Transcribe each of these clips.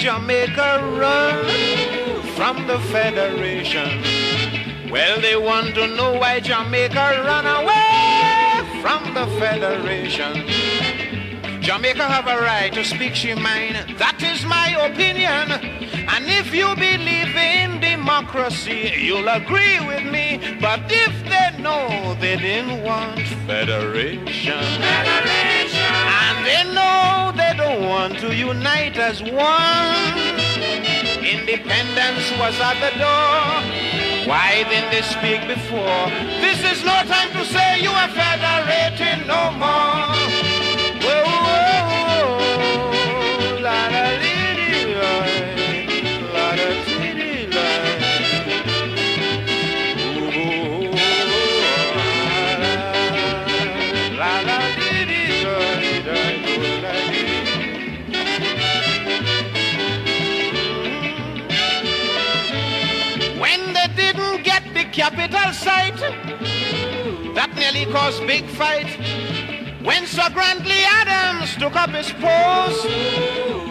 Jamaica run from the Federation. Well, they want to know why Jamaica run away from the Federation. Jamaica have a right to speak she mind. That is my opinion. And if you believe in democracy, you'll agree with me. But if they know they didn't want federation, and they know they don't want to unite as one, independence was at the door. Why didn't they speak before? This is no time to say you are federating no more. Whoa, whoa, whoa, la la dee la da dee la la dee When they didn't get the capital site, that nearly caused big fight. When Sir Grantley Adams took up his post,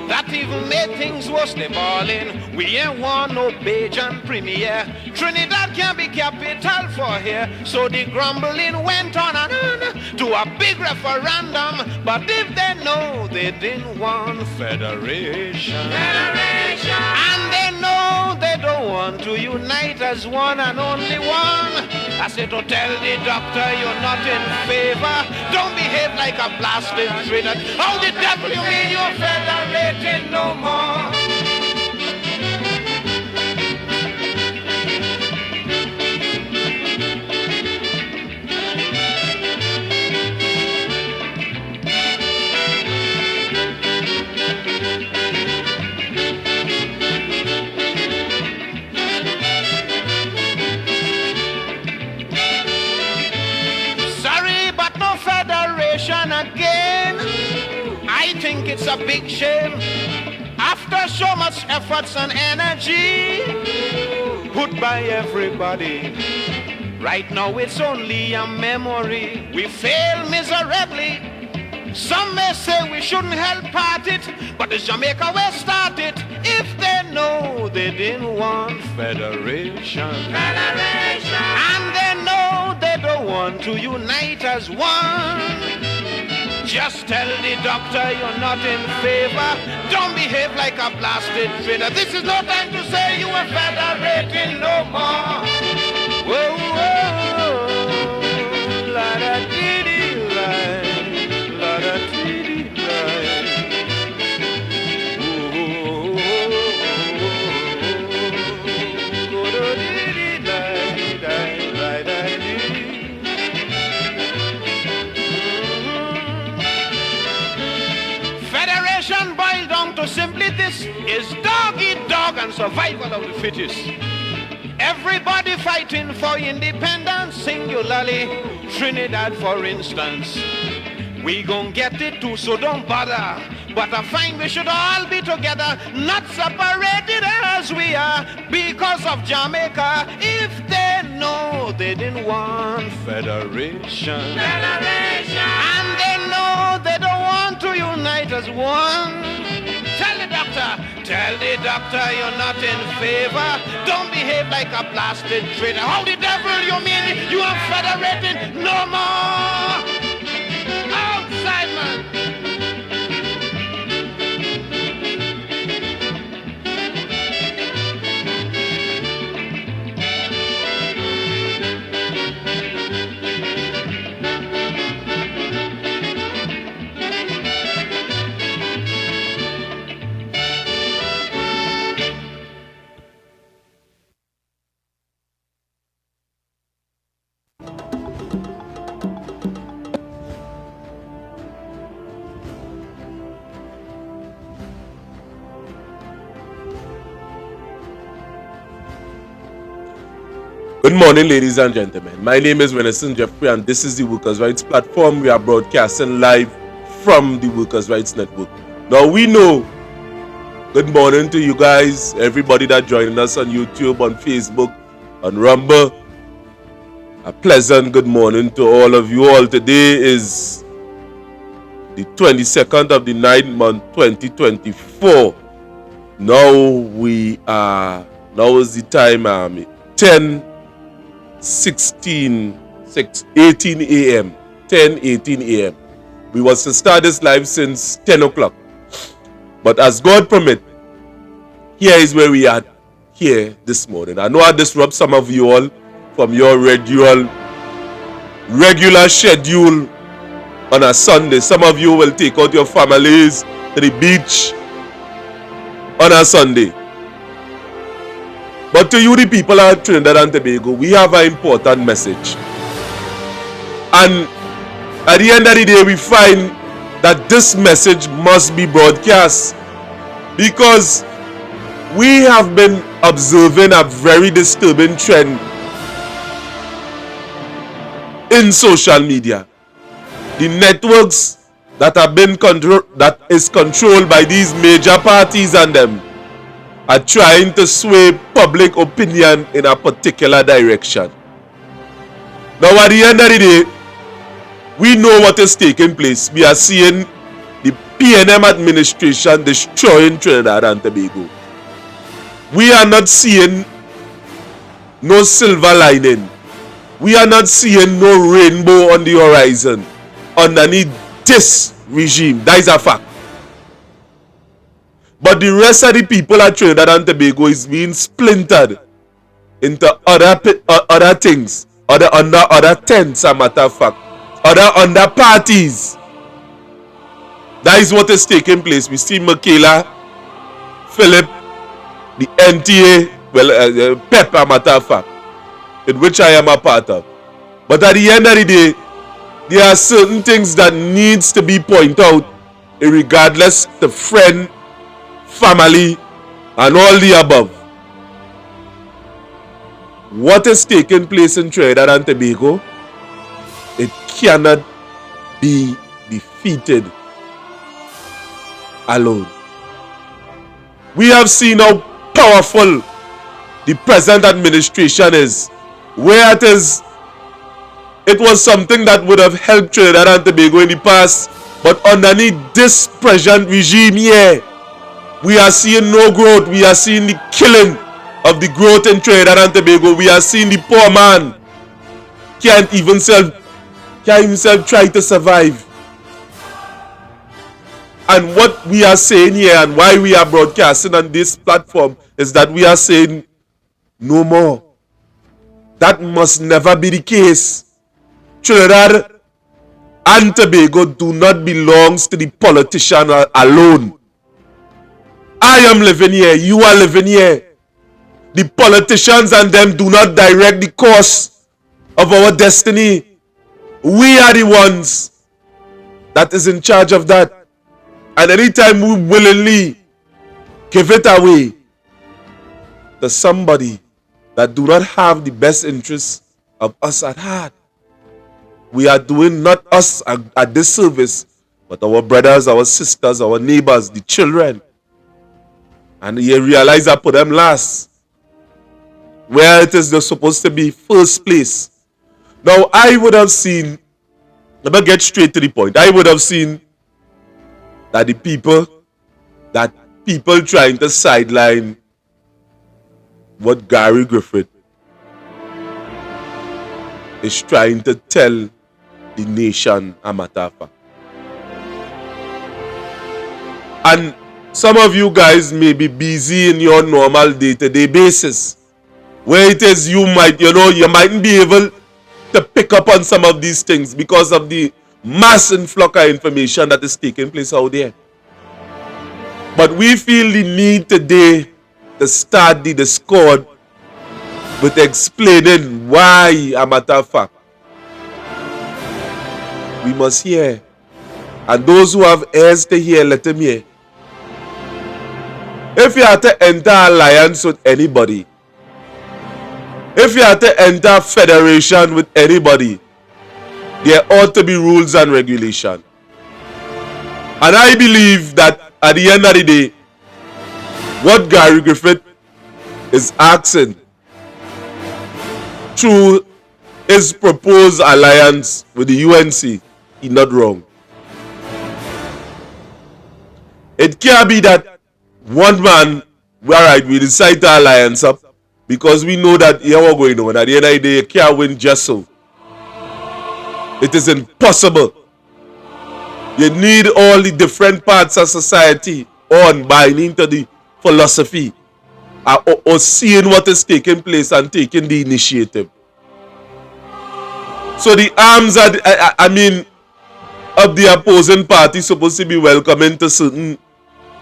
that even made things worse. They ballin', we ain't want no Bajan premier. Trinidad can't be capital for here. So the grumbling went on and on to a big referendum. But if they know they didn't want federation, and they know they don't want to unite as one and only one, I said to tell the doctor you're not in favor. Don't behave like a blasted traitor. How the devil you mean you're federating no more? Again, I think it's a big shame. After so much efforts and energy put by everybody, right now it's only a memory. We fail miserably. Some may say we shouldn't help part it, but it's Jamaica where started. If they know they didn't want federation, and they know they don't want to unite as one, just tell the doctor you're not in favor. Don't behave like a blasted traitor. This is no time to say you are federating no more. Whoa, whoa, la da dee dee la da dee dee boiled down to simply this: is dog eat dog and survival of the fittest. Everybody fighting for independence, singularly Trinidad for instance. We gon' get it too, so don't bother. But I find we should all be together, not separated as we are because of Jamaica. If they know they didn't want federation, and they know they don't want to unite as one, tell the doctor you're not in favor. Don't behave like a blasted traitor. How the devil you mean you are federating no more? Outside man. Good morning, ladies and gentlemen. My name is Winston Jeffrey, and this is the Workers' Rights Platform. We are broadcasting live from the Workers' Rights Network. Now, we know, good morning to you guys, everybody that joining us on YouTube, on Facebook, on Rumble. A pleasant good morning to all of you all. Today is the 22nd of the 9th month, 2024. Now is the time 18 a.m. 10:18 a.m. We was to start this live since 10 o'clock. But as God permit, here is where we are here this morning. I know I disrupt some of you all from your regular schedule on a Sunday. Some of you will take out your families to the beach on a Sunday. But to you, the people of Trinidad and Tobago, we have an important message. And at the end of the day, we find that this message must be broadcast because we have been observing a very disturbing trend in social media. The networks that is controlled by these major parties and them are trying to sway public opinion in a particular direction. Now at the end of the day, we know what is taking place. We are seeing the PNM administration destroying Trinidad and Tobago. We are not seeing no silver lining. We are not seeing no rainbow on the horizon underneath this regime. That is a fact. But the rest of the people at Trinidad and Tobago is being splintered into other things, under other tents, a matter of fact, under parties. That is what is taking place. We see Michaela, Philip, the NTA, PEP, a matter of fact, in which I am a part of. But at the end of the day, there are certain things that needs to be pointed out, regardless the friend, family, and all the above. What is taking place in Trinidad and Tobago, it cannot be defeated alone. We have seen how powerful the present administration is, where it was something that would have helped Trinidad and Tobago in the past, but underneath this present regime here, we are seeing no growth. We are seeing the killing of the growth in Trinidad and Tobago. We are seeing the poor man can't himself try to survive. And what we are saying here and why we are broadcasting on this platform is that we are saying no more. That must never be the case. Trinidad and Tobago do not belong to the politician alone. I am living here, you are living here. The politicians and them do not direct the course of our destiny. We are the ones that is in charge of that. And anytime we willingly give it away to somebody that do not have the best interests of us at heart, we are doing not us a disservice, but our brothers, our sisters, our neighbors, the children. And you realize I put them last, where it is they're supposed to be first place. Now I would have seen, let me get straight to the point, I would have seen that people trying to sideline what Gary Griffith is trying to tell the nation, a matter of fact. And some of you guys may be busy in your normal day-to-day basis, where it is you mightn't be able to pick up on some of these things because of the mass influx of information that is taking place out there. But we feel the need today to start the discourse with explaining why, a matter of fact, we must hear. And those who have ears to hear, let them hear. If you have to enter alliance with anybody, if you have to enter federation with anybody, there ought to be rules and regulation. And I believe that at the end of the day, what Gary Griffith is asking through his proposed alliance with the UNC, he's not wrong. It can't be that one man alright, we decide to alliance up because we know that here we're going on. At the end of the day, you can't win just so. It is impossible. You need all the different parts of society on buying into the philosophy or seeing what is taking place and taking the initiative. So the arms are, of the opposing party supposed to be welcoming to certain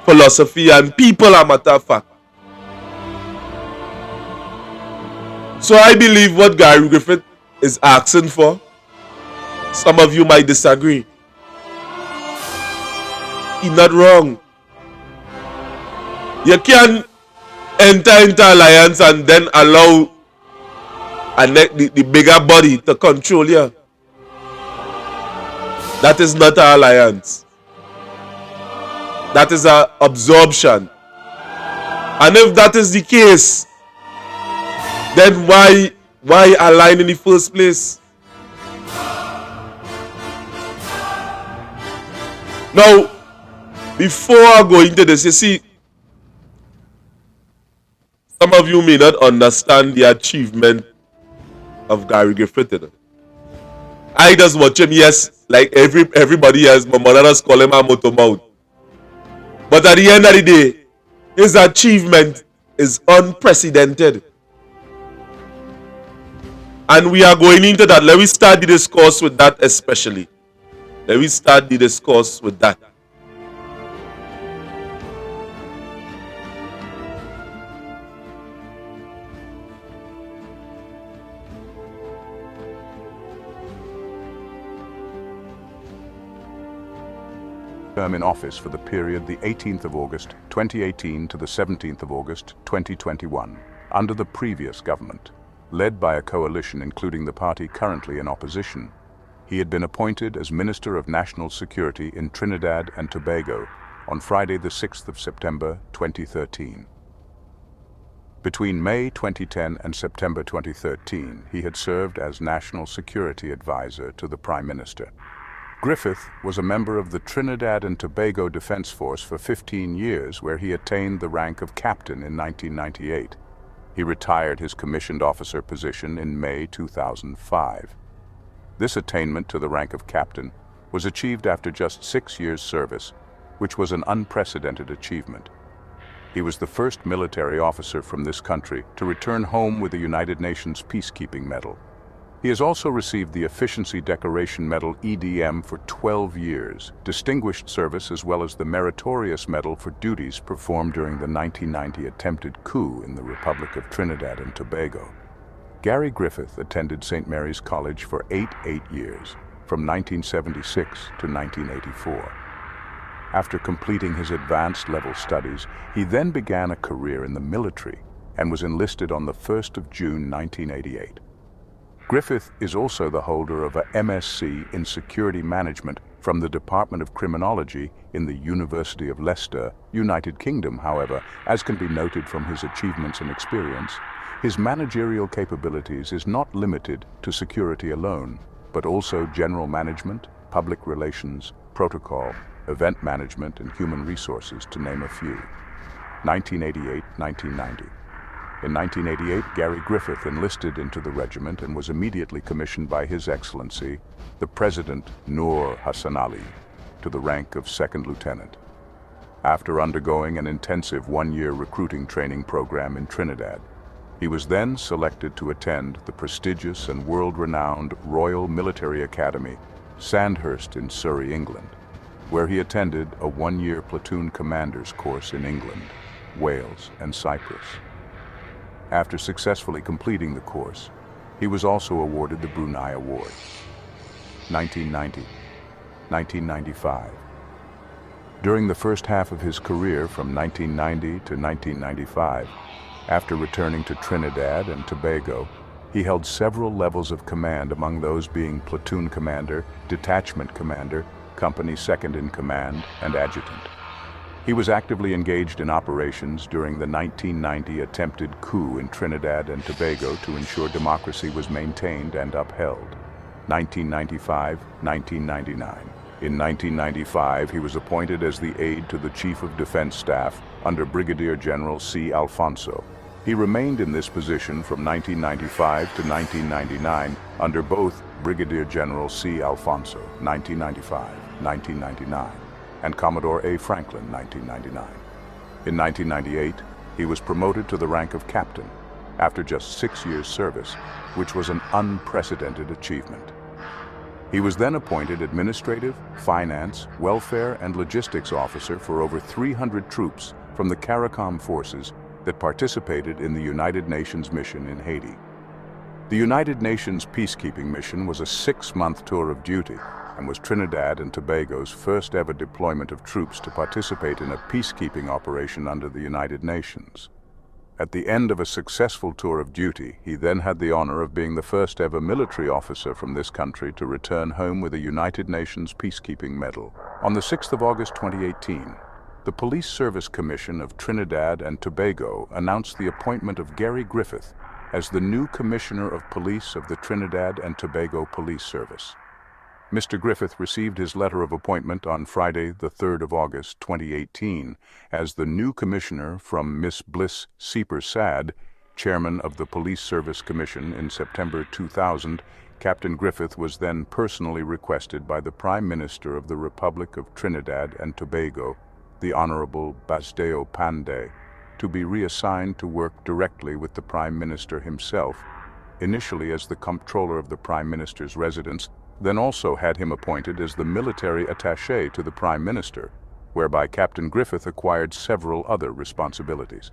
philosophy and people, a matter of fact. So I believe what Gary Griffith is asking for, some of you might disagree. He's not wrong. You can enter into alliance and then allow the bigger body to control you. That is not an alliance. That is an absorption. And if that is the case, then why align in the first place? Now, before I go into this, you see, some of you may not understand the achievement of Gary Griffith. I just watch him, yes, like everybody else. My mother just call him a motor mouth. But at the end of the day, his achievement is unprecedented. And we are going into that. Let me start the discourse with that especially. Let me start the discourse with that. Term in office for the period the 18th of August 2018 to the 17th of August 2021 under the previous government, led by a coalition including the party currently in opposition. He had been appointed as Minister of National Security in Trinidad and Tobago on Friday the 6th of September 2013. Between May 2010 and September 2013, he had served as National Security Advisor to the Prime Minister. Griffith was a member of the Trinidad and Tobago Defense Force for 15 years, where he attained the rank of captain in 1998. He retired his commissioned officer position in May 2005. This attainment to the rank of captain was achieved after just 6 years' service, which was an unprecedented achievement. He was the first military officer from this country to return home with the United Nations Peacekeeping Medal. He has also received the Efficiency Decoration Medal EDM for 12 years, distinguished service, as well as the Meritorious Medal for duties performed during the 1990 attempted coup in the Republic of Trinidad and Tobago. Gary Griffith attended St. Mary's College for 8 years, from 1976 to 1984. After completing his advanced level studies, he then began a career in the military and was enlisted on the 1st of June 1988. Griffith is also the holder of a MSc in Security Management from the Department of Criminology in the University of Leicester, United Kingdom. However, as can be noted from his achievements and experience, his managerial capabilities is not limited to security alone, but also general management, public relations, protocol, event management, and human resources, to name a few. 1988-1990. In 1988, Gary Griffith enlisted into the regiment and was immediately commissioned by His Excellency, the President Noor Hassan Ali, to the rank of second lieutenant. After undergoing an intensive 1-year recruiting training program in Trinidad, he was then selected to attend the prestigious and world-renowned Royal Military Academy, Sandhurst in Surrey, England, where he attended a 1-year platoon commander's course in England, Wales, and Cyprus. After successfully completing the course, he was also awarded the Brunei Award. 1990, 1995. During the first half of his career from 1990 to 1995, after returning to Trinidad and Tobago, he held several levels of command, among those being platoon commander, detachment commander, company second in command, and adjutant. He was actively engaged in operations during the 1990 attempted coup in Trinidad and Tobago to ensure democracy was maintained and upheld. 1995-1999. In 1995, he was appointed as the aide to the Chief of Defense Staff under Brigadier General C. Alfonso. He remained in this position from 1995 to 1999 under both Brigadier General C. Alfonso, 1995-1999, and Commodore A. Franklin, 1999. In 1998, he was promoted to the rank of captain after just 6 years' service, which was an unprecedented achievement. He was then appointed administrative, finance, welfare, and logistics officer for over 300 troops from the CARICOM forces that participated in the United Nations mission in Haiti. The United Nations peacekeeping mission was a 6-month tour of duty and was Trinidad and Tobago's first ever deployment of troops to participate in a peacekeeping operation under the United Nations. At the end of a successful tour of duty, he then had the honor of being the first ever military officer from this country to return home with a United Nations peacekeeping medal. On the 6th of August 2018, the Police Service Commission of Trinidad and Tobago announced the appointment of Gary Griffith as the new Commissioner of Police of the Trinidad and Tobago Police Service. Mr. Griffith received his letter of appointment on Friday, the 3rd of August 2018, as the new commissioner from Miss Bliss Seeper-Sad, chairman of the Police Service Commission in September 2000. Captain Griffith was then personally requested by the Prime Minister of the Republic of Trinidad and Tobago, the Honorable Basdeo Panday, to be reassigned to work directly with the Prime Minister himself, initially as the Comptroller of the Prime Minister's residence, then also had him appointed as the military attaché to the Prime Minister, whereby Captain Griffith acquired several other responsibilities.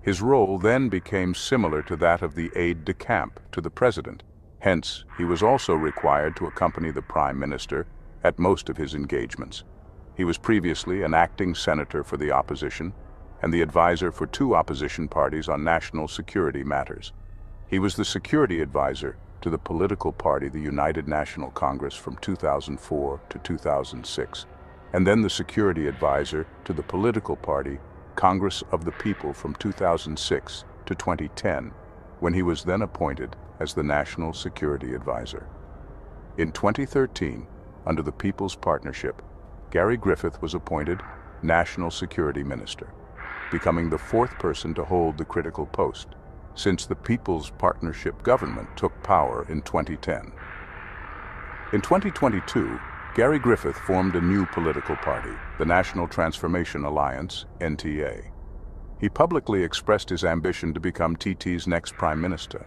His role then became similar to that of the aide-de-camp to the President. Hence, he was also required to accompany the Prime Minister at most of his engagements. He was previously an acting senator for the opposition and the advisor for 2 opposition parties on national security matters. He was the security advisor to the political party the United National Congress from 2004 to 2006, and then the security advisor to the political party Congress of the People from 2006 to 2010, when he was then appointed as the National Security Advisor. In 2013, under the People's Partnership, Gary Griffith was appointed National Security Minister, becoming the 4th person to hold the critical post since the People's Partnership government took power in 2010. In 2022, Gary Griffith formed a new political party, the National Transformation Alliance, NTA. He publicly expressed his ambition to become TT's next Prime Minister.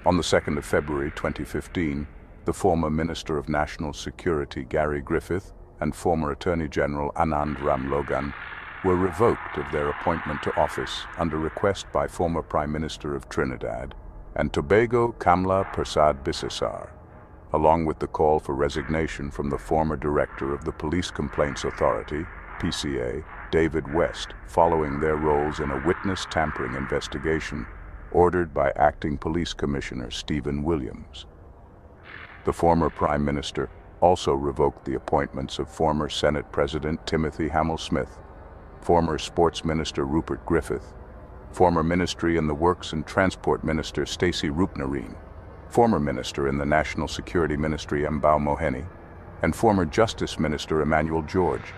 On the 2nd of February 2015, the former Minister of National Security Gary Griffith and former Attorney General Anand Ramlogan were revoked of their appointment to office under request by former Prime Minister of Trinidad and Tobago Kamla Persad Bissessar, along with the call for resignation from the former Director of the Police Complaints Authority, PCA, David West, following their roles in a witness tampering investigation ordered by Acting Police Commissioner Stephen Williams. The former Prime Minister also revoked the appointments of former Senate President Timothy Hamel-Smith, former Sports Minister Rupert Griffith, former Ministry in the Works and Transport Minister Stacey Rupnarine, former Minister in the National Security Ministry Mbao Moheni, and former Justice Minister Emmanuel George.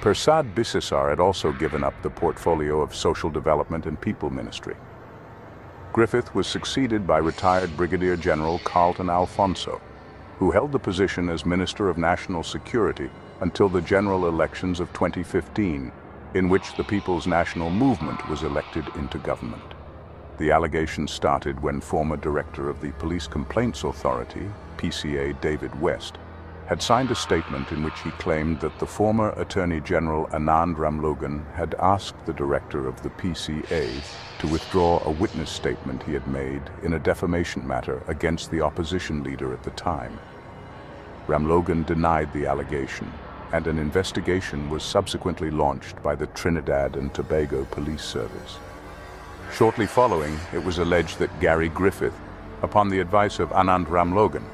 Persad Bissessar had also given up the portfolio of Social Development and People Ministry. Griffith was succeeded by retired Brigadier General Carlton Alfonso, who held the position as Minister of National Security until the general elections of 2015, in which the People's National Movement was elected into government. The allegations started when former Director of the Police Complaints Authority, PCA David West, had signed a statement in which he claimed that the former Attorney General Anand Ramlogan had asked the Director of the PCA to withdraw a witness statement he had made in a defamation matter against the opposition leader at the time. Ramlogan denied the allegation, and an investigation was subsequently launched by the Trinidad and Tobago Police Service. Shortly following, it was alleged that Gary Griffith, upon the advice of Anand Ramlogan,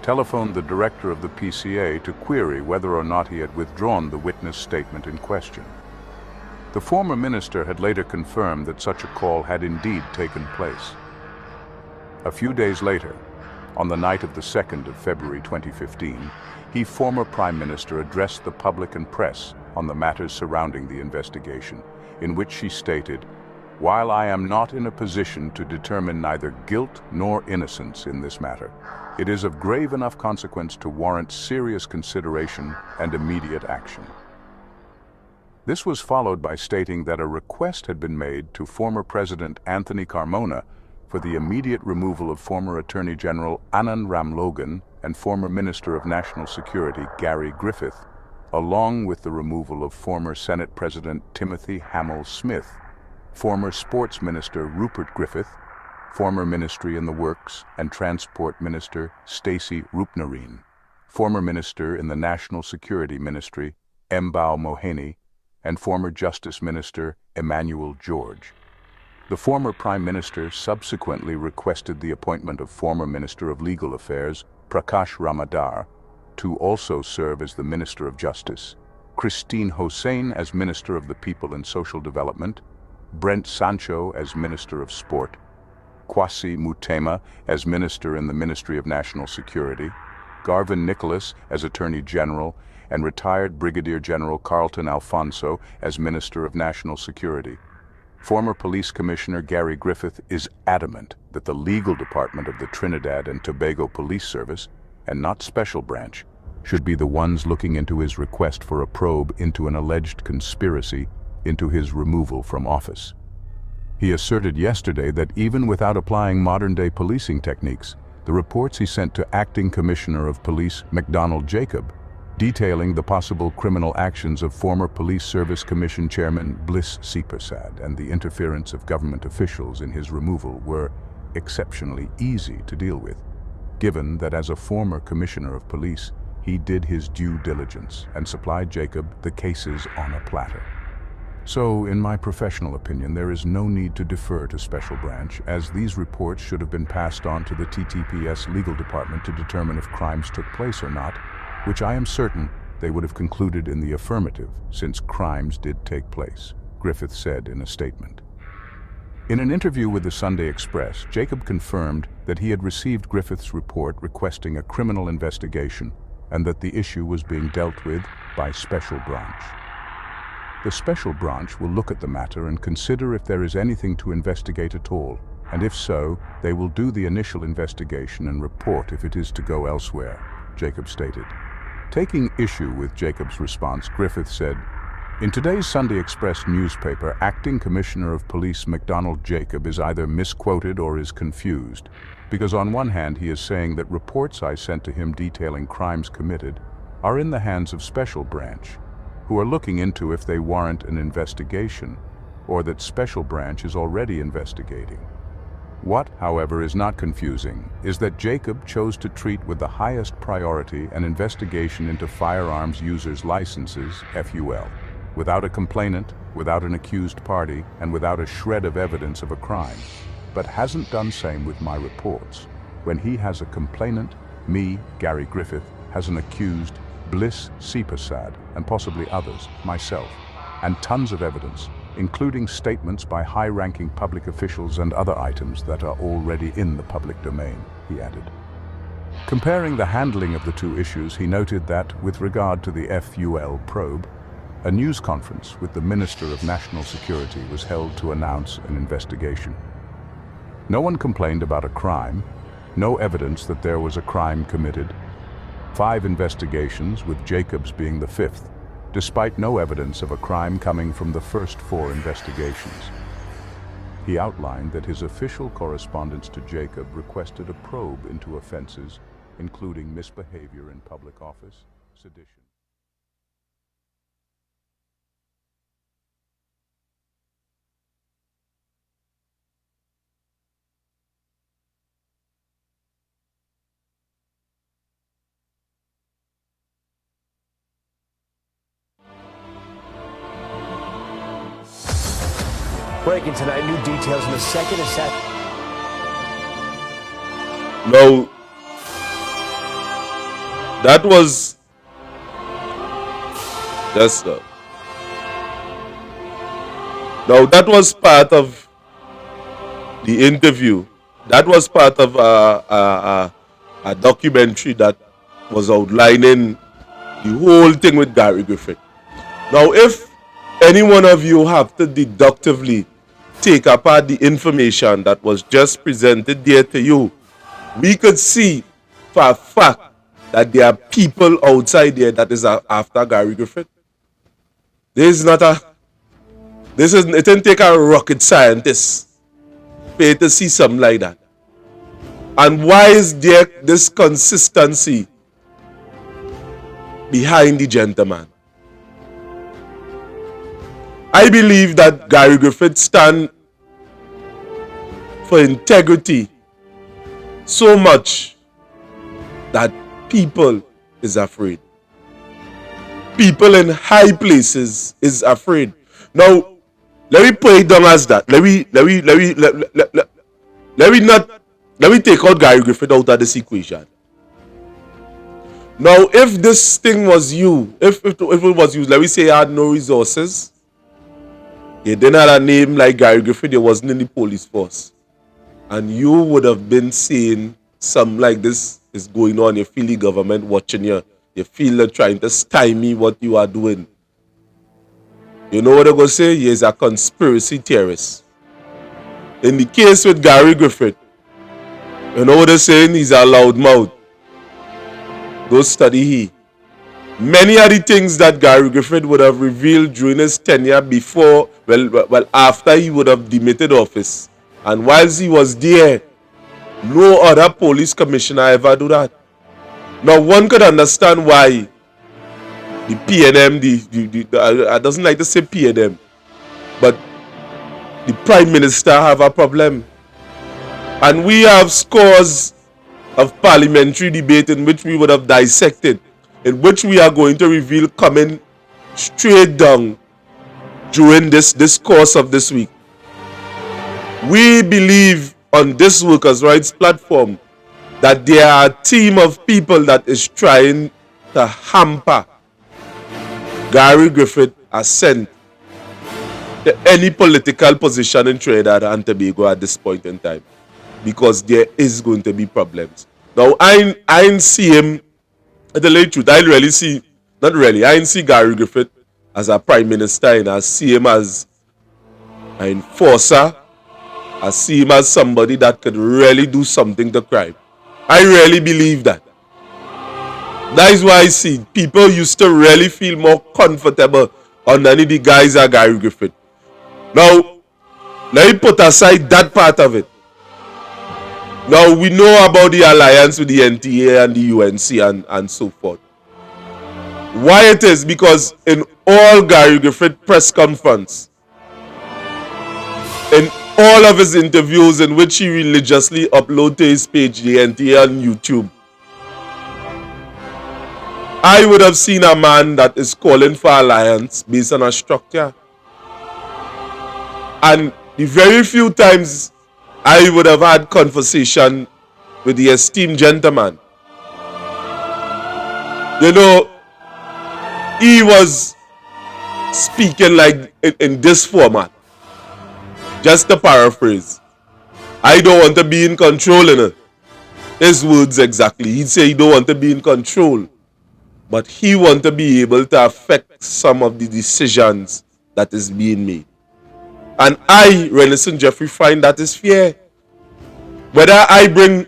telephoned the director of the PCA to query whether or not he had withdrawn the witness statement in question. The former minister had later confirmed that such a call had indeed taken place. A few days later, On the night of the 2nd of February 2015, former Prime Minister addressed the public and press on the matters surrounding the investigation, in which she stated, "While I am not in a position to determine neither guilt nor innocence in this matter, it is of grave enough consequence to warrant serious consideration and immediate action." This was followed by stating that a request had been made to former President Anthony Carmona for the immediate removal of former Attorney General Anand Ramlogan and former Minister of National Security Gary Griffith, along with the removal of former Senate President Timothy Hamill Smith, former Sports Minister Rupert Griffith, former Ministry in the Works and Transport Minister Stacey Rupnarine, former Minister in the National Security Ministry Mbao Moheni, and former Justice Minister Emmanuel George. The former Prime Minister subsequently requested the appointment of former Minister of Legal Affairs Prakash Ramadar to also serve as the Minister of Justice, Christine Hossain as Minister of the People and Social Development, Brent Sancho as Minister of Sport, Kwasi Mutema as Minister in the Ministry of National Security, Garvin Nicholas as Attorney General, and retired Brigadier General Carlton Alfonso as Minister of National Security. Former Police Commissioner Gary Griffith is adamant that the legal department of the Trinidad and Tobago Police Service, and not Special Branch, should be the ones looking into his request for a probe into an alleged conspiracy into his removal from office. He asserted yesterday that even without applying modern-day policing techniques, the reports he sent to Acting Commissioner of Police McDonald Jacob, detailing the possible criminal actions of former Police Service Commission Chairman Bliss Seepersad and the interference of government officials in his removal were exceptionally easy to deal with, given that as a former Commissioner of Police, he did his due diligence and supplied Jacob the cases on a platter. So, in my professional opinion, there is no need to defer to Special Branch, as these reports should have been passed on to the TTPS legal department to determine if crimes took place or not, which I am certain they would have concluded in the affirmative, since crimes did take place, Griffith said in a statement. In an interview with the Sunday Express, Jacob confirmed that he had received Griffith's report requesting a criminal investigation and that the issue was being dealt with by Special Branch. The Special Branch will look at the matter and consider if there is anything to investigate at all, and if so, they will do the initial investigation and report if it is to go elsewhere, Jacob stated. Taking issue with Jacob's response, Griffith said, "In today's Sunday Express newspaper, Acting Commissioner of Police McDonald Jacob is either misquoted or is confused, because on one hand he is saying that reports I sent to him detailing crimes committed are in the hands of Special Branch, who are looking into if they warrant an investigation, or that Special Branch is already investigating. What, however, is not confusing is that Jacob chose to treat with the highest priority an investigation into firearms users' licenses, FUL, without a complainant, without an accused party, and without a shred of evidence of a crime, but hasn't done same with my reports. When he has a complainant, me, Gary Griffith, has an accused, Bliss Seepersad, and possibly others, myself, and tons of evidence, including statements by high-ranking public officials and other items that are already in the public domain," he added. Comparing the handling of the two issues, he noted that, with regard to the FUL probe, a news conference with the Minister of National Security was held to announce an investigation. No one complained about a crime, no evidence that there was a crime committed. 5 investigations, with Jacob's being the 5th, despite no evidence of a crime coming from the first 4 investigations. He outlined that his official correspondence to Jacob requested a probe into offenses, including misbehavior in public office, sedition. Breaking tonight, new details in the second assassination. No, that was just no, that was part of the interview. That was part of a documentary that was outlining the whole thing with Gary Griffith. Now, if any one of you have to deductively take apart the information that was just presented there to you, we could see for a fact that there are people outside there that is after Gary Griffith. It didn't take a rocket scientist for you to see something like that. And why is there this consistency behind the gentleman? I believe that Gary Griffith stands for integrity so much that people is afraid. People in high places is afraid. Now, let me put it down as that. Let me take out Gary Griffith out of this equation. Now, if this thing was you, if it was you, let me say you had no resources, you didn't have a name like Gary Griffith, you wasn't in the police force, and you would have been saying something like this is going on, you feel the government watching you, you feel they're trying to stymie what you are doing. You know what they're going to say? He's a conspiracy theorist. In the case with Gary Griffith, you know what they're saying? He's a loudmouth. Go study he. Many of the things that Gary Griffith would have revealed during his tenure before, well, after he would have demitted office. And whilst he was there, no other police commissioner ever do that. Now, one could understand why the PNM, I doesn't like to say PNM, but the Prime Minister have a problem. And we have scores of parliamentary debate in which we would have dissected, in which we are going to reveal coming straight down during this discourse of this week. We believe on this workers' rights platform that there are a team of people that is trying to hamper Gary Griffith ascent to any political position in Trinidad and Tobago at this point in time, because there is going to be problems. Now, I didn't see him, the late truth, I didn't see Gary Griffith as a prime minister, and I see him as an enforcer. I see him as somebody that could really do something to crime. I really believe that. That is why I see people used to really feel more comfortable underneath the guise of Gary Griffith. Now, let me put aside that part of it. Now, we know about the alliance with the NTA and the UNC and so forth. Why it is? Because in all Gary Griffith press conference, in all of his interviews in which he religiously upload to his page, the NTA on YouTube, I would have seen a man that is calling for alliance based on a structure. And the very few times I would have had conversation with the esteemed gentleman, you know, he was speaking like in this format. Just to paraphrase, I don't want to be in control, in it. His words exactly. He'd say he don't want to be in control, but he want to be able to affect some of the decisions that is being made. And I, Renison Jeffrey, find that is fair. Whether I bring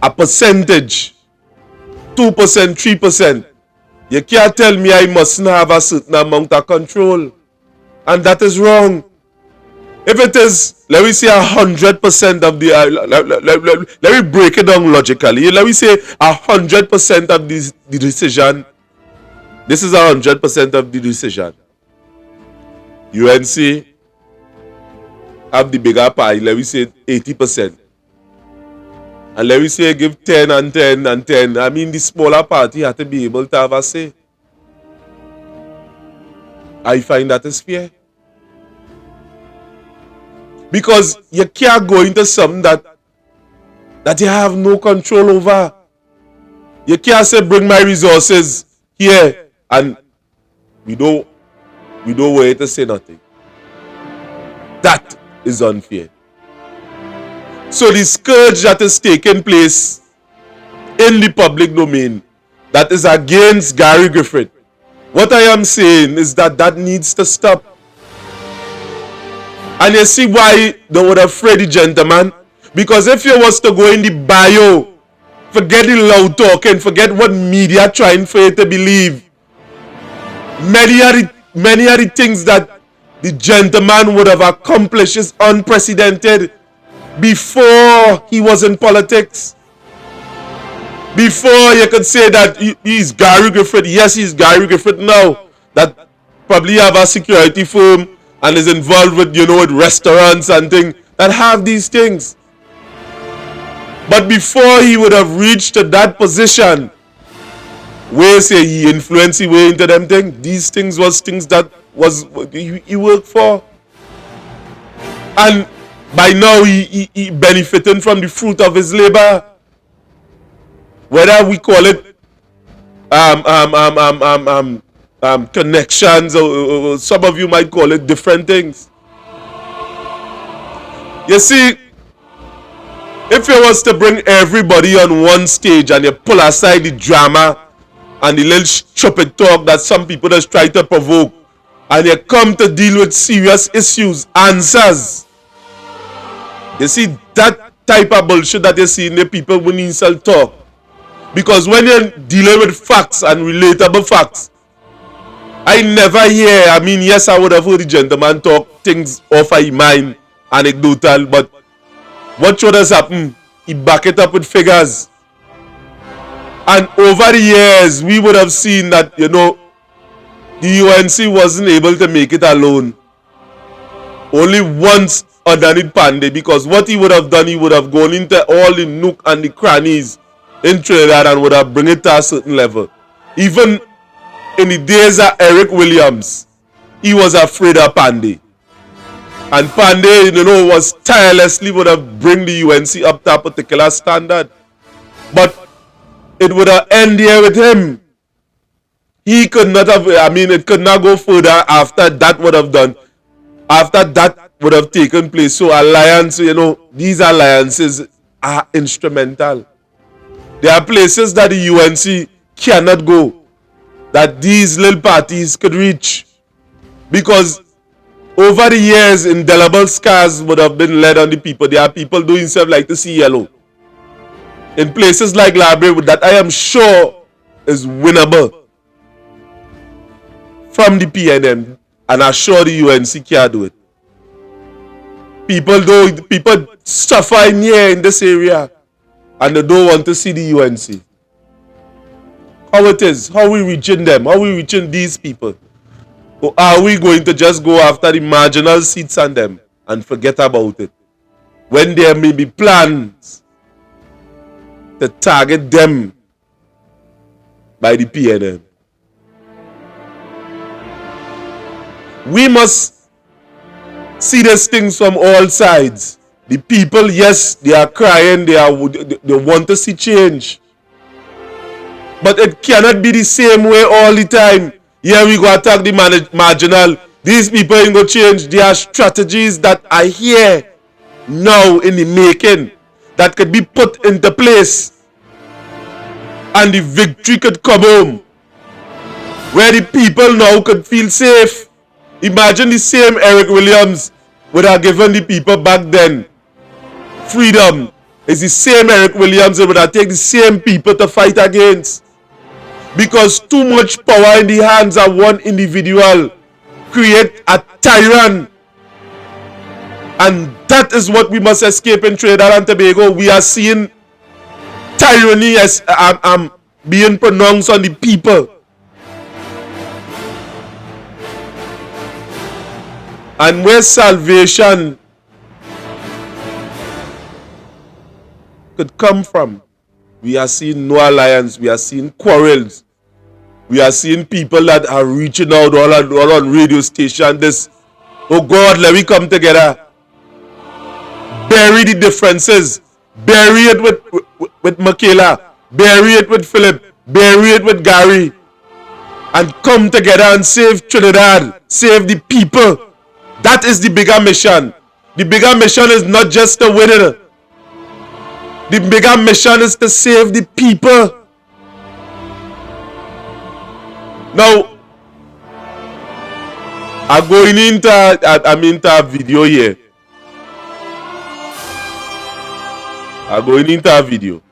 a percentage, 2%, 3%, you can't tell me I mustn't have a certain amount of control. And that is wrong. If it is, let me say 100% of the, let me break it down logically. Let me say 100% of the decision. This is 100% of the decision. UNC have the bigger pie, let me say 80%. And let me say give 10 and 10 and 10. I mean, the smaller party have to be able to have a say. I find that is fair. Because you can't go into something that you have no control over. You can't say bring my resources here and we don't wait to say nothing. That is unfair. So the scourge that is taking place in the public domain that is against Gary Griffith. What I am saying is that that needs to stop. And you see why they would have afraid the gentleman? Because if you was to go in the bio, forget the loud talking, forget what media trying for you to believe. Many of the things that the gentleman would have accomplished is unprecedented before he was in politics. Before you could say that he's Gary Griffith. Yes, he's Gary Griffith now. That probably have a security firm and is involved with, with restaurants and things that have these things. But before he would have reached to that position, where say he influenced his way into them things, these things was things that was he worked for. And by now he benefiting from the fruit of his labor. Whether we call it connections, or some of you might call it different things. You see, if you was to bring everybody on one stage and you pull aside the drama and the little stupid talk that some people just try to provoke, and you come to deal with serious issues, answers, you see that type of bullshit that you see in the people when you sell talk. Because when you're dealing with facts and relatable facts, I never hear, yes, I would have heard the gentleman talk things off of his mind, anecdotal, but what should have happened? He back it up with figures. And over the years, we would have seen that, the UNC wasn't able to make it alone. Only once underneath Pandey, because what he would have done, he would have gone into all the nook and the crannies in Trinidad and would have bring it to a certain level. Even in the days of Eric Williams, he was afraid of Pandey. And Pandey, was tirelessly would have bring the UNC up to a particular standard. But it would have ended here with him. He could not have, it could not go further after that would have done. After that would have taken place. So alliance, these alliances are instrumental. There are places that the UNC cannot go, that these little parties could reach. Because over the years, indelible scars would have been laid on the people. There are people doing stuff like to see yellow. In places like Library, that I am sure is winnable from the PNM, and I'm sure the UNC can't do it. People suffer here in this area, and they don't want to see the UNC. How it is? How we reaching them? How we reaching these people? Or are we going to just go after the marginal seats on them and forget about it? When there may be plans to target them by the PNM. We must see these things from all sides. The people, yes, they are crying, they want to see change. But it cannot be the same way all the time. Here we go attack the marginal. These people ain't going to change. There are strategies that are here now in the making that could be put into place. And the victory could come home. Where the people now could feel safe. Imagine the same Eric Williams would have given the people back then freedom. It's the same Eric Williams that would have taken the same people to fight against. Because too much power in the hands of one individual create a tyrant. And that is what we must escape in Trinidad and Tobago. We are seeing tyranny as being pronounced on the people. And where salvation could come from, we are seeing no alliance. We are seeing quarrels. We are seeing people that are reaching out all on radio station. This, oh God, let me come together. Bury the differences. Bury it with Michaela. Bury it with Philip. Bury it with Gary. And come together and save Trinidad. Save the people. That is the bigger mission. The bigger mission is not just to win it. The bigger mission is to save the people. Now, I'm going into a video here. I'm going into a video.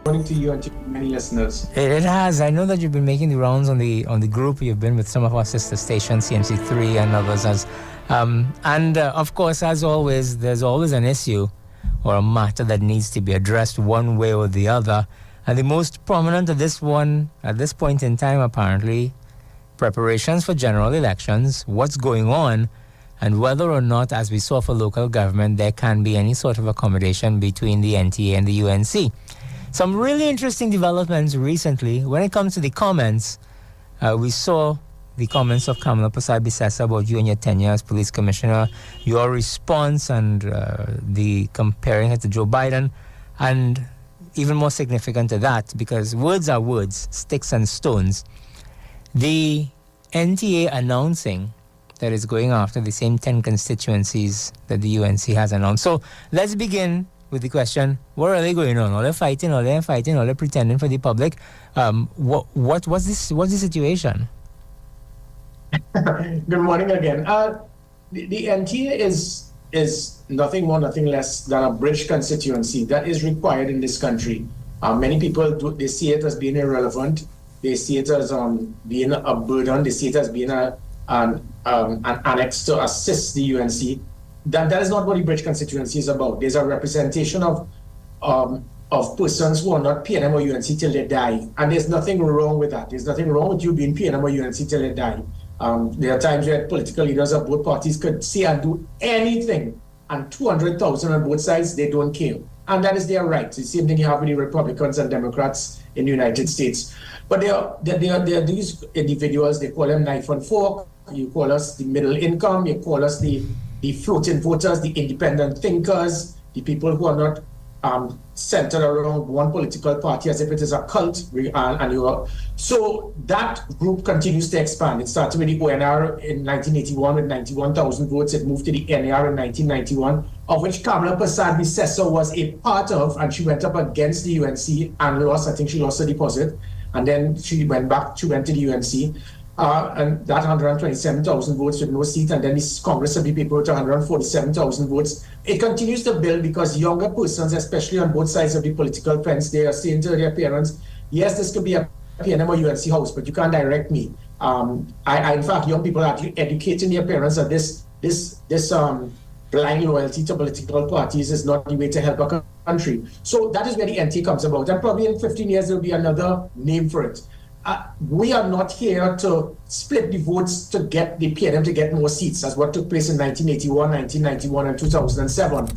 Morning to you and to many listeners. It has. I know that you've been making the rounds on the group. You've been with some of our sister stations, CMC3 and others. Of course, as always, there's always an issue or a matter that needs to be addressed one way or the other. And the most prominent of this one, at this point in time, apparently, preparations for general elections, what's going on, and whether or not, as we saw for local government, there can be any sort of accommodation between the NTA and the UNC. Some really interesting developments recently. When it comes to the comments, we saw the comments of Kamala Prasad-Bissessa about you and your tenure as police commissioner, your response and the comparing it to Joe Biden, and even more significant to that, because words are words, sticks and stones. The NTA announcing that is going after the same 10 constituencies that the UNC has announced. So let's begin with the question, what are they going on? Are they fighting? Are they fighting? Are they pretending for the public? What's the situation? Good morning again. The NTA is nothing more, nothing less than a bridge constituency that is required in this country. Many people they see it as being irrelevant. They see it as being a burden. They see it as being an annex to assist the UNC. That is not what the bridge constituency is about. There's a representation of persons who are not PNM or UNC till they die. And there's nothing wrong with that. There's nothing wrong with you being PNM or UNC till they die. There are times where political leaders of both parties could say and do anything, and 200,000 on both sides, they don't care. And that is their right. It's the same thing you have with the Republicans and Democrats in the United States. But there are these individuals, they call them knife and fork. You call us the middle income, you call us the floating voters, the independent thinkers, the people who are not centered around one political party as if it is a cult. So that group continues to expand. It started with the ONR in 1981 with 91,000 votes. It moved to the NAR in 1991, of which Kamala Prasad-Bissessa was a part of, and she went up against the UNC and lost. I think she lost her deposit. And then she went to the UNC. And that 127,000 votes with no seat, and then this Congress of the People with 147,000 votes. It continues to build because younger persons, especially on both sides of the political fence, they are saying to their parents, yes, this could be a PNM or UNC house, but you can't direct me. In fact, young people are actually educating their parents that this blind loyalty to political parties is not the way to help a country. So that is where the NT comes about. And probably in 15 years, there will be another name for it. We are not here to split the votes to get the PNM to get more seats, as what took place in 1981, 1991, and 2007.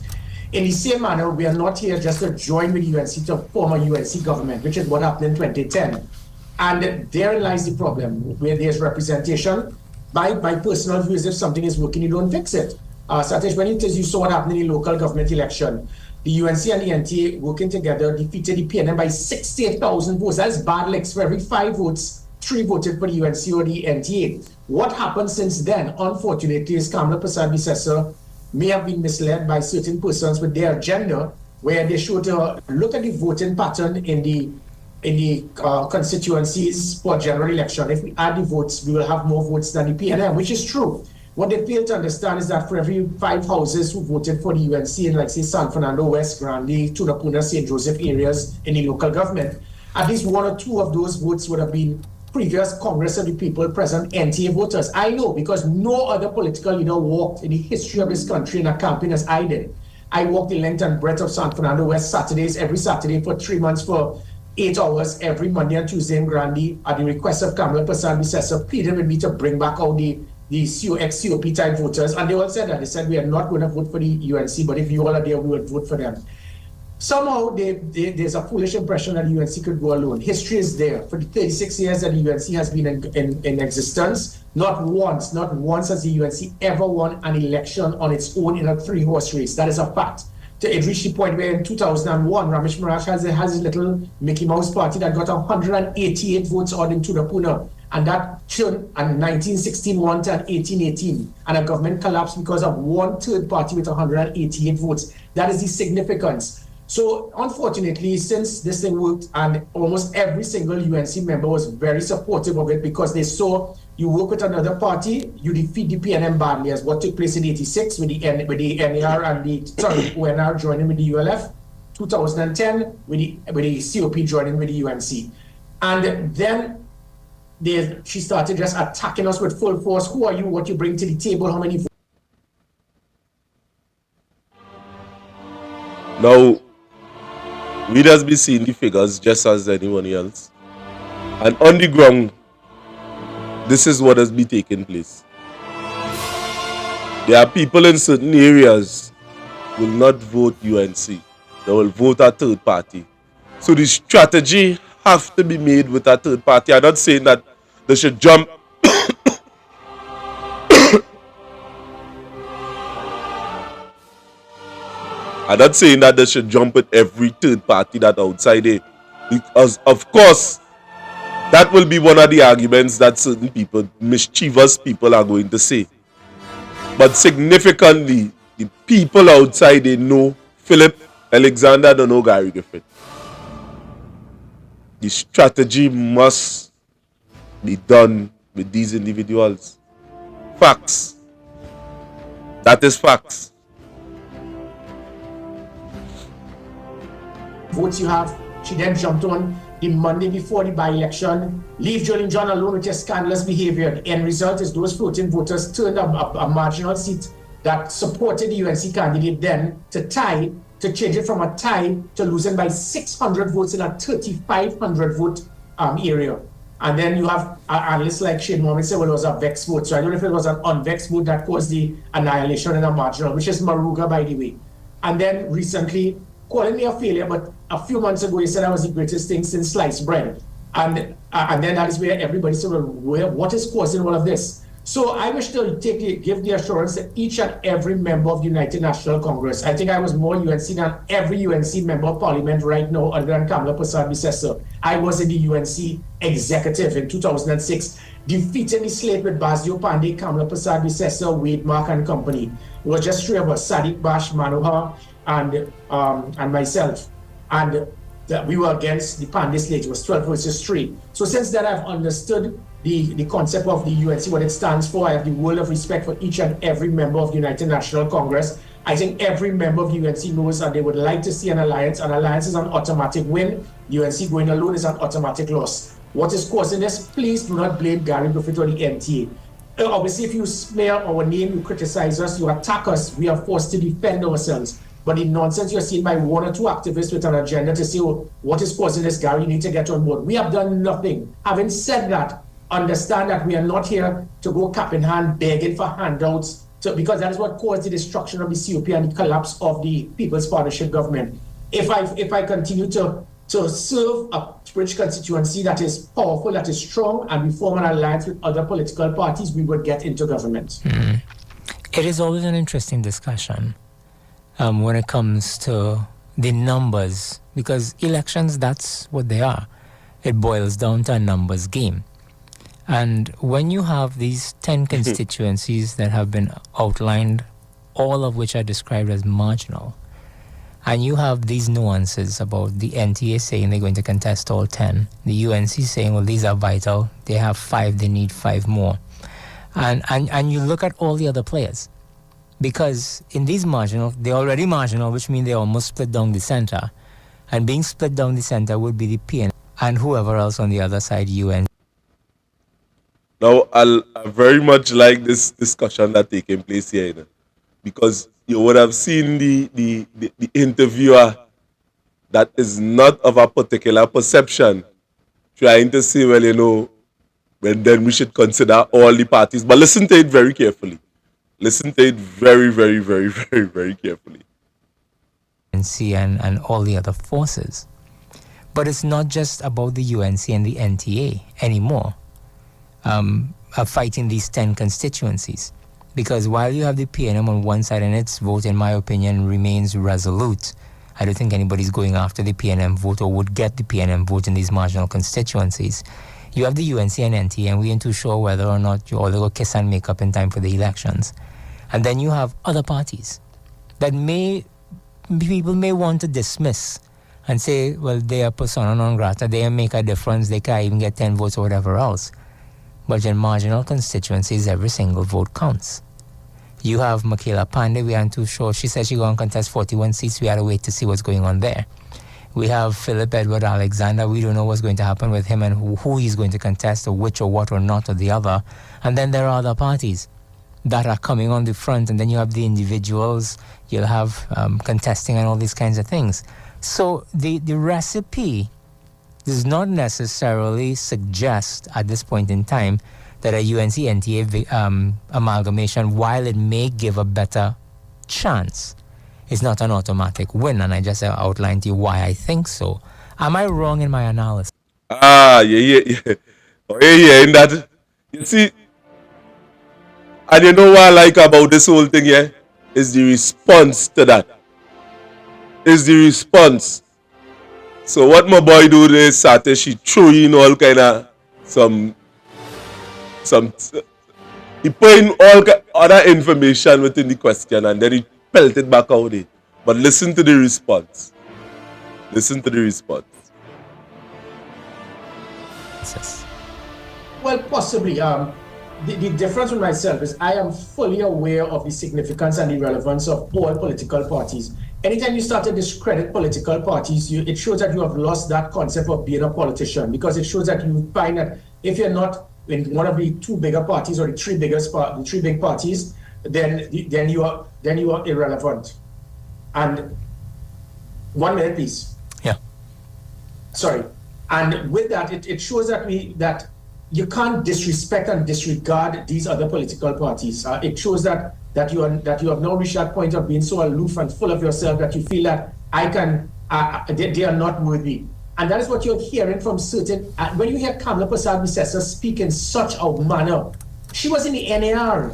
In the same manner, we are not here just to join with the UNC to form a UNC government, which is what happened in 2010. And therein lies the problem, where there's representation by personal views. If something is working, you don't fix it. Satish, when you saw what happened in the local government election, the UNC and the NTA working together defeated the PNM by 68,000 votes. That's bad licks. For every 5 votes, 3 voted for the UNC or the NTA. What happened since then, unfortunately, is Kamala Prasad-Bissessar may have been misled by certain persons with their agenda, where they should look at the voting pattern in the constituencies for general election. If we add the votes, we will have more votes than the PNM, which is true. What they fail to understand is that for every 5 houses who voted for the UNC in, like, say, San Fernando West, Grande, Tunapuna, St. Joseph areas in the local government, at least 1 or 2 of those votes would have been previous Congress of the People present NTA voters. I know, because no other political leader walked in the history of this country in a campaign as I did. I walked the length and breadth of San Fernando West every Saturday for 3 months for 8 hours every Monday and Tuesday in Grande at the request of Kamala Prasad-Bissessar, pleading with me to bring back out the ex-COP type voters. And they all said that. They said, we are not going to vote for the UNC, but if you all are there, we will vote for them. Somehow, there's a foolish impression that the UNC could go alone. History is there. For the 36 years that the UNC has been in existence, not once has the UNC ever won an election on its own in a 3-horse race. That is a fact. It reached the point where in 2001, Ramesh Maharaj has his little Mickey Mouse party that got 188 votes out in Tunapuna. And that turned in 1961 to 1818. And a government collapsed because of one third party with 188 votes. That is the significance. So unfortunately, since this thing worked, and almost every single UNC member was very supportive of it, because they saw you work with another party, you defeat the PNM badly, as what took place in '86 with the NAR and the ONR joining with the ULF, 2010 with the COP joining with the UNC, and then she started just attacking us with full force. Who are you? What you bring to the table? How many votes? Now, we just be seeing the figures just as anyone else. And on the ground, this is what has been taking place. There are people in certain areas who will not vote UNC. They will vote a third party. So the strategy have to be made with a third party. I'm not saying that they should jump I'm not saying that they should jump at every third party that outside there, because of course that will be one of the arguments that certain people, mischievous people, are going to say. But significantly, the people outside, they know Philip Alexander, don't know Gary Griffith. The strategy must be done with these individuals. Facts. That is facts. Votes you have. She then jumped on the Monday before the by-election. Leave Jolene John alone with your scandalous behavior. The end result is those floating voters turned a marginal seat that supported the UNC candidate then to tie, to change it from a tie to losing by 600 votes in a 3,500 vote area. And then you have analysts like Shane Mohammed say, well, it was a vex vote. So I don't know if it was an unvexed vote that caused the annihilation in a marginal, which is Maruga, by the way. And then recently, calling me a failure, but a few months ago, he said I was the greatest thing since sliced bread. And then that is where everybody said, well, what is causing all of this? So I wish to give the assurance that each and every member of the United National Congress, I think I was more UNC than every UNC member of parliament right now, other than Kamala Prasad-Bissessar. I was in the UNC executive in 2006, defeating the slate with Basio Pandey, Kamala Prasad-Bissessar, Wade Mark and company. It was just 3 of us, Sadiq Bash, Manohar, and myself. And we were against the Pandey slate. It was 12 versus 3. So since then, I've understood the concept of the UNC, what it stands for. I have the world of respect for each and every member of the United National Congress. I think every member of the UNC knows that they would like to see an alliance. An alliance is an automatic win. UNC going alone is an automatic loss. What is causing this? Please do not blame Gary Griffith or the NTA. Obviously, if you smear our name, you criticize us, you attack us, we are forced to defend ourselves. But the nonsense you're seeing by 1 or 2 activists with an agenda to say, oh, what is causing this, Gary? You need to get on board. We have done nothing. Having said that, understand that we are not here to go cap in hand begging for handouts, because that is what caused the destruction of the COP and the collapse of the People's Partnership government. If I continue to serve a rich constituency that is powerful, that is strong, and we form an alliance with other political parties, we would get into government. It is always an interesting discussion when it comes to the numbers, because elections, that's what they are. It boils down to a numbers game. And when you have these 10 constituencies that have been outlined, all of which are described as marginal, and you have these nuances about the NTA saying they're going to contest all 10, the UNC saying, well, these are vital, they have 5, they need 5 more. And you look at all the other players, because in these marginal, they're already marginal, which means they're almost split down the center. And being split down the center would be the PN and whoever else on the other side, UNC. Now, I very much like this discussion that's taking place here, you know, because you would have seen the interviewer that is not of a particular perception trying to say, well, you know, well, then we should consider all the parties. But listen to it very carefully. Listen to it very, very, very, very, very carefully. And all the other forces. But it's not just about the UNC and the NTA anymore fighting these 10 constituencies. Because while you have the PNM on one side and its vote, in my opinion, remains resolute, I don't think anybody's going after the PNM vote or would get the PNM vote in these marginal constituencies. You have the UNC and NTA, and we ain't too sure whether or not you all go kiss and make up in time for the elections. And then you have other parties that people may want to dismiss and say, well, they are persona non grata, they make a difference, they can't even get 10 votes or whatever else. But in marginal constituencies, every single vote counts. You have Michaela Pandey, we aren't too sure. She said she's going to contest 41 seats. We had to wait to see what's going on there. We have Philip Edward Alexander. We don't know what's going to happen with him and who he's going to contest or which or what or not or the other. And then there are other parties that are coming on the front, and then you have the individuals, you'll have contesting and all these kinds of things. So the recipe does not necessarily suggest at this point in time that a UNC-NTA amalgamation, while it may give a better chance, is not an automatic win. And I just outlined to you why I think so. Am I wrong in my analysis? Yeah. In that, you see, and you know what I like about this whole thing here? Is the response to that. Is the response. So what my boy do is Saturday, she threw in all kind of he put in all other information within the question and then he pelted back out there. But listen to the response. Listen to the response. Well, possibly. The difference with myself is I am fully aware of the significance and the relevance of all political parties. Anytime you start to discredit political parties, it shows that you have lost that concept of being a politician, because it shows that you find that if you're not in one of the two bigger parties or the three big parties, then you are irrelevant. And 1 minute, please. Yeah. Sorry. And with that, it shows that you can't disrespect and disregard these other political parties. It shows that you have now reached that point of being so aloof and full of yourself that you feel that they are not worthy. And that is what you're hearing from certain. When you hear Kamala Persad-Bissessar speak in such a manner, she was in the NAR.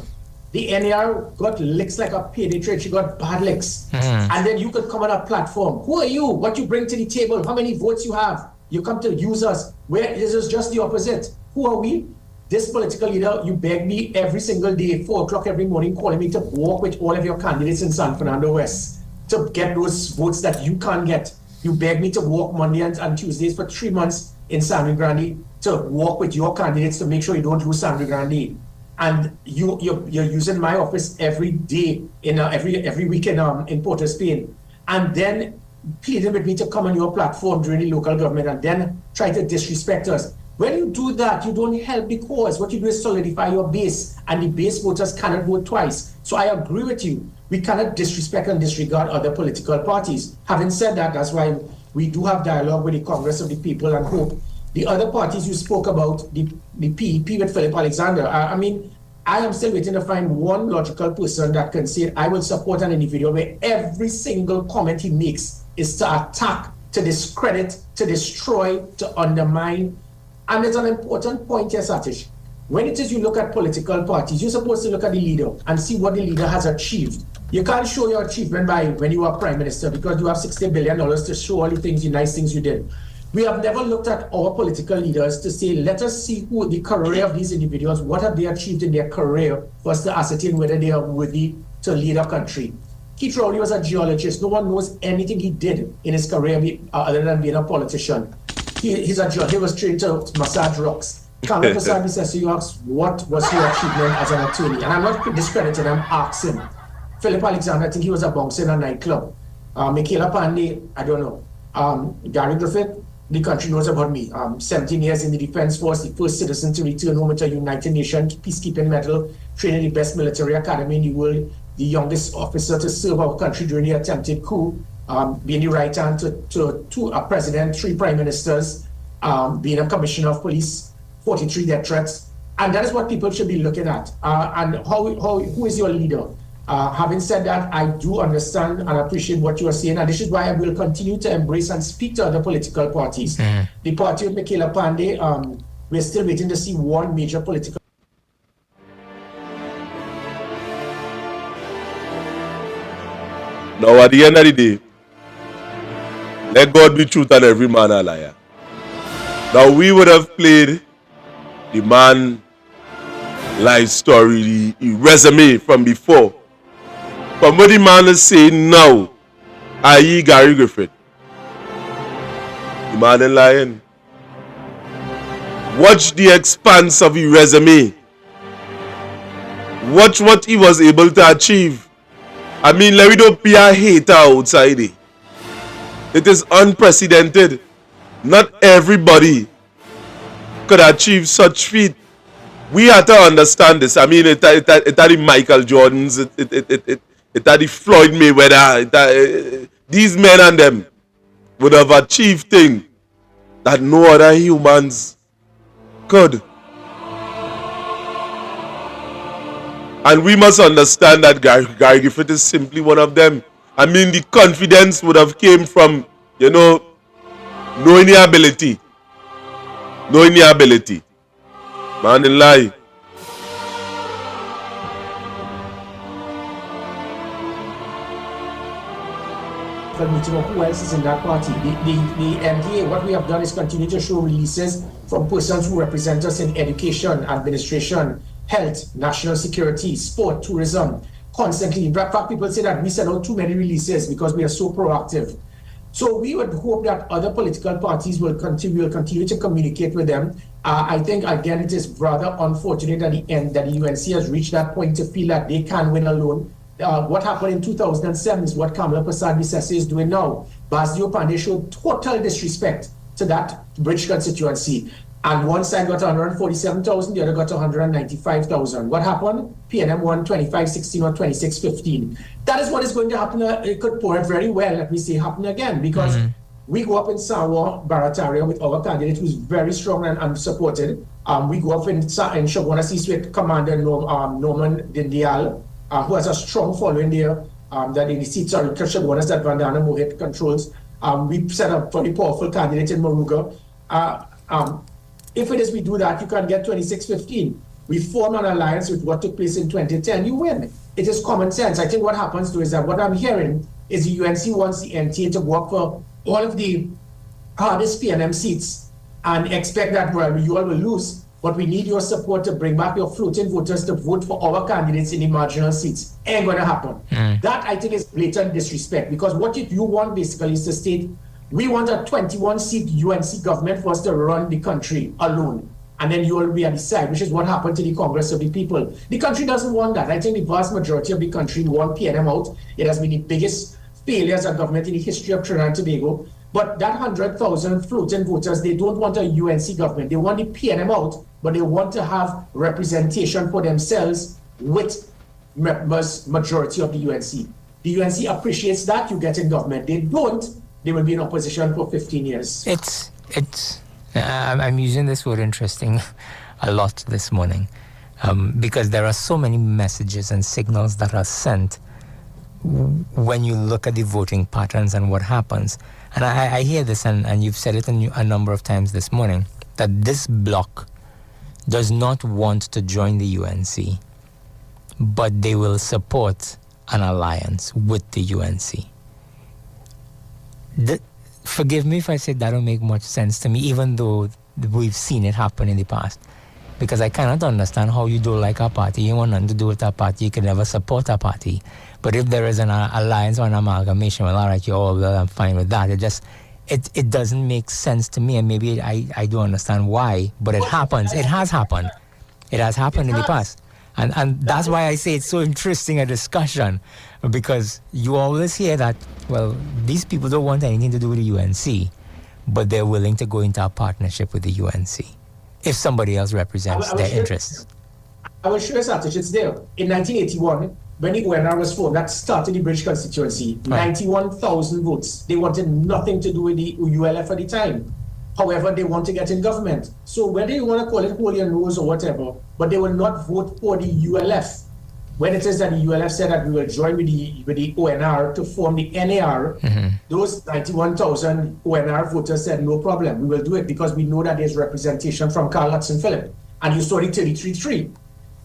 The NAR got licks like a payday trade. She got bad licks. And then you could come on a platform. Who are you? What you bring to the table? How many votes you have? You come to use us. Where this is just the opposite. Who are we? This political leader, you beg me every single day, 4 o'clock every morning, calling me to walk with all of your candidates in San Fernando West to get those votes that you can't get. You beg me to walk Monday and Tuesdays for 3 months in San Grande to walk with your candidates to make sure you don't lose San Grande. And you're using my office every day, every weekend in Port of Spain. And then pleading with me to come on your platform during the local government and then try to disrespect us. When you do that, you don't help the cause. What you do is solidify your base, and the base voters cannot vote twice. So I agree with you. We cannot disrespect and disregard other political parties. Having said that, that's why we do have dialogue with the Congress of the People and hope. The other parties you spoke about, the PEP with Philip Alexander, I am still waiting to find one logical person that can say, I will support an individual where every single comment he makes is to attack, to discredit, to destroy, to undermine. And there's an important point here, Satish. When it is you look at political parties, you're supposed to look at the leader and see what the leader has achieved. You can't show your achievement by when you are prime minister because you have $60 billion to show all the things, the nice things you did. We have never looked at our political leaders to say, let us see who the career of these individuals, what have they achieved in their career for us to ascertain whether they are worthy to lead a country. Keith Rowley was a geologist. No one knows anything he did in his career other than being a politician. He was trained to massage rocks. Kamala Prasad says, you ask, what was your achievement as an attorney? And I'm not discrediting, I'm asking. Philip Alexander, I think he was a bouncer in a nightclub. Michaela Pandey, I don't know. Gary Griffith, the country knows about me. 17 years in the Defense Force, the first citizen to return home with a United Nations peacekeeping medal, trained in the best military academy in the world, the youngest officer to serve our country during the attempted coup, being the right hand to a president, 3 prime ministers, being a commissioner of police, 43 death threats. And that is what people should be looking at. And who is your leader? Having said that, I do understand and appreciate what you are saying, and this is why I will continue to embrace and speak to other political parties. The party of Michaela Pandey, we're still waiting to see one major political. Now, at the end of the day, let God be truth and every man a liar. Now, we would have played the man life story, the resume from before. But what the man is saying now, i.e. Gary Griffith, the man is lying. Watch the expanse of his resume. Watch what he was able to achieve. I mean, let me don't be a hater outside it. It is unprecedented. Not everybody could achieve such feat. We have to understand this. I mean, it had the Michael Jordans, it had the Floyd Mayweather, these men and them would have achieved things that no other humans could. And we must understand that Gary Griffith is simply one of them. I mean, the confidence would have came from, knowing the ability. Knowing the ability. Man, in lie. Meeting of who else is in that party. The NTA, what we have done is continue to show releases from persons who represent us in education, administration, health, national security, sport, tourism, constantly. In fact, people say that we send out too many releases because we are so proactive. So we would hope that other political parties will continue to communicate with them. I think, again, it is rather unfortunate at the end that the UNC has reached that point to feel that they can win alone. What happened in 2007 is what Kamala Prasad is doing now. Basdio Pandey showed total disrespect to that Bridge constituency. And one side got 147,000, the other got 195,000. What happened? PNM won 25-16 or 26-15. That is what is going to happen. It could pour it very well, let me say, happen again. Because we go up in Sawa, Barataria, with our candidate who's very strong and supported. We go up in Shagwana Sis with Commander Norman Dindial, who has a strong following there. That in the seats are Shagwanas that Vandana Mohit controls. We set up a very powerful candidate in Moruga. If it is we do that, you can get 26-15. We form an alliance with what took place in 2010, you win. It is common sense. I think what happens though is that what I'm hearing is the UNC wants the NTA to work for all of the hardest PNM seats and expect that, well, you all will lose, but we need your support to bring back your floating voters to vote for our candidates in the marginal seats. Ain't gonna happen. That, I think, is blatant disrespect, because what you want basically is to state, we want a 21-seat UNC government for us to run the country alone. And then you will be at the side, which is what happened to the Congress of the People. The country doesn't want that. I think the vast majority of the country want PNM out. It has been the biggest failure as a government in the history of Trinidad and Tobago. But that 100,000 floating voters, they don't want a UNC government. They want the PNM out, but they want to have representation for themselves with members, majority of the UNC. The UNC appreciates that, you get in government. They don't, they will be in opposition for 15 years. I'm using this word interesting a lot this morning because there are so many messages and signals that are sent when you look at the voting patterns and what happens. And I hear this, and you've said it a number of times this morning, that this bloc does not want to join the UNC, but they will support an alliance with the UNC. Forgive me if I say that don't make much sense to me, even though we've seen it happen in the past. Because I cannot understand how you don't like a party, you want nothing to do with a party, you can never support a party. But if there is an alliance or an amalgamation, well, all right, I'm fine with that. It doesn't make sense to me, and maybe I don't understand why, but it happens. It has happened. It has happened in the past. And that's why I say it's so interesting a discussion, because you always hear that, well, these people don't want anything to do with the UNC, but they're willing to go into a partnership with the UNC if somebody else represents their interests. I will show you Satish, it's there. In 1981, when the UNR was formed, that started the British constituency, right. 91,000 votes. They wanted nothing to do with the ULF at the time. However, they want to get in government. So whether you want to call it holy and rose or whatever, but they will not vote for the ULF. When it is that the ULF said that we will join with the ONR to form the NAR, those 91,000 ONR voters said, no problem, we will do it because we know that there's representation from Carl Hudson Phillip. And you saw the 33-3.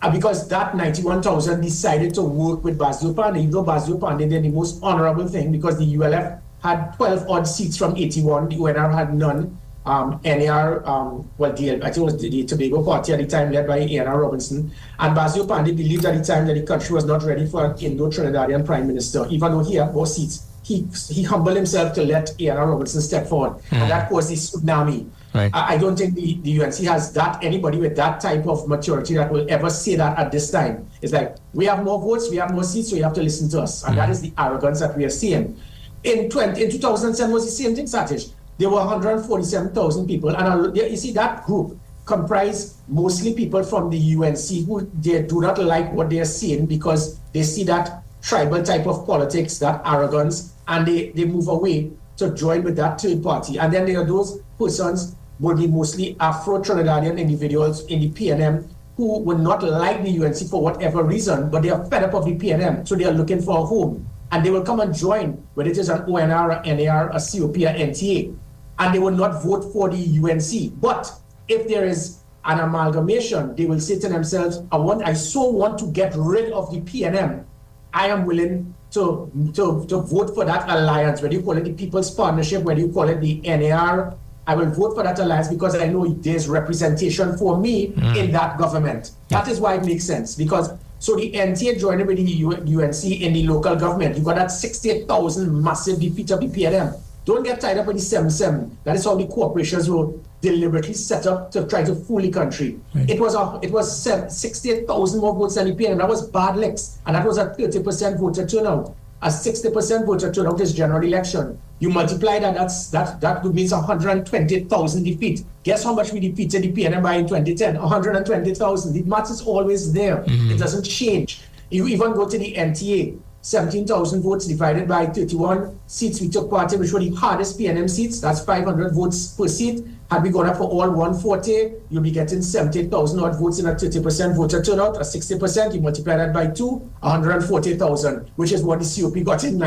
And because that 91,000 decided to work with Basil Pandey, even though Basil Pandey did the most honorable thing because the ULF had 12 odd seats from 81, the ONR had none. NAR, I think it was the Tobago Party at the time led by A.N.R. Robinson, and Basil Pandey believed at the time that the country was not ready for an Indo-Trinidadian Prime Minister, even though he had more seats. He humbled himself to let A.N.R. Robinson step forward, and that caused the tsunami. Right. I don't think the UNC has anybody with that type of maturity that will ever say that at this time. It's like, we have more votes, we have more seats, so you have to listen to us. And that is the arrogance that we are seeing. In 2007 was the same thing, Satish. There were 147,000 people, and you see that group comprised mostly people from the UNC who they do not like what they are seeing because they see that tribal type of politics, that arrogance, and they move away to join with that third party. And then there are those persons would be mostly Afro-Trinidadian individuals in the PNM who would not like the UNC for whatever reason, but they are fed up of the PNM, so they are looking for a home. And they will come and join, whether it is an ONR, a NAR, a COP, or NTA. And they will not vote for the UNC. But if there is an amalgamation, they will say to themselves, I so want to get rid of the PNM. I am willing to vote for that alliance, whether you call it the People's Partnership, whether you call it the NAR. I will vote for that alliance because I know there's representation for me in that government. That is why it makes sense. Because so the NTA joining with the UNC in the local government, you got that 68,000 massive defeat of the PNM. Don't get tied up with the 7-7. That is how the corporations were deliberately set up to try to fool the country. Right. It was 68,000 more votes than the PNM. That was bad licks, and that was a 30% voter turnout. A 60% voter turnout is general election. You multiply that means 120,000 defeat. Guess how much we defeated the PNM by in 2010? 120,000. The math is always there. It doesn't change. You even go to the NTA. 17,000 votes divided by 31 seats we took part in, which were the hardest PNM seats. That's 500 votes per seat. Had we gone up for all 140, you'll be getting 78,000 odd votes in a 30% voter turnout, a 60%. You multiply that by 2, 140,000, which is what the COP got in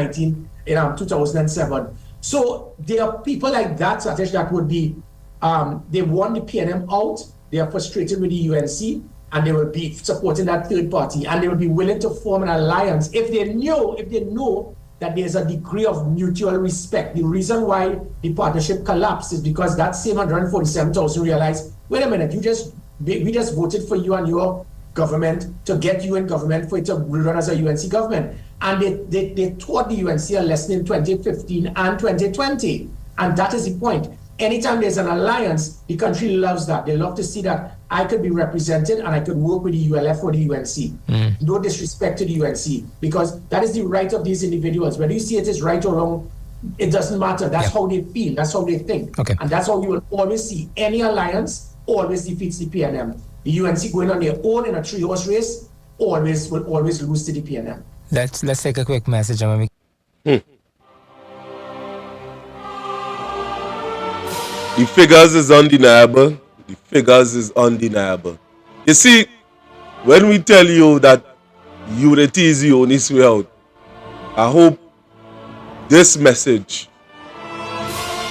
2007. So there are people like that, Satish, that would be, they want the PNM out. They are frustrated with the UNC. And they will be supporting that third party, and they will be willing to form an alliance if they know that there's a degree of mutual respect. The reason why the partnership collapsed is because that same 147,000 realized, wait a minute, we just voted for you and your government to get you in government for it to run as a UNC government. And they taught the UNC a lesson in 2015 and 2020. And that is the point. Anytime there's an alliance, the country loves that. They love to see that I could be represented and I could work with the ULF or the UNC. No disrespect to the UNC, because that is the right of these individuals. Whether you see it as right or wrong, it doesn't matter. That's how they feel. That's how they think. Okay. And that's how you will always see any alliance always defeats the PNM. The UNC going on their own in a three-horse race will always lose to the PNM. Let's take a quick message. The figures is undeniable. The figures is undeniable. You see, when we tell you that unity is the only way out, I hope this message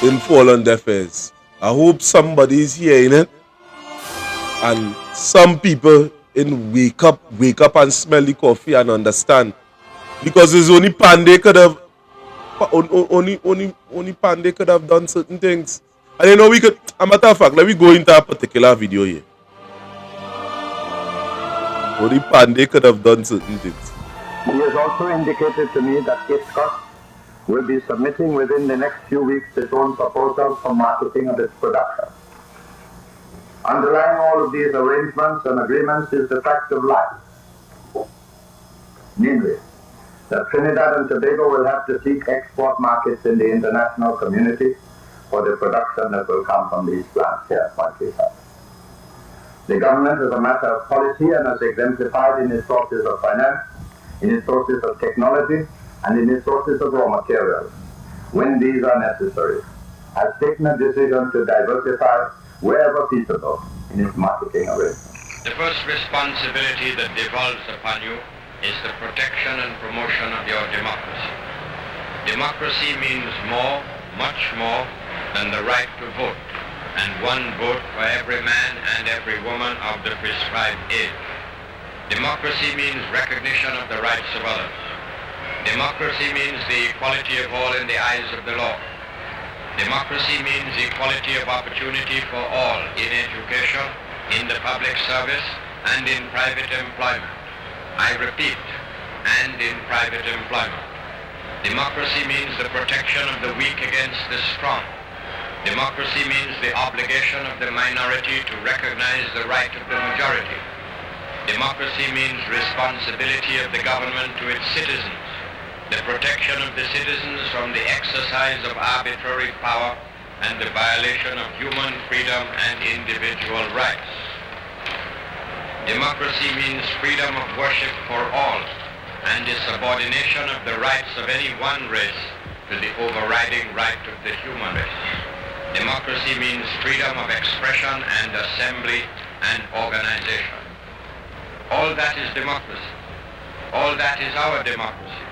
didn't fall on deaf ears. I hope somebody is hearing it, and some people in wake up and smell the coffee and understand Because it's only Pandey could have only Pandey could have done certain things. And you know we could, a matter of fact, let me go into a particular video here. Only Pandey could have done certain things. He has also indicated to me that discourse will be submitting within the next few weeks its own proposal for marketing of its production. Underlying all of these arrangements and agreements is the fact of life. Namely, that Trinidad and Tobago will have to seek export markets in the international community for the production that will come from these plants here at Point Griffith. The government, as a matter of policy and as exemplified in its sources of finance, in its sources of technology, and in its sources of raw materials, when these are necessary, has taken a decision to diversify wherever feasible in its marketing arrangements. The first responsibility that devolves upon you is the protection and promotion of your democracy. Democracy means more, much more, than the right to vote, and one vote for every man and every woman of the prescribed age. Democracy means recognition of the rights of others. Democracy means the equality of all in the eyes of the law. Democracy means equality of opportunity for all in education, in the public service, and in private employment. I repeat, and in private employment. Democracy means the protection of the weak against the strong. Democracy means the obligation of the minority to recognize the right of the majority. Democracy means responsibility of the government to its citizens, the protection of the citizens from the exercise of arbitrary power and the violation of human freedom and individual rights. Democracy means freedom of worship for all and the subordination of the rights of any one race to the overriding right of the human race. Democracy means freedom of expression and assembly and organization. All that is democracy. All that is our democracy,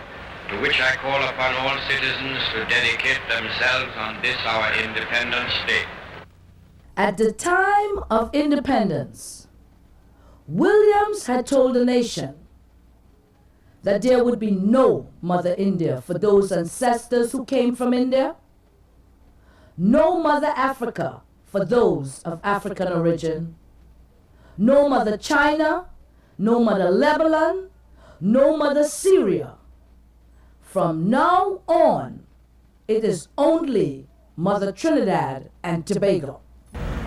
to which I call upon all citizens to dedicate themselves on this our Independence Day. At the time of independence, Williams had told the nation that there would be no Mother India for those ancestors who came from India, no Mother Africa for those of African origin, no Mother China, no Mother Lebanon, no Mother Syria. From now on, it is only Mother Trinidad and Tobago.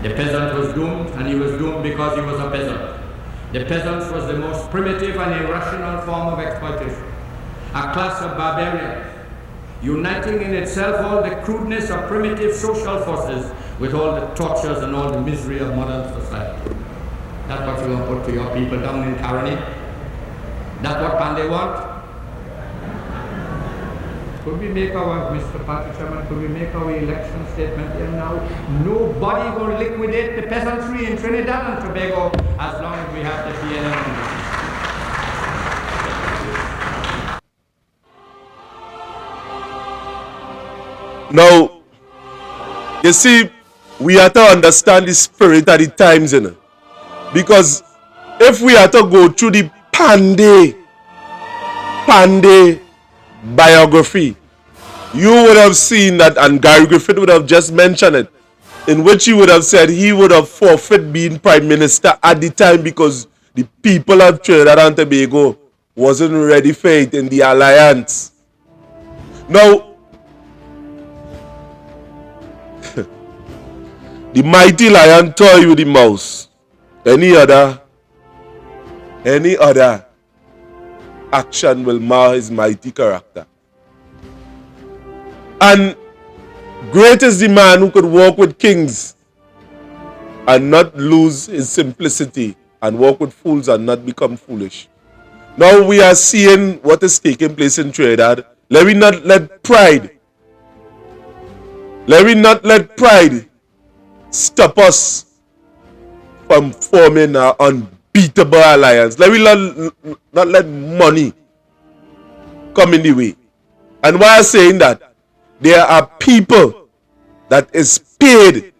The peasant was doomed, and he was doomed because he was a peasant. The peasants was the most primitive and irrational form of exploitation, a class of barbarians, uniting in itself all the crudeness of primitive social forces with all the tortures and all the misery of modern society. That's what you want to put to your people down in tyranny? That's what Pandey want? Could we make our, Mr. Party Chairman, could we make our election statement here now? Nobody will liquidate the peasantry in Trinidad and Tobago as long as we have the PNM. Now, you see, we have to understand the spirit of the times, you know? Because if we have to go through the Pandey biography, you would have seen that, and Gary Griffith would have just mentioned it, in which he would have said he would have forfeit being prime minister at the time because the people of Trinidad and Tobago wasn't ready for it in the alliance. Now, the mighty lion toy with the mouse. Any other action will mar his mighty character. And great is the man who could walk with kings and not lose his simplicity, and walk with fools and not become foolish. Now we are seeing what is taking place in Trinidad. Let me not let pride stop us from forming an unbeatable alliance. Let me not let money come in the way. And why I'm saying that, there are people that is paid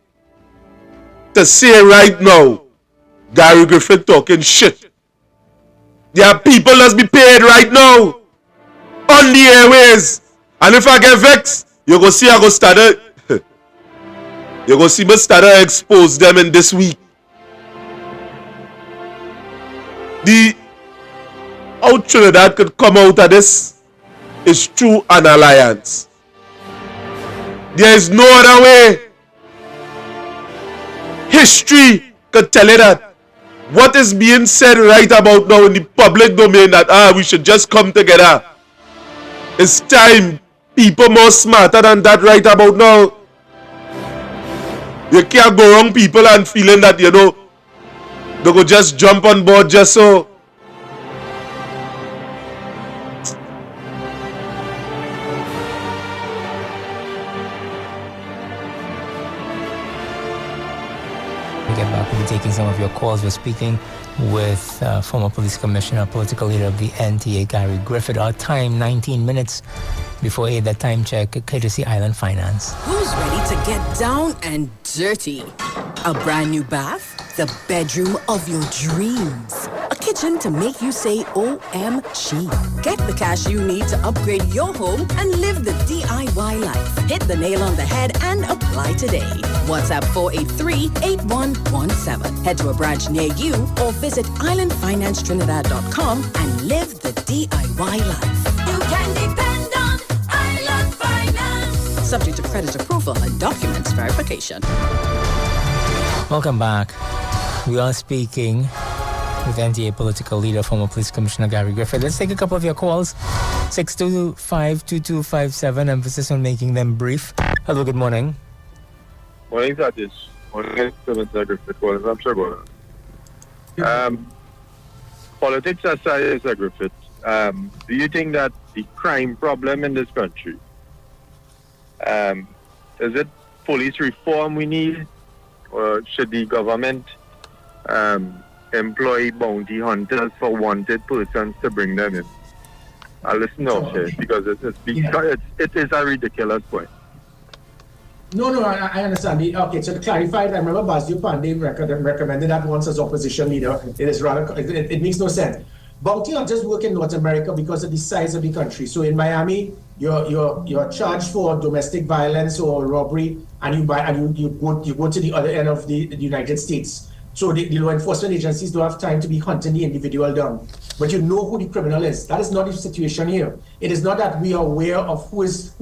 to say right now, Gary Griffith talking shit. There are people that's be paid right now on the airways. And if I get vexed, you go see I go start you go see me start to expose them in this week. How Trinidad could come out of this is through an alliance. There is no other way. History could tell you that. What is being said right about now in the public domain that we should just come together. It's time. People more smarter than that right about now. You can't go wrong people and feeling that, you know, they go just jump on board just so. We get back, we'll be taking some of your calls. We're speaking with former police commissioner, political leader of the NTA, Gary Griffith. Our time, 19 minutes before 8, that time check, courtesy Island Finance. Who's ready to get down and dirty? A brand new bath? The bedroom of your dreams. A kitchen to make you say OMG. Get the cash you need to upgrade your home and live the DIY life. Hit the nail on the head and apply today. WhatsApp 483-8117. Head to a branch near you or visit islandfinancetrinidad.com and live the DIY life. You can depend on Island Finance. Subject to credit approval and documents verification. Welcome back. We are speaking with NTA political leader, former police commissioner Gary Griffith. Let's take a couple of your calls. 625-2257. Emphasis on making them brief. Hello, good morning. Morning, Satish. Morning, Mr. Griffith. I'm sure about that. Politics aside, Mr. Griffith, do you think that the crime problem in this country, is it police reform we need? Or should the government employ bounty hunters for wanted persons to bring them in? I'll listen out here because it is a ridiculous point. No, I understand. Okay, so to clarify, I remember Basdio Pandey recommended that once as opposition leader. It is rather, it makes no sense. Bounty hunters work in North America because of the size of the country. So in Miami, you're charged for domestic violence or robbery, and you go to the other end of the United States. So the law enforcement agencies don't have time to be hunting the individual down. But you know who the criminal is. That is not the situation here. It is not that we are aware of who has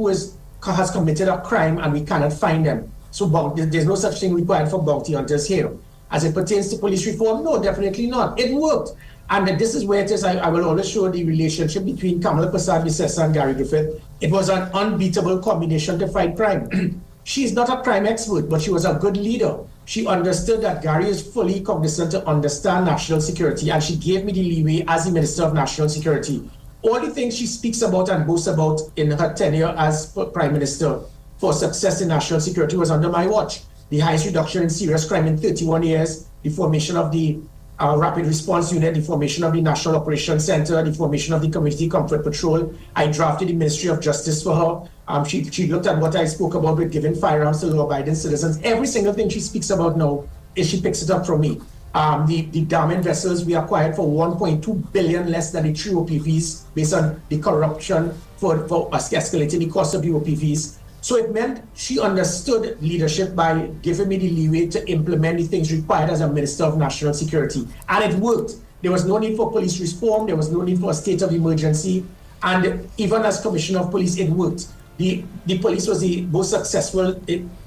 committed a crime and we cannot find them. So there's no such thing required for bounty hunters here. As it pertains to police reform, no, definitely not. It worked. And this is where it is. I will always show the relationship between Kamala Prasad-Visesa and Gary Griffith. It was an unbeatable combination to fight crime. She's not a crime expert, but she was a good leader. She understood that Gary is fully cognizant to understand national security, and she gave me the leeway as the Minister of National Security. All the things she speaks about and boasts about in her tenure as Prime Minister for success in national security was under my watch. The highest reduction in serious crime in 31 years, the formation of the Rapid Response Unit, the formation of the National Operations Center, the formation of the Community Comfort Patrol. I drafted the Ministry of Justice for her. She looked at what I spoke about with giving firearms to law-abiding citizens. Every single thing she speaks about now, she picks it up from me. The diamond vessels we acquired for 1.2 billion less than the 3 OPVs based on the corruption for us escalating the cost of the OPVs. So it meant she understood leadership by giving me the leeway to implement the things required as a Minister of National Security. And it worked. There was no need for police reform. There was no need for a state of emergency. And even as Commissioner of Police, it worked. The police was the most successful.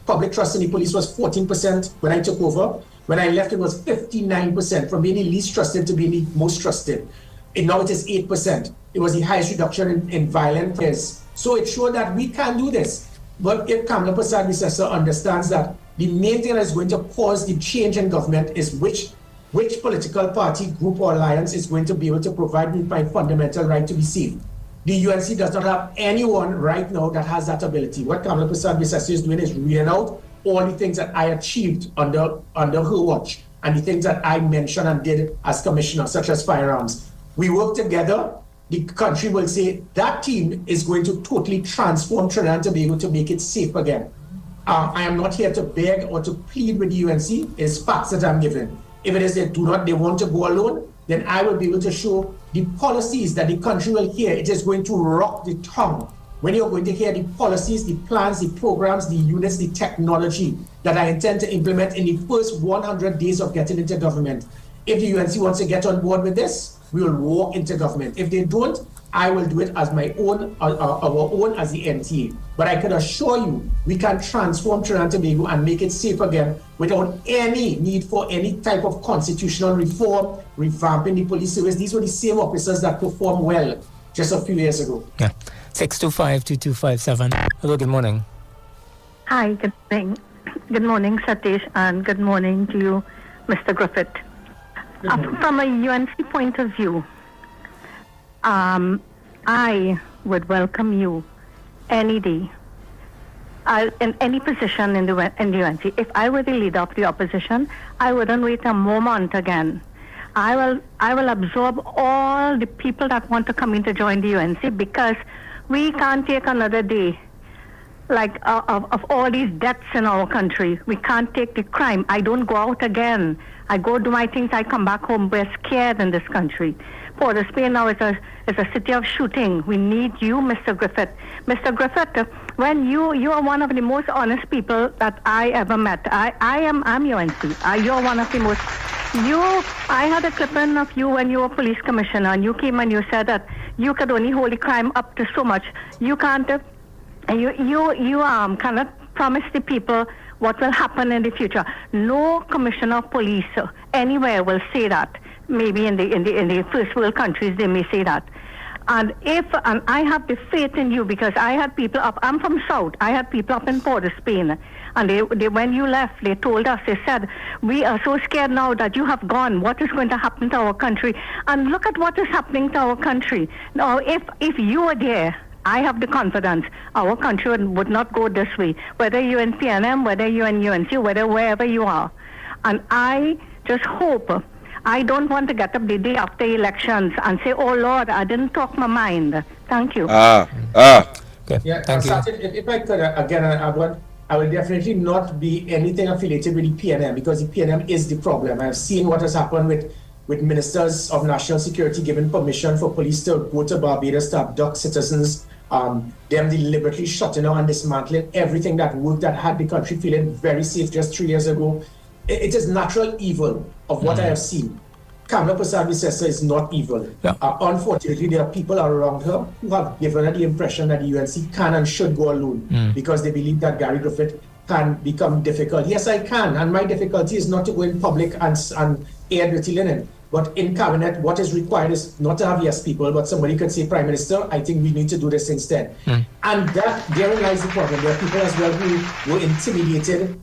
Public trust in the police was 14% when I took over. When I left, it was 59%, from being the least trusted to being the most trusted. And now it is 8%. It was the highest reduction in violent cases. So it showed that we can do this. But if Kamala Prasad-Visesa understands that the main thing that is going to cause the change in government is which political party, group, or alliance is going to be able to provide me my fundamental right to be safe. The UNC does not have anyone right now that has that ability. What Kamala Prasad-Visesa is doing is reading out all the things that I achieved under her watch and the things that I mentioned and did as commissioner, such as firearms. We work together. The country will say that team is going to totally transform Trinidad to be able to make it safe again. I am not here to beg or to plead with the UNC. It's facts that I'm giving. If it is they want to go alone, then I will be able to show the policies that the country will hear, it is going to rock the tongue. When you're going to hear the policies, the plans, the programs, the units, the technology that I intend to implement in the first 100 days of getting into government. If the UNC wants to get on board with this, we will walk into government. If they don't, I will do it as my own, our own as the NTA. But I can assure you, we can transform Trinidad and Tobago and make it safe again without any need for any type of constitutional reform, revamping the police service. These were the same officers that performed well just a few years ago. Yeah. 625-2257. Hello, good morning. Hi, good morning. Good morning, Satish, and good morning to you, Mr. Griffith. From a UNC point of view, I would welcome you any day in any position in the UNC. If I were the leader of the opposition, I wouldn't wait a moment again. I will absorb all the people that want to come in to join the UNC, because we can't take another day like of all these deaths in our country. We can't take the crime. I don't go out again. I go do my things. I come back home. We're scared in this country. Port of Spain now is a city of shooting. We need you, Mr. Griffith. Mr. Griffith, when you are one of the most honest people that I ever met. I'm UNC. You're one of the most. I had a clipping of you when you were police commissioner, and you came and you said that you could only hold the crime up to so much. You can't. You cannot promise the people what will happen in the future. No commissioner of police anywhere will say that. Maybe in the first world countries they may say that. And I have the faith in you, because I had people up. I'm from South. I had people up in Port of Spain, and they when you left, they told us. They said, "We are so scared now that you have gone. What is going to happen to our country?" And look at what is happening to our country now. If you were there, I have the confidence our country would not go this way. Whether you're in PNM, whether you're in UNC, wherever you are, and I just hope. I don't want to get up the day after elections and say, "Oh Lord, I didn't talk my mind." Thank you. Okay. Yeah, Thank you. If I could, again, I will definitely not be anything affiliated with the PNM, because the PNM is the problem. I've seen what has happened with ministers of national security giving permission for police to go to Barbados to abduct citizens, them deliberately shutting down and dismantling everything that worked, that had the country feeling very safe just 3 years ago. It is natural evil of what I have seen. Kamala Persad-Bissessar is not evil. Yeah. Unfortunately, there are people around her who have given her the impression that the UNC can and should go alone because they believe that Gary Griffith can become difficult. Yes, I can, and my difficulty is not to go in public and air dirty linen. But in cabinet, what is required is not to have yes people, but somebody could say, Prime Minister, I think we need to do this instead. And that therein lies the problem. There are people as well who were intimidated,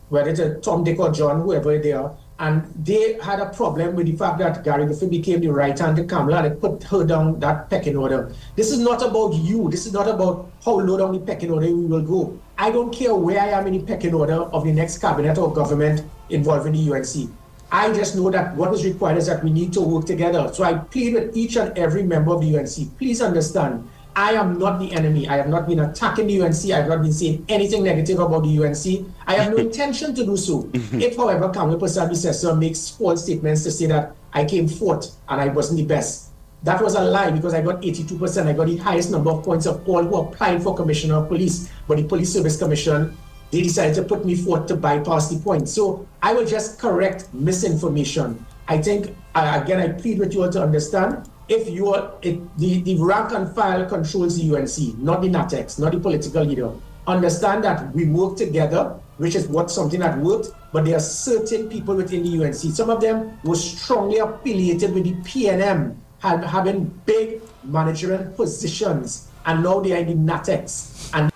whether it's Tom, Dick, or John, whoever they are, and they had a problem with the fact that Gary Griffith became the right hand to Kamala and it put her down that pecking order. This is not about you. This is not about how low down the pecking order we will go. I don't care where I am in the pecking order of the next cabinet or government involving the UNC. I just know that what is required is that we need to work together. So I plead with each and every member of the UNC. Please understand, I am not the enemy. I have not been attacking the UNC. I have not been saying anything negative about the UNC. I have no intention to do so. If, however, Kamala Persad-Bissessar makes false statements to say that I came fourth and I wasn't the best, that was a lie, because I got 82%. I got the highest number of points of all who applied for Commissioner of Police. But the Police Service Commission, they decided to put me forth to bypass the point. So I will just correct misinformation. I think, again, I plead with you all to understand, if you are, the rank and file controls the UNC, not the NATEX, not the political leader. Understand that we work together, which is something that worked, but there are certain people within the UNC. Some of them were strongly affiliated with the PNM, having big management positions, and now they are in the NATEX. And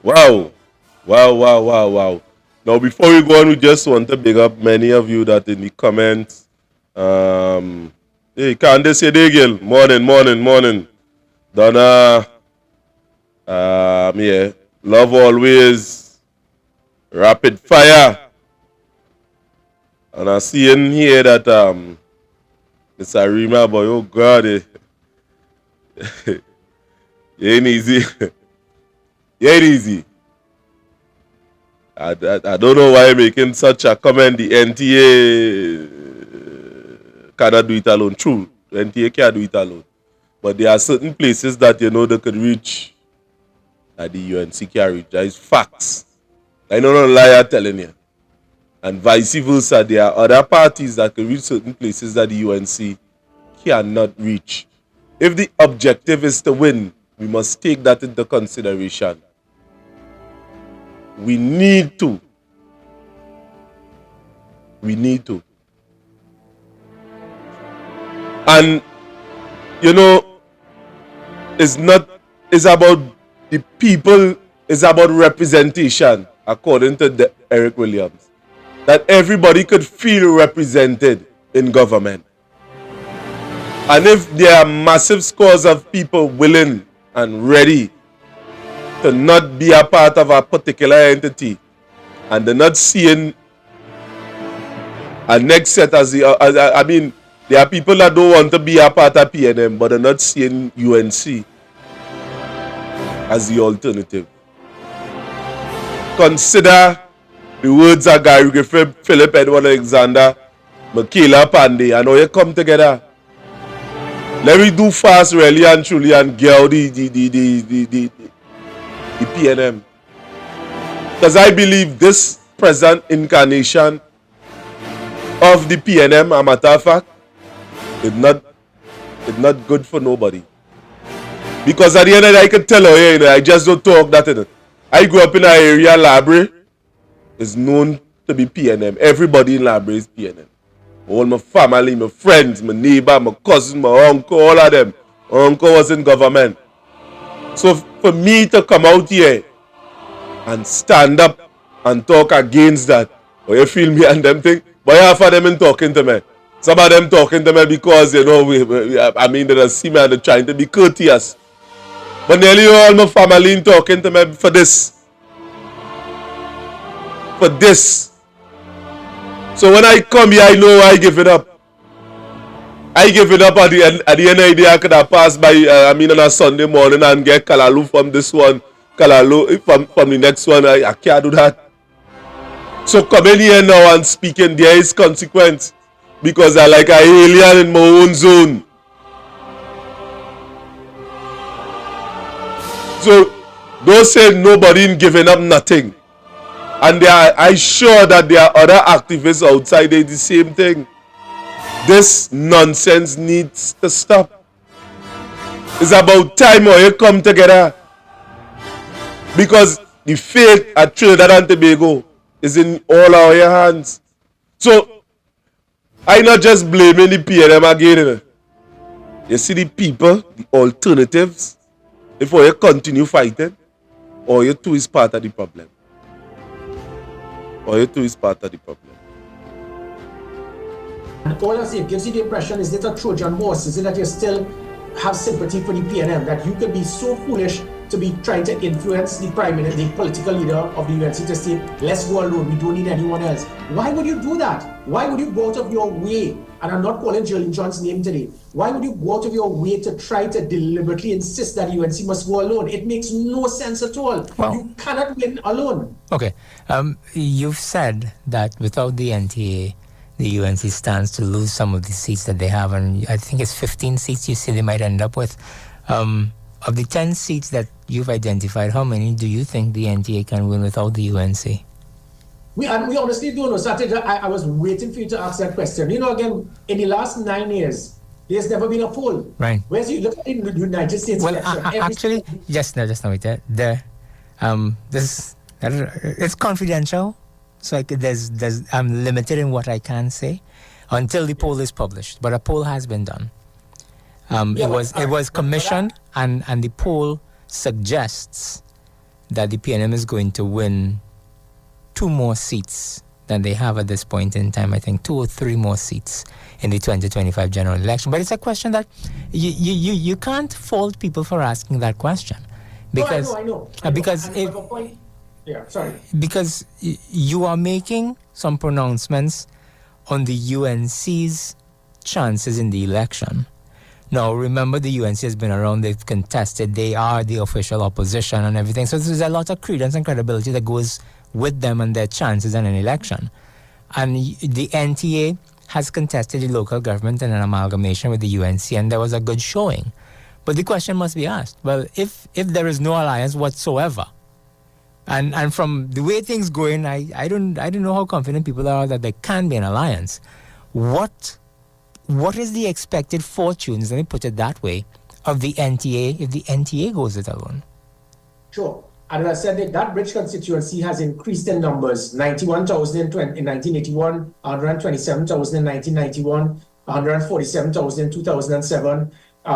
Wow. Now, before we go on, we just want to big up many of you that in the comments. Hey, Candace Yedegil, morning. Donna, yeah, love always, rapid fire. And I see in here that it's a Rima, but oh God, it ain't easy. It ain't easy. I don't know why I'm making such a comment. The NTA cannot do it alone. True. NTA can't do it alone. But there are certain places that, you know, they could reach that the UNC can't reach. That is facts. I know no lie I'm telling you. And vice versa, there are other parties that can reach certain places that the UNC cannot reach. If the objective is to win, we must take that into consideration. We need to. And, you know, it's about the people, it's about representation, according to Eric Williams. That everybody could feel represented in government. And if there are massive scores of people willing and ready to not be a part of a particular entity, and they're not seeing a next set as I mean, there are people that don't want to be a part of PNM, but they're not seeing UNC as the alternative. Consider the words of Gary Griffith, Philip Edward Alexander, Michaela Pandey, and how you come together. Let me do fast, really and truly, and get out the PNM. Because I believe this present incarnation of the PNM, a matter of fact, it's not good for nobody. Because at the end of the day, I can tell you, you know, I just don't talk that. You know. I grew up in an area, library is known to be PNM. Everybody in library is PNM. All my family, my friends, my neighbor, my cousin, my uncle, all of them. My uncle was in government. So for me to come out here and stand up and talk against that, or you feel me and them think, but half of them in talking to me. Some of them talking to me because, you know, they see me and they're trying to be courteous. But nearly all my family in talking to me for this. For this. So when I come here, I know I give it up. I give it up at the end of the day. I could have passed by, on a Sunday morning and get Kalalu from this one, Kalalu from the next one. I can't do that. So coming here now and speaking, there is consequence. Because I like an alien in my own zone. So don't say nobody in giving up nothing. And I'm sure that there are other activists outside there the same thing. This nonsense needs to stop. It's about time we come together. Because the fate at Trinidad and Tobago is in all our hands. So I'm not just blaming the PNM again. You see the people, the alternatives, if you continue fighting, or you too is part of the problem. And all I say, gives you the impression, is it a Trojan horse? Is it that you still have sympathy for the PNM, that you could be so foolish to be trying to influence the prime minister, the political leader of the UNC to say, let's go alone, we don't need anyone else? Why would you do that? Why would you go out of your way? And I'm not calling Jolene John's name today. Why would you go out of your way to try to deliberately insist that UNC must go alone? It makes no sense at all. Well, you cannot win alone. Okay. You've said that without the NTA, the UNC stands to lose some of the seats that they have, and I think it's 15 seats you say they might end up with. Of the 10 seats that you've identified, how many do you think the NTA can win without the UNC? We honestly don't know. Saturday, I was waiting for you to ask that question. You know, again, in the last 9 years, there's never been a poll. Right. Whereas you look at in the United States. Well, actually, just now wait there. It's confidential, so I'm limited in what I can say until the poll is published. But a poll has been done. It was commissioned, and the poll suggests that the PNM is going to win 2 more seats than they have at this point in time. I think 2 or 3 more seats in the 2025 general election. But it's a question that you can't fault people for asking that question, because I know. Because because you are making some pronouncements on the UNC's chances in the election. Now, remember, the UNC has been around, they've contested, they are the official opposition and everything. So there's a lot of credence and credibility that goes with them and their chances in an election. And the NTA has contested the local government in an amalgamation with the UNC, and there was a good showing. But the question must be asked, well, if there is no alliance whatsoever, and from the way things going, I don't know how confident people are that there can be an alliance. What is the expected fortunes, let me put it that way, of the NTA if the NTA goes it alone? Sure. And as I said, that bridge constituency has increased in numbers. 91,000 in 1981, 127,000 in 1991, 147,000 in 2007.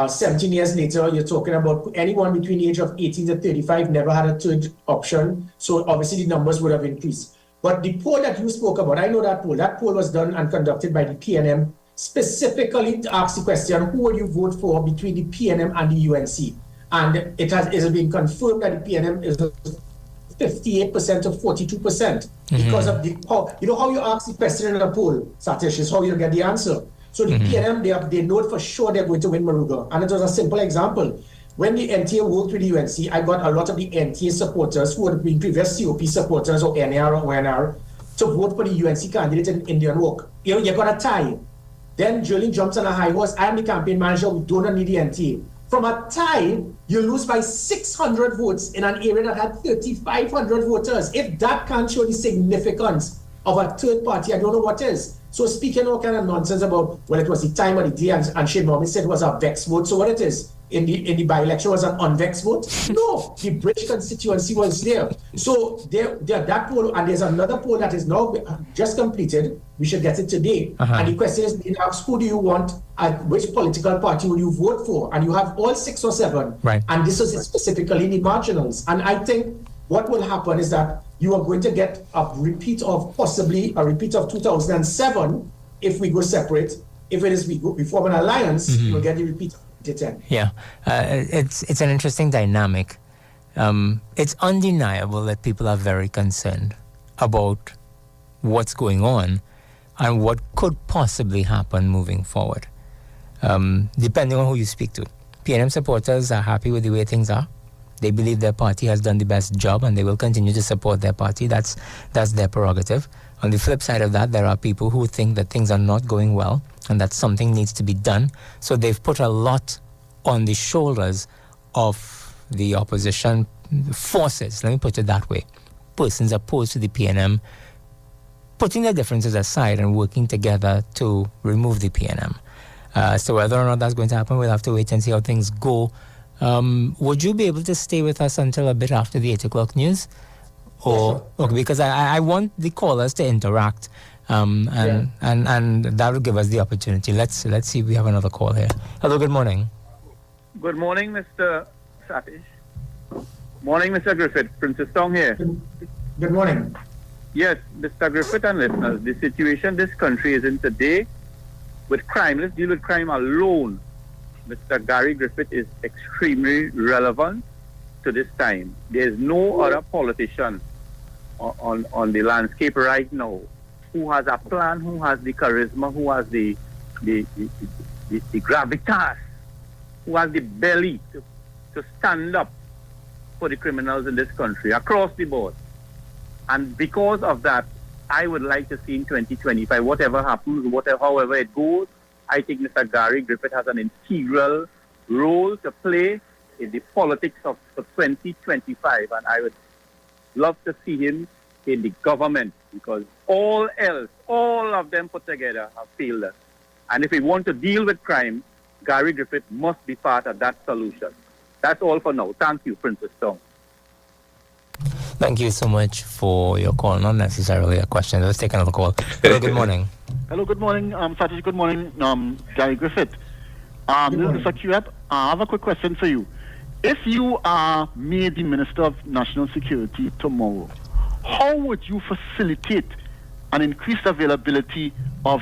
17 years later, you're talking about anyone between the age of 18 to 35 never had a third option. So obviously the numbers would have increased. But the poll that you spoke about, I know that poll. That poll was done and conducted by the PNM specifically to ask the question, who will you vote for between the PNM and the UNC? And it has been confirmed that the PNM is 58% to 42% because of the how you ask the question in a poll, Satish, is how you get the answer. So the PNM, they know for sure they're going to win Maruga. And it was a simple example. When the NTA worked with the UNC, I got a lot of the NTA supporters who had been previous COP supporters or NAR or ONR to vote for the UNC candidate in Indian Walk. You got a tie. Then Julian jumps on a high horse. I am the campaign manager. We don't need the NTA. From a tie, you lose by 600 votes in an area that had 3,500 voters. If that can't show the significance of a third party, I don't know what is. So speaking all kind of nonsense about, well, it was the time of the day, and Shane Mohammed said it was a vexed vote. So what it is, in the by-election was an unvexed vote? No, the bridge constituency was there. So that poll, and there's another poll that is now just completed. We should get it today. And the question is being asked, who do you want, which political party will you vote for? And you have all 6 or 7. Right. And this is specifically the marginals. And I think what will happen is that you are going to get possibly a repeat of 2007 if we go separate. If it is we form an alliance, you will get the repeat of 2010. Yeah, it's an interesting dynamic. It's undeniable that people are very concerned about what's going on and what could possibly happen moving forward, depending on who you speak to. PNM supporters are happy with the way things are. They believe their party has done the best job and they will continue to support their party. That's their prerogative. On the flip side of that, there are people who think that things are not going well and that something needs to be done. So they've put a lot on the shoulders of the opposition forces, let me put it that way. Persons opposed to the PNM, putting their differences aside and working together to remove the PNM. So whether or not that's going to happen, we'll have to wait and see how things go. Would you be able to stay with us until a bit after the 8 o'clock news? Or okay, because I want the callers to interact, and that will give us the opportunity. Let's see if we have another call here. Hello, good morning. Good morning, Mr. Satish. Morning, Mr. Griffith. Princess Tong here. Good morning. Yes, Mr. Griffith and listeners, the situation this country is in today with crime, let's deal with crime alone. Mr. Gary Griffith is extremely relevant to this time. There is no other politician on the landscape right now who has a plan, who has the charisma, who has the gravitas, who has the belly to stand up for the criminals in this country across the board. And because of that, I would like to see in 2025, whatever happens, however it goes, I think Mr. Gary Griffith has an integral role to play in the politics of 2025, and I would love to see him in the government, because all of them put together have failed us. And if we want to deal with crime, Gary Griffith must be part of that solution. That's all for now. Thank you, Princess Tong. Thank you so much for your call. Not necessarily a question. Let's take another call. Hello, good morning. Hello, good morning, Satish. Good morning, Gary Griffith. This is Mr. Kirat. I have a quick question for you. If you are made the Minister of National Security tomorrow, how would you facilitate an increased availability of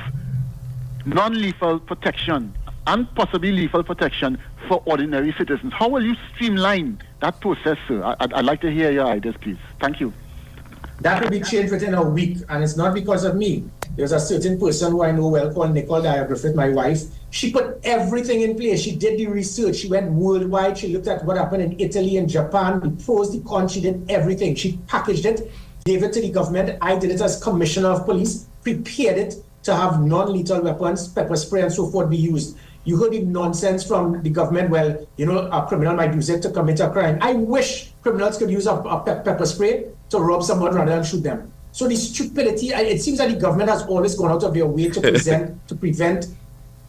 non-lethal protection and possibly lethal protection for ordinary citizens? How will you streamline that process, sir? I'd like to hear your ideas, please. Thank you. That will be changed within a week, and it's not because of me. There's a certain person who I know well called Nicole Griffith, my wife. She put everything in place. She did the research. She went worldwide. She looked at what happened in Italy and Japan, the pros, the cons. She did everything. She packaged it, gave it to the government. I did it as Commissioner of Police, prepared it, to have non-lethal weapons, pepper spray and so forth be used. You heard the nonsense from the government, well, a criminal might use it to commit a crime. I wish criminals could use a pepper spray to rob someone rather than shoot them. So the stupidity, it seems that the government has always gone out of their way to prevent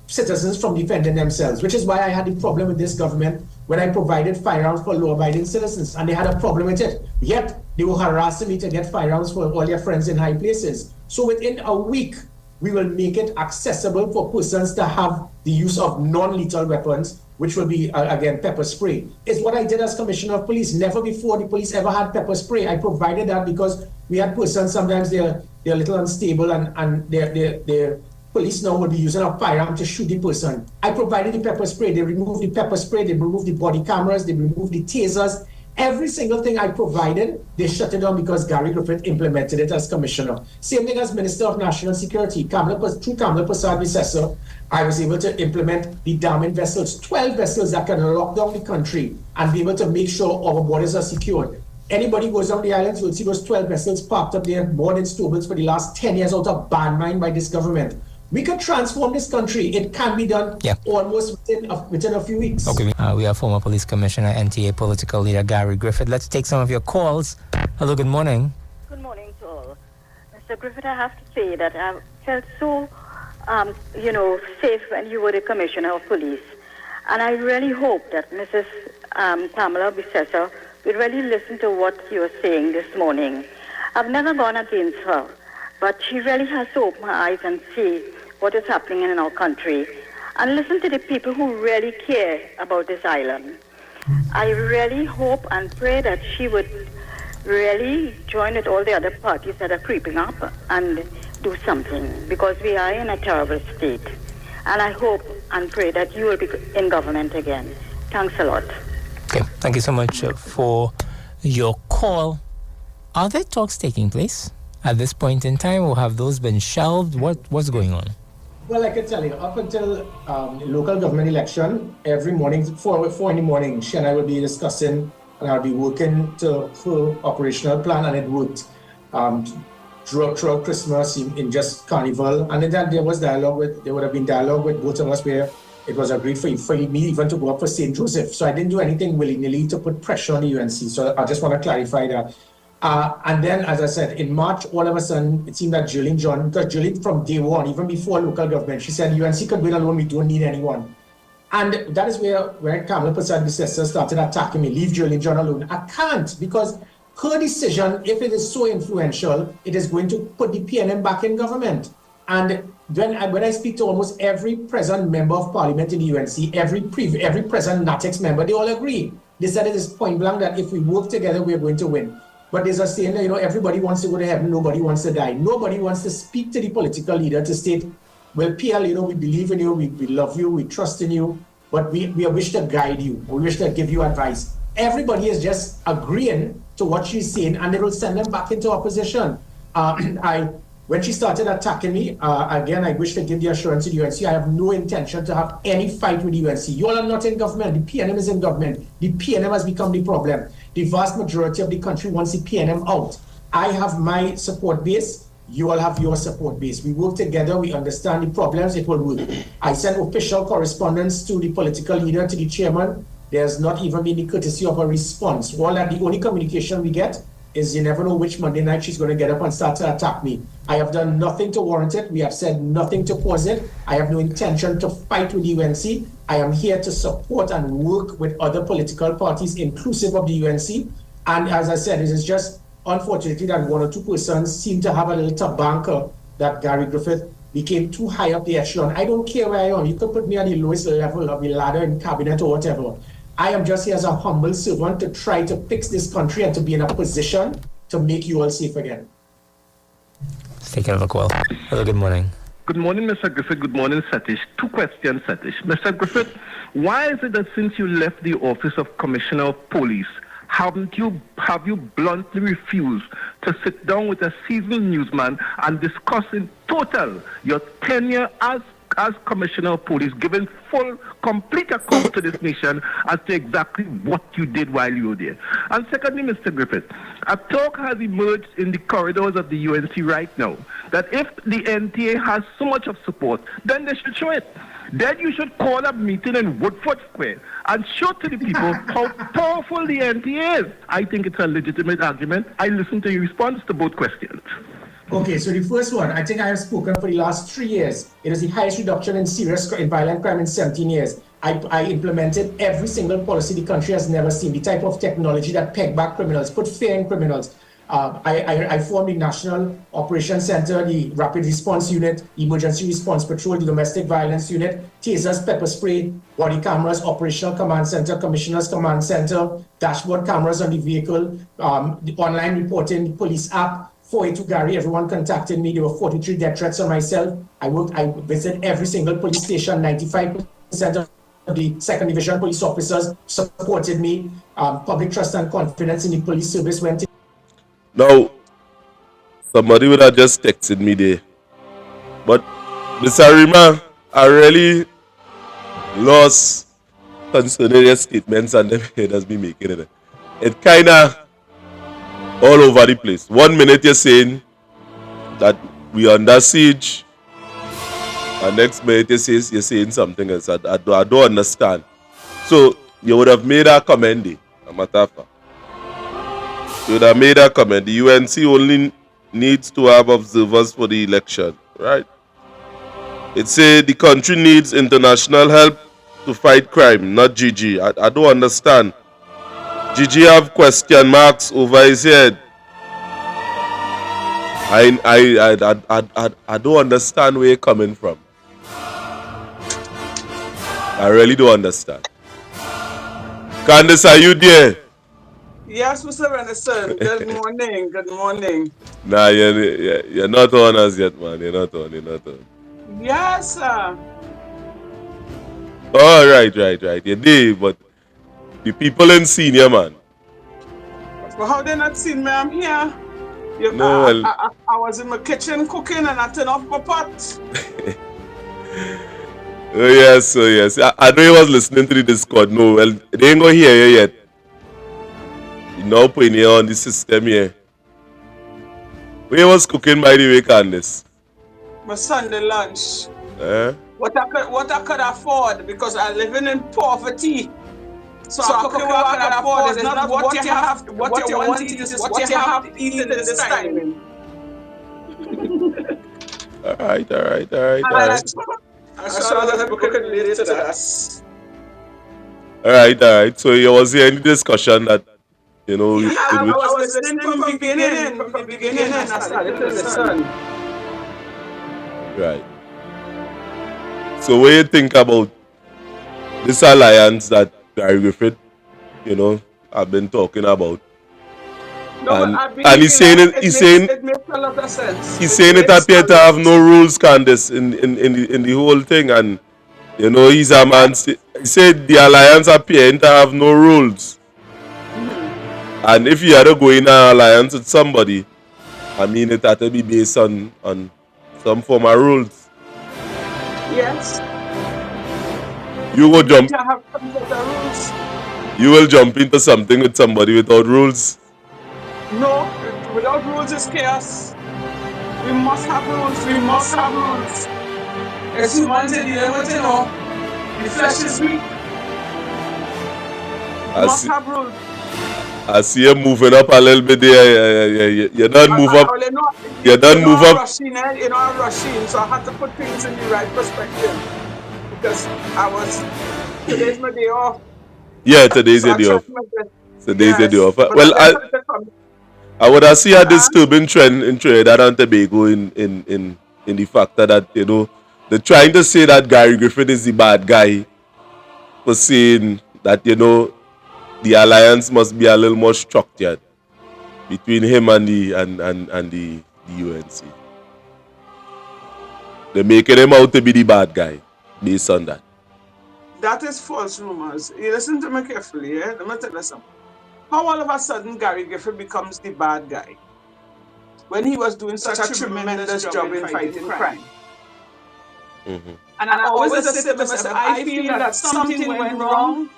citizens from defending themselves, which is why I had the problem with this government when I provided firearms for law-abiding citizens, and they had a problem with it. Yet, they were harassing me to get firearms for all their friends in high places. So within a week, we will make it accessible for persons to have the use of non-lethal weapons, which will be, again, pepper spray. It's what I did as Commissioner of Police. Never before the police ever had pepper spray. I provided that because we had persons, sometimes they're a little unstable, and their police now will be using a firearm to shoot the person. I provided the pepper spray. They removed the pepper spray. They removed the body cameras. They removed the tasers. Every single thing I provided, they shut it down because Gary Griffith implemented it as commissioner. Same thing as Minister of National Security. Through Kamala Prasad-Visessa, I was able to implement the damming vessels, 12 vessels that can lock down the country and be able to make sure our borders are secured. Anybody goes down the islands will see those 12 vessels parked up there, moored in Stobles for the last 10 years out of bad mind by this government. We could transform this country. It can be done almost within a few weeks. Okay, we have former police commissioner, NTA political leader Gary Griffith. Let's take some of your calls. Hello, good morning. Good morning to all. Mr. Griffith, I have to say that I felt so, safe when you were the commissioner of police. And I really hope that Mrs. Kamala Prasad will really listen to what you are saying this morning. I've never gone against her, but she really has to open her eyes and see what is happening in our country and listen to the people who really care about this island. I really hope and pray that she would really join with all the other parties that are creeping up and do something, because we are in a terrible state. And I hope and pray that you will be in government again. Thanks a lot. Okay, thank you so much for your call. Are there talks taking place at this point in time, or have those been shelved? What's going on? Well, I can tell you, up until local government election, every morning, 4 in the morning, she and I will be discussing, and I'll be working to full operational plan, and it worked throughout Christmas, in just Carnival, and then there would have been dialogue with both of us where it was agreed for me even to go up for St. Joseph. So I didn't do anything willy-nilly to put pressure on the UNC. So I just want to clarify that. And then, as I said, in March, all of a sudden, it seemed that Julian from day one, even before local government, she said, UNC could win alone, we don't need anyone. And that is where Kamala Prasad-Visessa started attacking me, leave Julian John alone. I can't, because her decision, if it is so influential, it is going to put the PNM back in government. And when I speak to almost every present member of parliament in the UNC, every present NATEX member, they all agree. They said it is point blank that if we work together, we are going to win. But there's a saying that, everybody wants to go to heaven, nobody wants to die. Nobody wants to speak to the political leader to state, well, PL, we believe in you, we love you, we trust in you, but we wish to guide you, we wish to give you advice. Everybody is just agreeing to what she's saying, and it will send them back into opposition. When she started attacking me, again, I wish to give the assurance to the UNC, I have no intention to have any fight with the UNC. You all are not in government. The PNM is in government. The PNM has become the problem. The vast majority of the country wants the PNM out. I have my support base. You all have your support base. We work together. We understand the problems. It will work. I sent official correspondence to the political leader, to the chairman. There's not even been the courtesy of a response. The only communication we get is you never know which Monday night she's going to get up and start to attack me. I have done nothing to warrant it. We have said nothing to cause it. I have no intention to fight with the UNC. I am here to support and work with other political parties, inclusive of the UNC. And as I said, it is just unfortunately that one or two persons seem to have a little tabanker that Gary Griffith became too high up the echelon. I don't care where I am. You could put me at the lowest level of the ladder in cabinet or whatever. I am just here as a humble servant to try to fix this country and to be in a position to make you all safe again. Let's take another call. Hello, good morning. Good morning, Mr. Griffith. Good morning, Satish. Two questions, Satish. Mr. Griffith, why is it that since you left the office of Commissioner of Police, have you bluntly refused to sit down with a seasoned newsman and discuss in total your tenure as Commissioner of Police, giving complete account to this nation as to exactly what you did while you were there? And secondly, Mr. Griffith, a talk has emerged in the corridors of the UNC right now that if the NTA has so much of support, then they should show it. Then you should call a meeting in Woodford Square and show to the people how powerful the NTA is. I think it's a legitimate argument. I listen to your response to both questions. Okay, so the first one, I think I have spoken for the last 3 years. It is the highest reduction in in violent crime in 17 years. I implemented every single policy the country has never seen, the type of technology that peg back criminals, put fear in criminals. I formed the National Operations Center, the Rapid Response Unit, Emergency Response Patrol, the Domestic Violence Unit, tasers, pepper spray, body cameras, Operational Command Center, Commissioner's Command Center, dashboard cameras on the vehicle, the online reporting, the police app, 482 Gary, everyone contacted me. There were 43 death threats on myself. I visited every single police station. 95% of the 2nd Division police officers supported me. Public trust and confidence in the police service went in. Now, somebody would have just texted me there. But, Mr. Rima, I really lost concerning your statements and them it has been making it. It kind of all over the place. 1 minute you're saying that we are under siege, and next minute you're saying something else. I don't understand. So you would have made a comment there, a matter of fact. You would have made a comment. The UNC only needs to have observers for the election, right? It said the country needs international help to fight crime, not Gigi. I don't understand. Gigi have question marks over his head. I don't understand where you're coming from. I really don't understand. Candace, are you there? Yes, Mr. Renison. Good morning. Good morning. Nah, you're not on us yet, man. You're not on. Yes, sir. Oh, right. You're there, but the people in senior, man. Well, how they not seen me? I'm here. No, I was in my kitchen cooking and I turned off my pot. Oh, yes. I know you was listening to the Discord. No, well, they ain't gonna hear you yet. You know, putting you on the system here. Where you was cooking, by the way, Candace? My Sunday lunch. Eh? What I could afford, because I living in poverty. So I could afford. It's not what you have, what you want to eat, it's what you have to eat in this time. All right. I saw that people can relate to that. All right. So you was here any discussion that, you know, I was listening from the beginning, and I started to listen. Right. So what do you think about this alliance that Gary Griffith, you know, I've been talking about? No, and he's saying it makes a lot of sense. He's saying it appears to have no rules, Candace, in the whole thing, and you know he's a man. He said the alliance appearing to have no rules, and if you had to go in an alliance with somebody, I mean it had to be based on some form of rules. Yes. You go jump. You have some sort of rules. You will jump into something with somebody without rules. No, without rules is chaos. We must have rules. As humans, you know, the flesh is weak. We must have rules. I see you moving up a little bit there. You don't move up. You don't move up. I'm rushing, so I had to put things in the right perspective. Because today's my day off. Yeah, today's your day off. Today's your day off. Well, I would have seen a disturbing trend in Trinidad and Tobago in the fact that, you know, they're trying to say that Gary Griffith is the bad guy for saying that, you know, the alliance must be a little more structured between him and the UNC. They're making him out to be the bad guy based on that. That is false rumors. You listen to me carefully, eh? Let me tell you something. How all of a sudden Gary Griffith becomes the bad guy when he was doing such a tremendous job in fighting crime? Mm-hmm. And I always say to myself, I feel that something went wrong,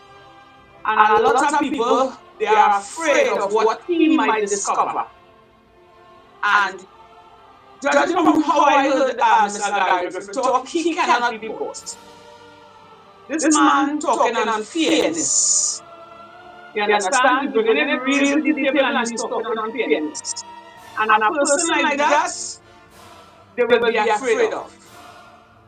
and a lot of people, they are afraid of what he might discover. And Judging from how I heard Mr. Gary Griffith talk, he cannot be bought. This man talking on fairness. You understand? He's bringing it real to the table and he's talking on fairness. And a person like that, they will be afraid of.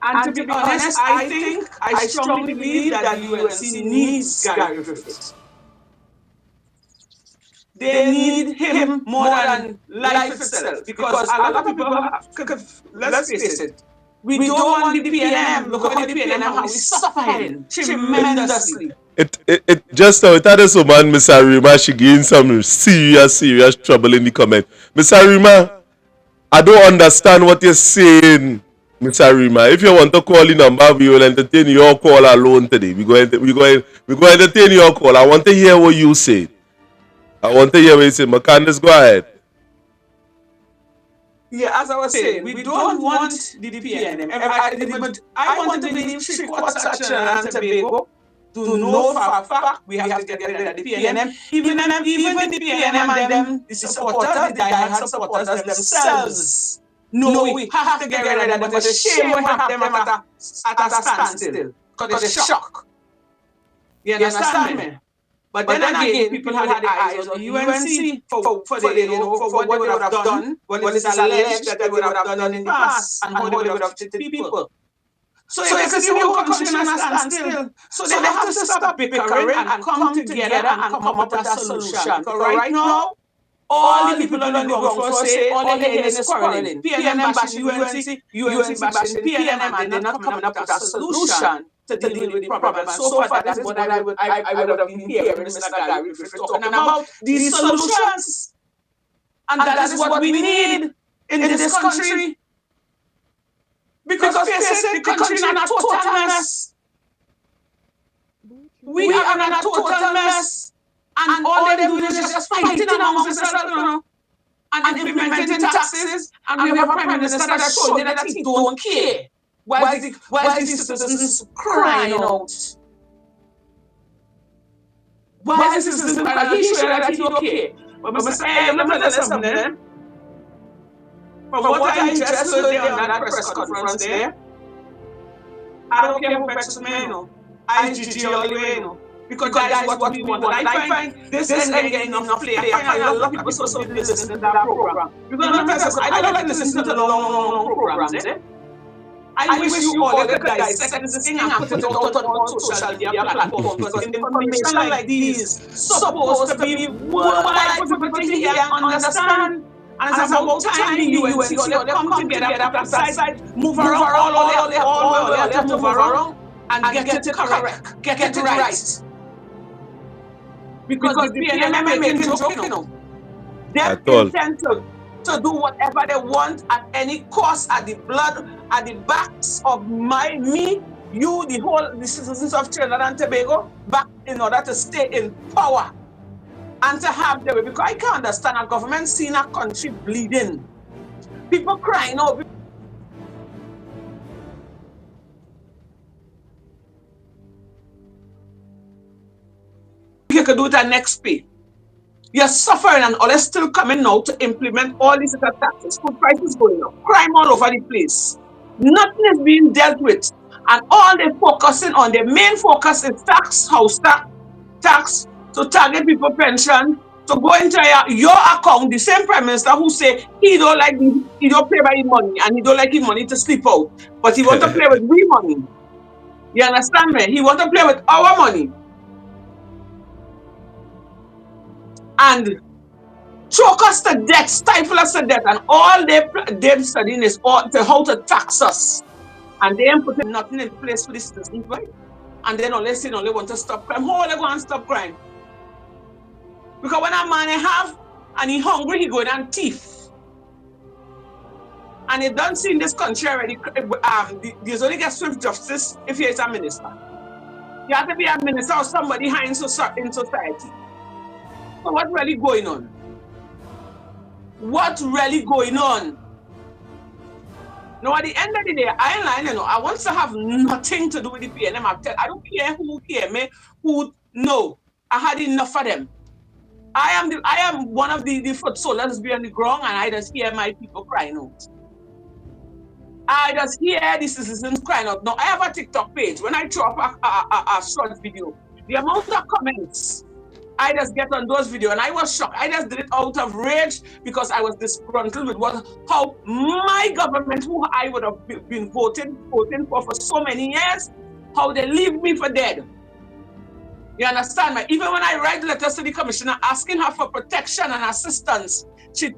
And to be honest, I strongly believe that the UNC needs Gary Griffith. They need him more than life itself. Because a lot of people, let's face it, we don't want the PNM. Look at the PNM, how we're suffering tremendously. It just how it had so man, Miss Arima, she gained some serious trouble in the comment. Miss Arima, I don't understand what you're saying, Miss Arima. If you want to call the number, we will entertain your call alone today. We go entertain your call. I want to hear what you say. I want to hear what you say. Candace, go ahead. Yeah, as I was saying, we don't want the PNM. I want to believe 3/4 Trinidad and Tobago to know for a fact we have to get rid of the PNM. Even the PNM and them, the supporters, the diehard supporters themselves know we have to get rid of them. But it's a shame we have them at a standstill because it's a shock. You understand me? But then again, people had the eyes on the UNC for what they would have done, what is alleged that they would have done in the past, and how they would have treated people. So you can see the whole country in a standstill. So they have to stop bickering and come together and come up with a solution. Because right now, all the people on the ground floor say all they hear is quarreling. PNM bashing UNC, UNC bashing PNM, and they're not coming up with a solution to deal with the problem. And so far, that is what I would have been hearing Mr. Gary Griffith talking about these solutions. And that is what we need in this country. Because face it, the country is in a total mess. We are in a total mess. And all they do is just fighting amongst themselves, you know, and implementing taxes. And we have a prime minister that showed that he don't care. Why is the citizens crying out? Why is the citizens crying out? He showed that he don't care. But Mr. I'm going to tell you something. From what I just heard there on that press conference there, I don't care who backs me, you know. I GG all the way, you know. Because that is what we want. And I find this ain't getting enough play. I find a lot of people so listening to that program. Because I don't like to listen to the long programs, eh? I wish you all could dissect this thing and put it out on social media platforms. Because information like these supposed to be worldwide for people to hear and understand. And it's about time the UNC all they come together, put aside, move around, all they have to move around and get it correct, get it right. Because the PNM making joke, you know. They intend to do whatever they want at any cost, at the blood, at the backs of me, you, the citizens of Trinidad and Tobago, back in order to stay in power and to have the way. Because I can't understand a government seeing a country bleeding. People crying out. You could do it at next pay. You're suffering and all is still coming now to implement all these taxes. Food prices going up, crime all over the place. Nothing is being dealt with. And all they're focusing on, their main focus is tax, house tax, to target people pension, to go into your account, the same prime minister who say he don't play by his money and he don't like his money to sleep out. But he want to play with we money. You understand me? He want to play with our money. And choke us to death, stifle us to death, and all they're studying is how to tax us. And they ain't putting nothing in place for the citizens, right? And then unless they only want to stop crime, how are they going to stop crime? Because when a man have and he hungry, he go in and thief. And it done see in this country already, there's only get swift justice if you're a minister. You have to be a minister or somebody high in society. So what's really going on? What's really going on? Now, at the end of the day, I want to have nothing to do with the PNM. I don't care who hear me, no. I had enough of them. I am one of the foot soldiers be on the ground and I just hear my people crying out. I just hear the citizens crying out. Now, I have a TikTok page. When I throw up a short video, the amount of comments I just get on those videos, and I was shocked. I just did it out of rage because I was disgruntled with how my government, who I would have been voting for so many years, how they leave me for dead. You understand me? Even when I write letters to the commissioner asking her for protection and assistance, she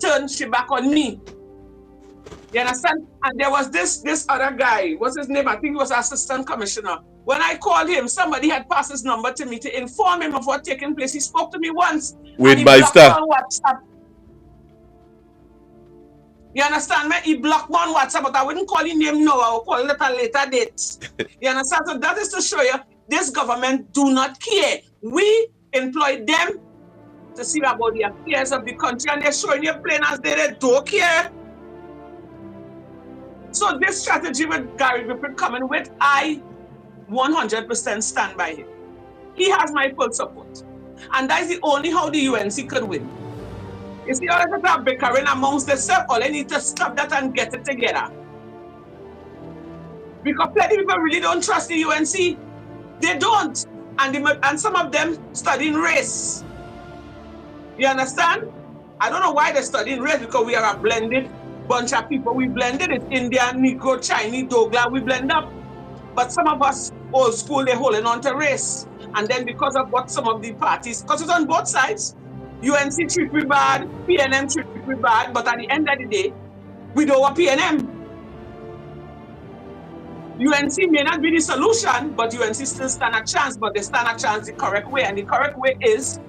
back on me. You understand? And there was this other guy, what's his name? I think he was assistant commissioner. When I called him, somebody had passed his number to me to inform him of what taking place. He spoke to me once. Wait, and he blocked me Byster. on WhatsApp. You understand me? He blocked me on WhatsApp, but I wouldn't call his name now. I will call it at a later date. You understand? So that is to show you, this government do not care. We employ them to see about the affairs of the country, and they're showing you plain as they don't care. So this strategy with Gary Griffith coming with, I 100% stand by him. He has my full support. And that is the only how the UNC could win. You see, all of that bickering amongst themselves, all they need to stop that and get it together. Because plenty people really don't trust the UNC. They don't. And some of them studying race. You understand? I don't know why they're studying race, because we are a blended bunch of people. We blended it, Indian, Negro, Chinese, Douglas, we blend up. But some of us, old school, they're holding on to race. And then because of what some of the parties, because it's on both sides, UNC treat me bad, PNM treat me bad, but at the end of the day, we don't want PNM. UNC may not be the solution, but UNC still stand a chance, but they stand a chance the correct way. And the correct way is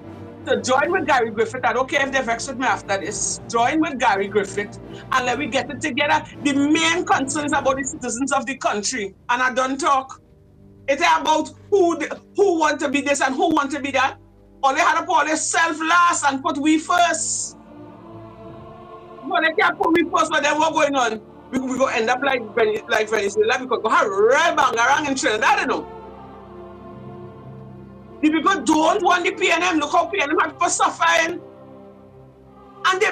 to join with Gary Griffith. I don't care if they vex with me after this. Join with Gary Griffith and let me get it together. The main concern is about the citizens of the country. And I don't talk. It's about who want to be this and who want to be that. Or they had to put themselves last and put we first. But they can't put we first, but then what's going on? We go end up like Venezuela, because we have red bangarang in Trinidad, you know. The people don't want the PNM. Look how PNM have people suffering. And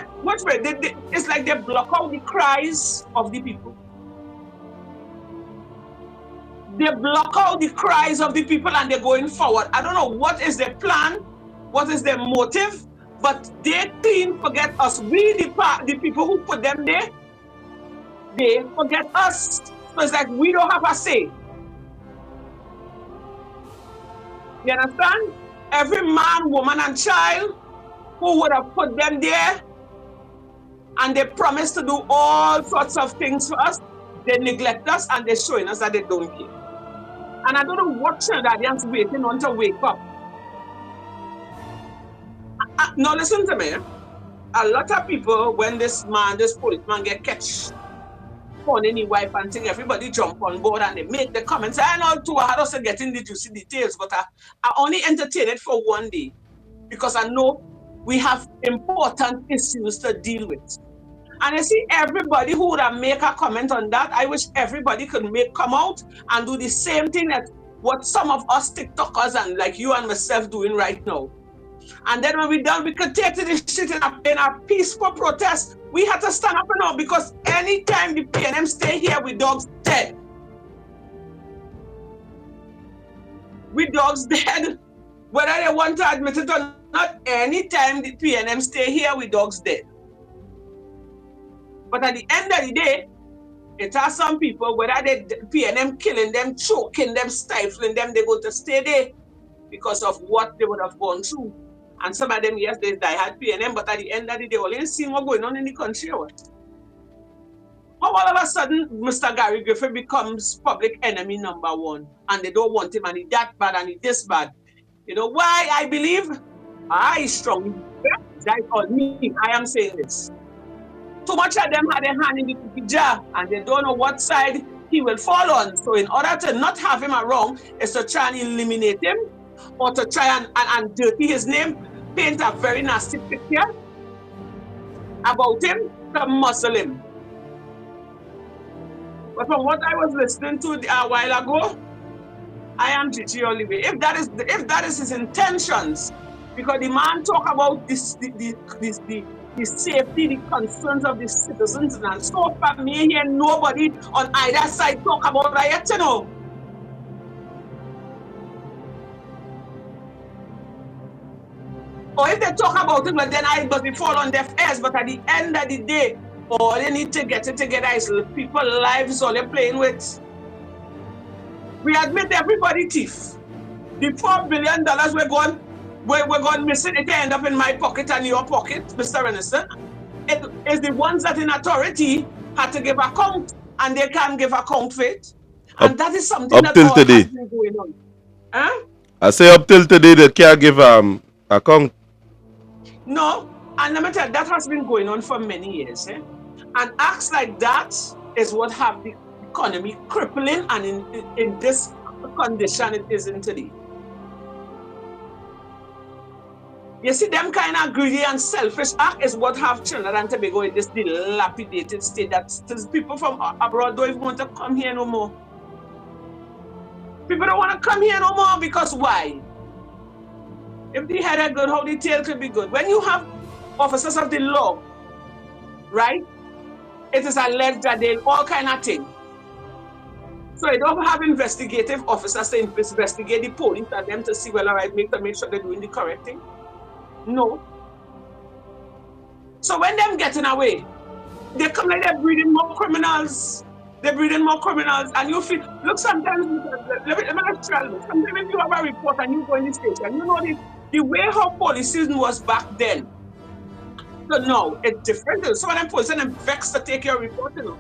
it's like they block out the cries of the people. They block out the cries of the people and they're going forward. I don't know what is their plan, what is their motive, but they clean forget us. We, the people who put them there, they forget us. So it's like we don't have a say. You understand? Every man, woman, and child who would have put them there and they promise to do all sorts of things for us, they neglect us and they're showing us that they don't care. And I don't know what Trinidadians waiting on to wake up. Now listen to me. A lot of people, when this policeman get catch on any wife and thing, everybody jump on board and they make the comments. I know too, I don't get in the juicy details, but I only entertain it for one day because I know we have important issues to deal with. And I see everybody who would have make a comment on that. I wish everybody could come out and do the same thing that what some of us TikTokers and like you and myself doing right now. And then when we're done, we could take to the street in a peaceful protest. We had to stand up now because anytime the PNM stay here, we dogs dead. We dogs dead. Whether they want to admit it or not, anytime the PNM stay here, we dogs dead. But at the end of the day, it has some people, whether they PNM killing them, choking them, stifling them, they go to stay there because of what they would have gone through. And some of them, yes, they had PNM, but at the end of the day, all they see what's going on in the country. How all of a sudden, Mr. Gary Griffith becomes public enemy number one, and they don't want him, and he that bad, and he this bad. You know why I believe? I strongly believe that on me, I am saying this. Too much of them had their hand in the cookie jar, and they don't know what side he will fall on. So in order to not have him around, is to try and eliminate him, or to try and dirty his name, paint a very nasty picture about him, to muscle him. But from what I was listening to a while ago, I am Gigi Olive. If that is his intentions, because the man talk about the the safety, the concerns of the citizens. And so far, me here, nobody on either side talk about that yet, you know. Or if they talk about it, but then but we fall on deaf ears. But at the end of the day, all they need to get it together is people's lives all they're playing with. We admit everybody thief. The $4 billion we're going missing. It end up in my pocket and your pocket, Mr. Renison. It is the ones that in authority had to give account, and they can't give account for it. And that is something that all has been going on. Huh? I say up till today they can't give account. No, and let me tell you, that has been going on for many years. And acts like that is what have the economy crippling, and in this condition it is in today. You see, them kind of greedy and selfish act is what have Trinidad and Tobago in this dilapidated state that people from abroad don't even want to come here no more. People don't want to come here no more because why? If the head are good, how the tail could be good. When you have officers of the law, right, it is alleged that they all kind of thing. So you don't have investigative officers to investigate the police and them to see, well, all right, make sure they're doing the correct thing. No. So when them getting away, they come like they're breeding more criminals. They're breeding more criminals, and you feel, look, sometimes, let me just tell you, sometimes if you have a report and you go in the station, you know the way how policing was back then. So no, it's different. Some of them police and them vexed to take your report, you know.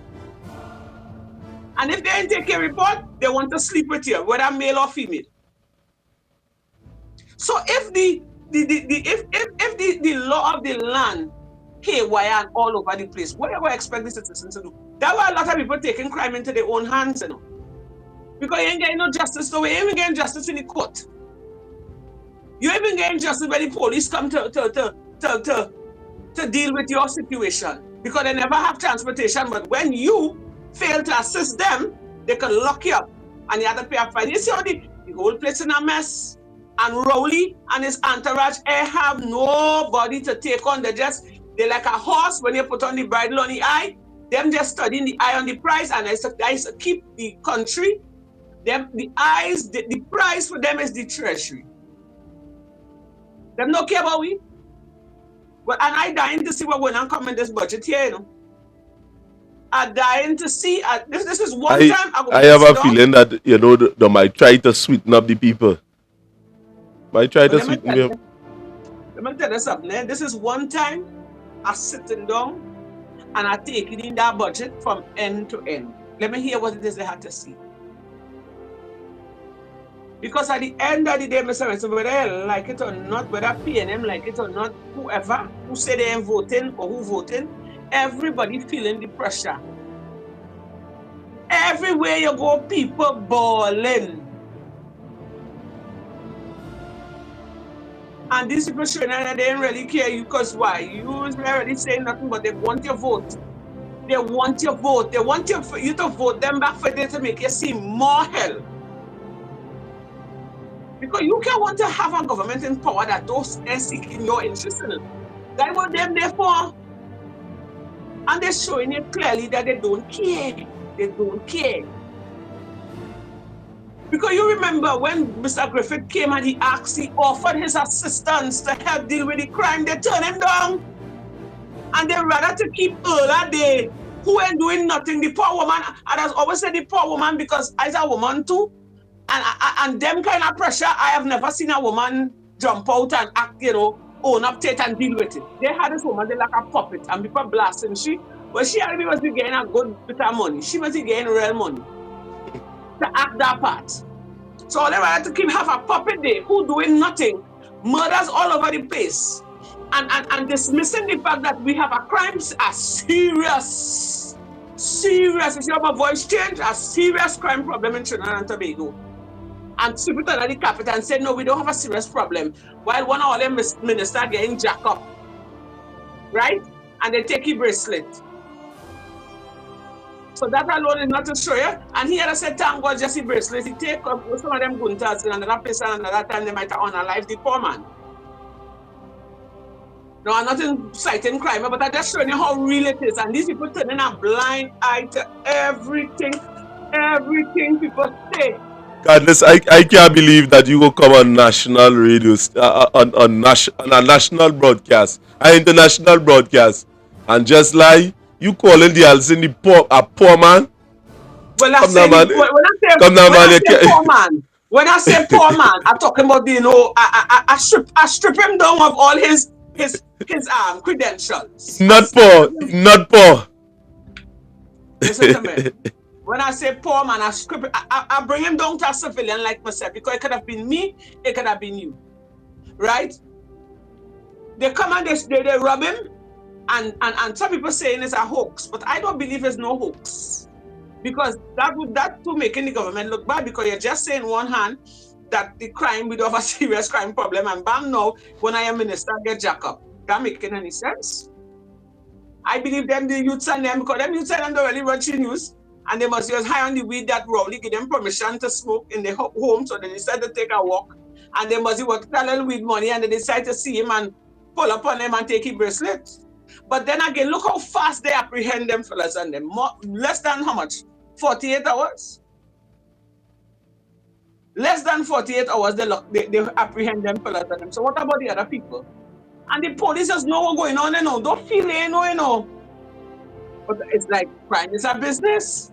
And if they didn't take your report, they want to sleep with you, whether male or female. So if the law of the land haywire and all over the place, what do you expect the citizens to do? That's why a lot of people taking crime into their own hands, you know. Because you ain't getting no justice, so you ain't even getting justice in the court. You ain't even getting justice when the police come to deal with your situation. Because they never have transportation, but when you fail to assist them, they can lock you up and you have to pay a fine. You see how the whole place in a mess? And Rowley and his entourage have nobody to take on. They're like a horse when you put on the bridle on the eye. Them just studying the eye on the prize, and I used to keep the country. The prize for them is the treasury. Them don't care about we. But and I dying to see what going on come in this budget here, you know. I'm dying to see. This is one time I have a feeling that, you know, they might try to sweeten up the people. Might try to sweeten me up. Let me tell you something. This is one time I'm sitting down and I take it in that budget from end to end. Let me hear what it is they had to see. Because at the end of the day, Mr. Renson, whether I like it or not, whether PNM like it or not, whoever who say they ain't voting or who voting, everybody feeling the pressure. Everywhere you go, people bawling. And these people showing that they don't really care you because why? You already saying nothing, but they want your vote. They want your vote. They want you to vote them back for them to make you see more hell. Because you can't want to have a government in power that those are seeking your interest in it. That's what them there for. And they're showing you clearly that they don't care. They don't care. Because you remember when Mr. Griffith came and he offered his assistance to help deal with the crime, they turned him down. And they rather to keep Earl Day, who ain't doing nothing, the poor woman. And I always say the poor woman because I'm a woman too. And them kind of pressure, I have never seen a woman jump out and act, you know, own up to it and deal with it. They had this woman, they like a puppet, and people blasting she. But she already must be getting a good bit of money. She must be getting real money to act that part. So they had to keep have a puppet there who doing nothing, murders all over the place, and dismissing the fact that we have a crimes a serious, you see how my voice changed, a serious crime problem in Trinidad and Tobago. And people turn at the capital and say, no, we don't have a serious problem. While one of all them ministers getting jacked up, right? And they take his bracelet. So that alone is not to show you. And he had said, thank God, just the bracelet. He take up some of them guntas in another place and another time they might unalive the poor man. No, I'm not inciting crime, but I'm just showing you how real it is. And these people turning a blind eye to everything people say. Goodness, I can't believe that you will come on national radio, on a national broadcast, an international broadcast, and just lie. You calling the Alcin a poor man? When I Come say now, man. Come now, man. You can't. poor man, when I say poor man, I'm talking about I strip him down of all his credentials. Not poor. Not poor. Listen to me. When I say poor man, I bring him down to a civilian like myself, because it could have been me, it could have been you, right? They come and they rub him, and some people saying it's a hoax, but I don't believe it's no hoax, because that to making the government look bad, because you're just saying one hand that the crime, we don't have a serious crime problem, and bam, now when I am minister, I get jack up. That making any sense? I believe them, the youths and them, because them youths and them don't really watch the news. And they must use high on the weed that Rowley give them permission to smoke in the home, so they decide to take a walk. And they must work a little weed money, and they decide to see him and pull up on him and take his bracelet. But then again, look how fast they apprehend them fellas and them. Less than how much? 48 hours? Less than 48 hours they apprehend them fellas and them. So what about the other people? And the police just know what's going on, you know. Don't feel it, you know. But it's like crime is a business.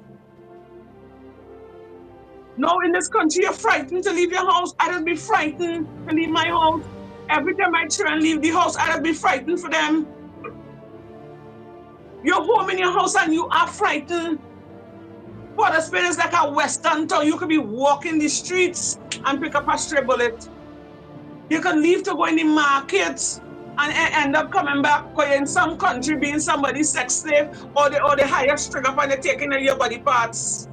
No, in this country, you're frightened to leave your house. I'd be frightened to leave my house. Every time my children leave the house, I'd be frightened for them. You're home in your house and you are frightened. Port of Spain is like a western town. You could be walking the streets and pick up a stray bullet. You can leave to go in the markets and end up coming back because you're in some country being somebody's sex slave, or they hire string up and they're taking your body parts.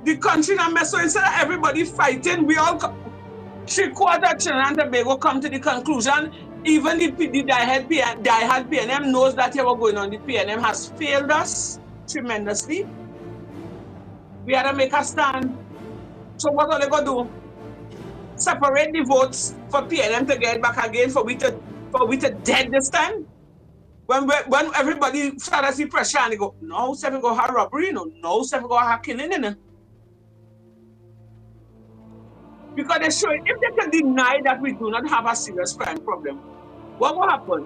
The country now mess, so instead of everybody fighting, we all 3/4 Trinidad and Tobago come to the conclusion, even the diehard PNM knows that here what's going on. The PNM has failed us tremendously. We had to make a stand. So what are they going to do? Separate the votes for PNM to get back again, for we to dead this time? When everybody started to see pressure and they go, no, seven go have robbery, no, seven go have killing, you know. Because they show it, if they can deny that we do not have a serious crime problem, what will happen?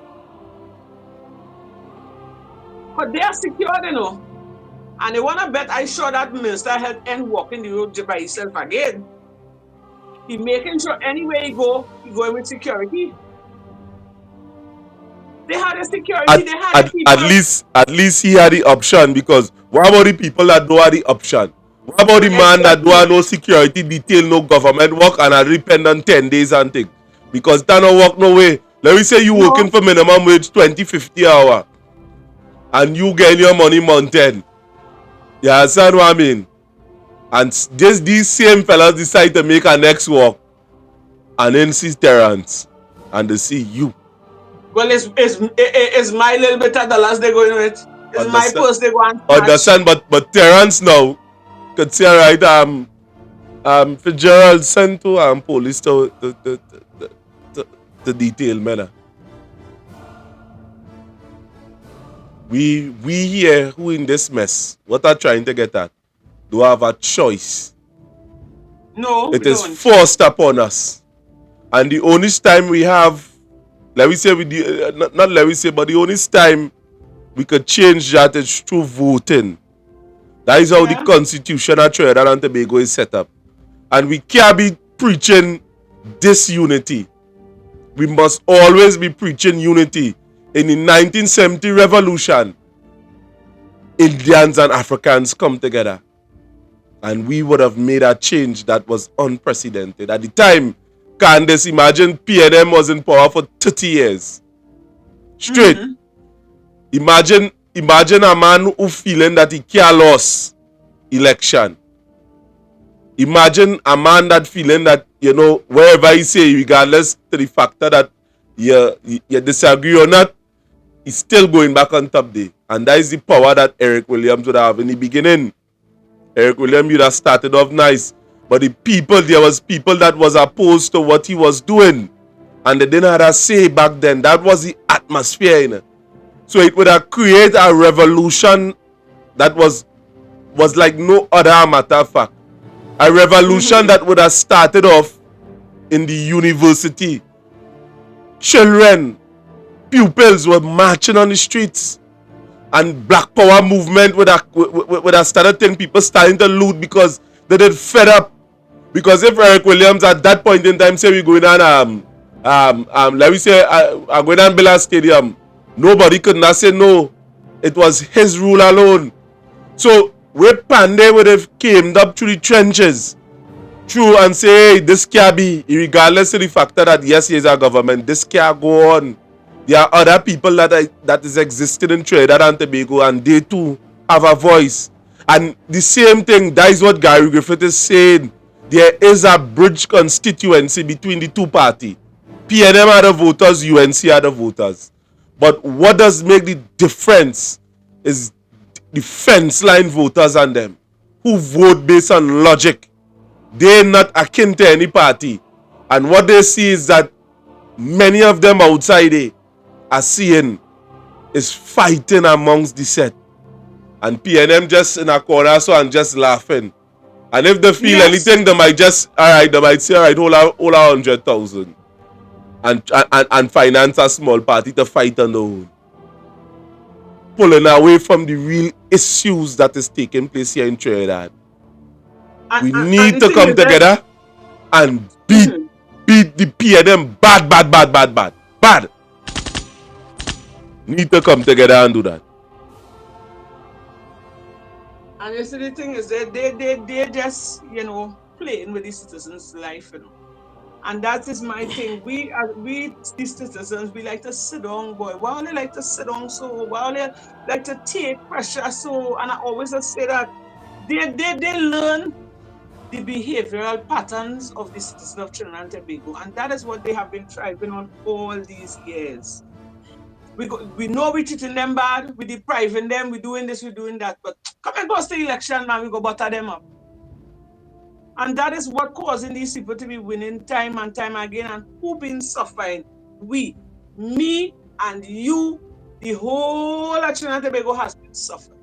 But they are secured, you know. And they want to bet, I sure that Minister Health ain't walking the road by himself again. He making sure anywhere he going with security. They had a security, they had people. At least he had the option, because what about the people that don't have the option? What about the man that don't have no security detail, no government work, and are dependent 10 days and thing? Because that don't work no way. Let me say you working for minimum wage 20-50 hour and you getting your money mounted. You understand what I mean? And just these same fellas decide to make a next walk and then see Terrence and they see you. Well, it's my little bit of dollars they going with. It's my purse they go and snatch. Understand, but Terrence now could say, right, Fitzgerald sent to police to detail manner. We here who in this mess, what are trying to get at, do have a choice. No, it is forced upon us. And the only time we have, but the only time we could change that is through voting. That is how the Constitution of Trinidad and Tobago is set up. And we can't be preaching disunity. We must always be preaching unity. In the 1970 revolution, Indians and Africans come together. And we would have made a change that was unprecedented. At the time, Candace, imagine PNM was in power for 30 years. Straight. Imagine a man who feeling that he can't lose election. Imagine a man that feeling that, you know, wherever he say, regardless to the factor that you disagree or not, he's still going back on top day. And that is the power that Eric Williams would have in the beginning. Eric Williams would have started off nice. But there was people that was opposed to what he was doing. and they didn't have a say back then. That was the atmosphere, you know. So it would have created a revolution that was like no other, matter of fact. A revolution that would have started off in the university. Children, pupils were marching on the streets, and Black Power movement would have started thing, people starting to loot because they did fed up. Because if Eric Williams at that point in time say we going on let me say I'm going on Bella Stadium, nobody could not say no. It was his rule alone. So where Pandey would have came up through the trenches, through and say, hey, this can't be, regardless of the factor that yes, he is a government, this can't go on. There are other people that is existing in Trinidad and Tobago, and they too have a voice. And the same thing, that is what Gary Griffith is saying. There is a bridge constituency between the two parties. PNM are the voters, UNC are the voters. But what does make the difference is the fence line voters and them, who vote based on logic. They're not akin to any party. And what they see is that many of them outside there are seeing is fighting amongst the set. And PNM just in a corner so and just laughing. And if they feel anything, they might just, alright, they might say, alright, hold a 100,000 and finance a small party to fight on their own. Pulling away from the real issues that is taking place here in Trinidad. We need to come together and beat the PNM bad. Need to come together and do that. And you see, the thing is, they just, playing with the citizens' life, And that is my thing. We the citizens, we like to sit down, boy. Why only like to sit down so? Why only like to take pressure so? And I always say that they learn the behavioral patterns of the citizens of Trinidad and Tobago, and that is what they have been thriving on all these years. We know we're treating them bad, we're depriving them, we're doing this, we're doing that, but come and go to the election, man, we go butter them up. And that is what causing these people to be winning time and time again. And who been suffering? We, me and you, the whole of Trinidad and Tobago has been suffering.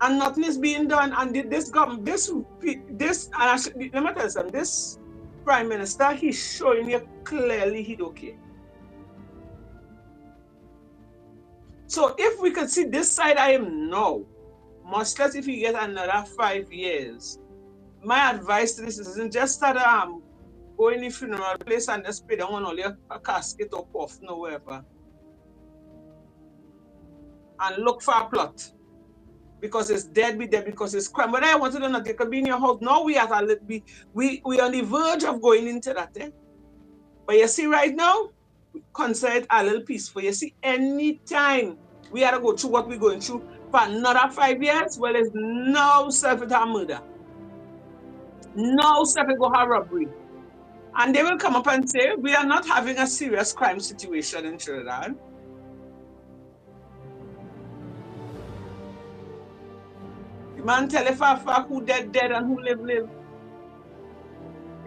And nothing is being done. And this government, let me tell you something, this Prime Minister, he's showing you clearly he don't care. So if we could see this side I am now, much less if you get another 5 years, my advice to this is just start going to the funeral place and just pay down on all your casket or coffin or whatever. And look for a plot. Because it's dead, be dead, because it's crime. But I want to know that they could be in your house. Now we are on the verge of going into that. But you see right now, consider it a little peaceful. You see, anytime we have to go through what we're going through for another 5 years, well, it's no self-harm murder. No self-go robbery. And they will come up and say, we are not having a serious crime situation in Trinidad. Man tell if who dead and who live.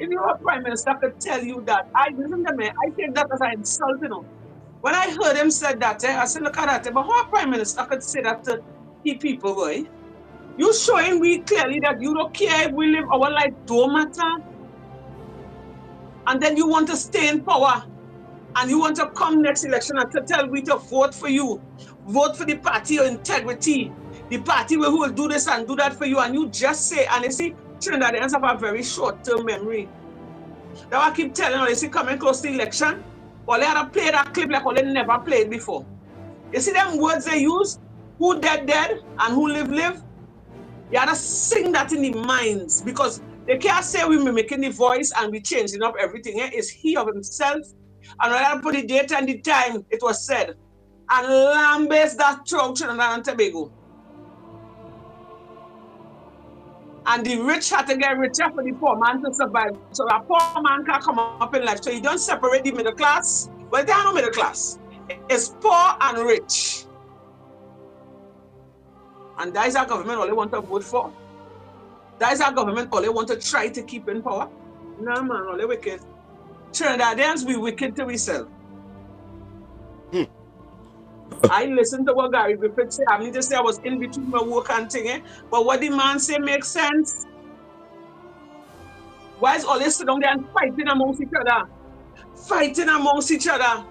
If your Prime Minister could tell you that, I take that as an insult, When I heard him said that, I said, look at that, but how a Prime Minister could say that to people, boy? You showing me clearly that you don't care if we live our life don't matter. And then you want to stay in power. And you want to come next election and to tell we to vote for you. Vote for the party of integrity. The party who will do this and do that for you, and you just say, and you see, Trinidadians have a very short-term memory. Now I keep telling you, you see, coming close to the election, all they had to play that clip like all they never played before. You see them words they use, who dead, and who live. You have to sing that in the minds, because they can't say we mimicking the voice and we changing up everything. It's he of himself. And when I put the date and the time, it was said, and lambaste that throughout Trinidad and Tobago. And the rich had to get richer for the poor man to survive. So a poor man can't come up in life. So you don't separate the middle class. Well, they are no middle class. It's poor and rich. And that is our government all they want to vote for. That is our government. All they want to try to keep in power. No, man, all they wicked. Trinidadians, we wicked to ourselves. I listened to what Gary Griffith said. I mean to say I was in between my work and thing, but what the man say makes sense. Why is all they sit down there and fighting amongst each other? Fighting amongst each other.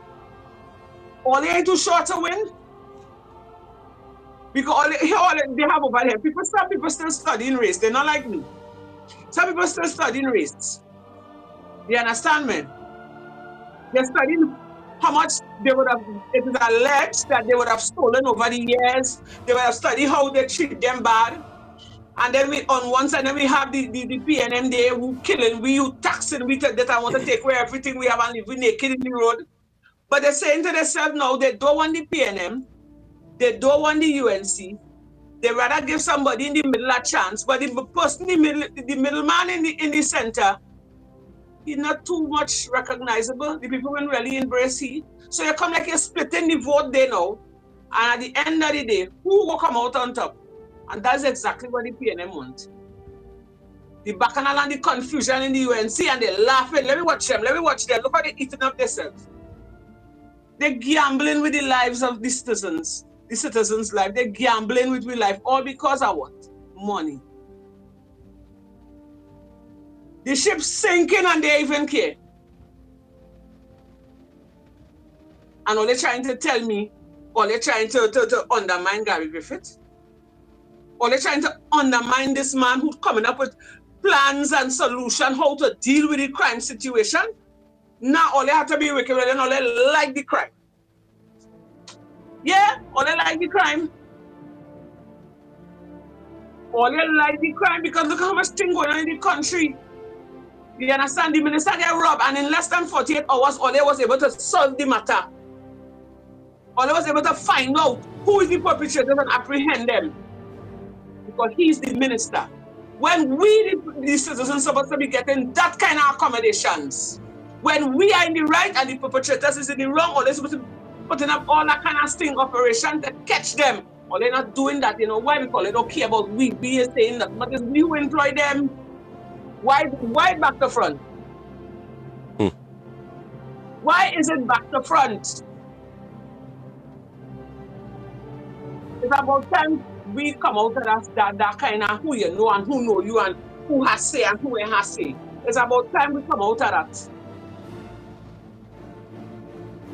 All they ain't too short to win. Because all they have over here, some people still studying race. They're not like me. Some people still studying race. You understand, man? They're studying how much they would have, it is alleged that they would have stolen over the years. They would have studied how they treat them bad. And then on one side, then we have the PNM there who killing, who taxing, that I want to take away everything we have and live naked in the road. But they're saying to themselves now, they don't want the PNM, they don't want the UNC. They rather give somebody in the middle a chance. But the person in the middleman in the center, he's not too much recognizable. The people will really embrace him. So you come like you're splitting the vote there now. And at the end of the day, who will come out on top? And that's exactly what the PNM want. The bacchanal and the confusion in the UNC, and they're laughing. Let me watch them. Look how they're eating up themselves. They're gambling with the lives of the citizens. The citizens' life. They're gambling with their life. All because of what? Money. The ship's sinking and they even care. And all they're trying to tell me, all they're trying to undermine Gary Griffith. Or they're trying to undermine this man who's coming up with plans and solutions how to deal with the crime situation. Now all they have to be wicked and all they like the crime. Yeah, all they like the crime. All they like the crime because look how much thing going on in the country. You understand? The minister get robbed and in less than 48 hours, all they was able to solve the matter. All they was able to find out who is the perpetrator and apprehend them. Because he's the minister. When we, the citizens, are supposed to be getting that kind of accommodations, when we are in the right and the perpetrators is in the wrong, or they're supposed to be putting up all that kind of sting operation to catch them, or they're not doing that, you know, why? Because they don't care about we. We are saying that, but it's we who employ them. Why back to front? Why is it back to front? It's about time we come out of that kind of who you know and who know you and who has say and who ain't has say. It's about time we come out of that.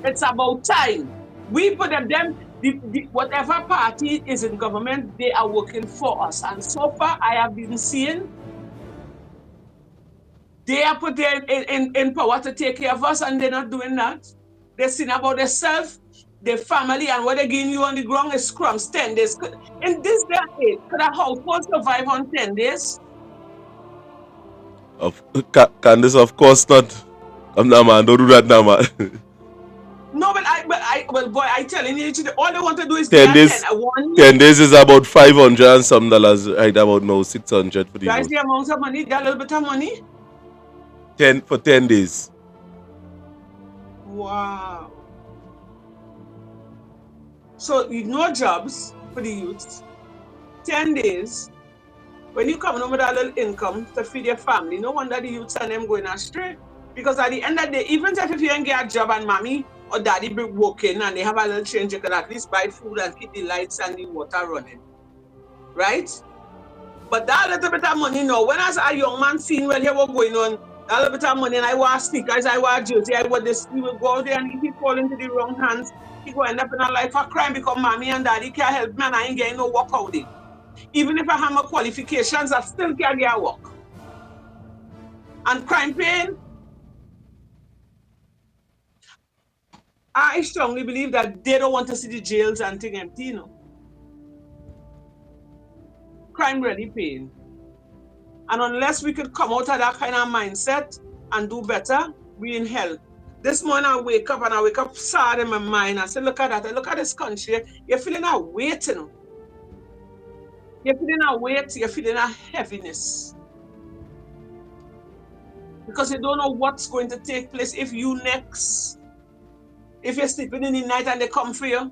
It's about time. We put them, whatever party is in government, they are working for us. And so far, I have been seeing they are put there in power to take care of us and they're not doing that. They're seeing about themselves, their family, and what they're giving you on the ground is crumbs, 10 days. In this day and age, could a household survive on 10 days? Candice, of course not. No, man, don't do that now, man. No, but boy, I telling you, all they want to do is 10 days. 10 days is about $500 and some dollars, right about now, 600 for the That's the amount of money, that little bit of money? 10 for 10 days. Wow. So no jobs for the youths. 10 days. When you come home with a little income to feed your family, no wonder the youths and them going astray. Because at the end of the day, even if you don't get a job and mommy or daddy be working and they have a little change, you can at least buy food and keep the lights and the water running. Right? But that little bit of money now, when as a young man seen when he was going on, that little bit of money and I wear sneakers, I wear jersey, I wear this, he will go out there and if he fall into the wrong hands, he will end up in a life of crime because mommy and daddy can't help me and I ain't getting no work out there. Even if I have my qualifications, I still can't get a work. And crime paying, I strongly believe that they don't want to see the jails and things empty, you know. Crime really paying. And unless we could come out of that kind of mindset and do better, we in hell. This morning I wake up sad in my mind. I say, look at that, look at this country. You're feeling a weight, you know. You're feeling a weight, you're feeling a heaviness. Because you don't know what's going to take place if you next. If you're sleeping in the night and they come for you.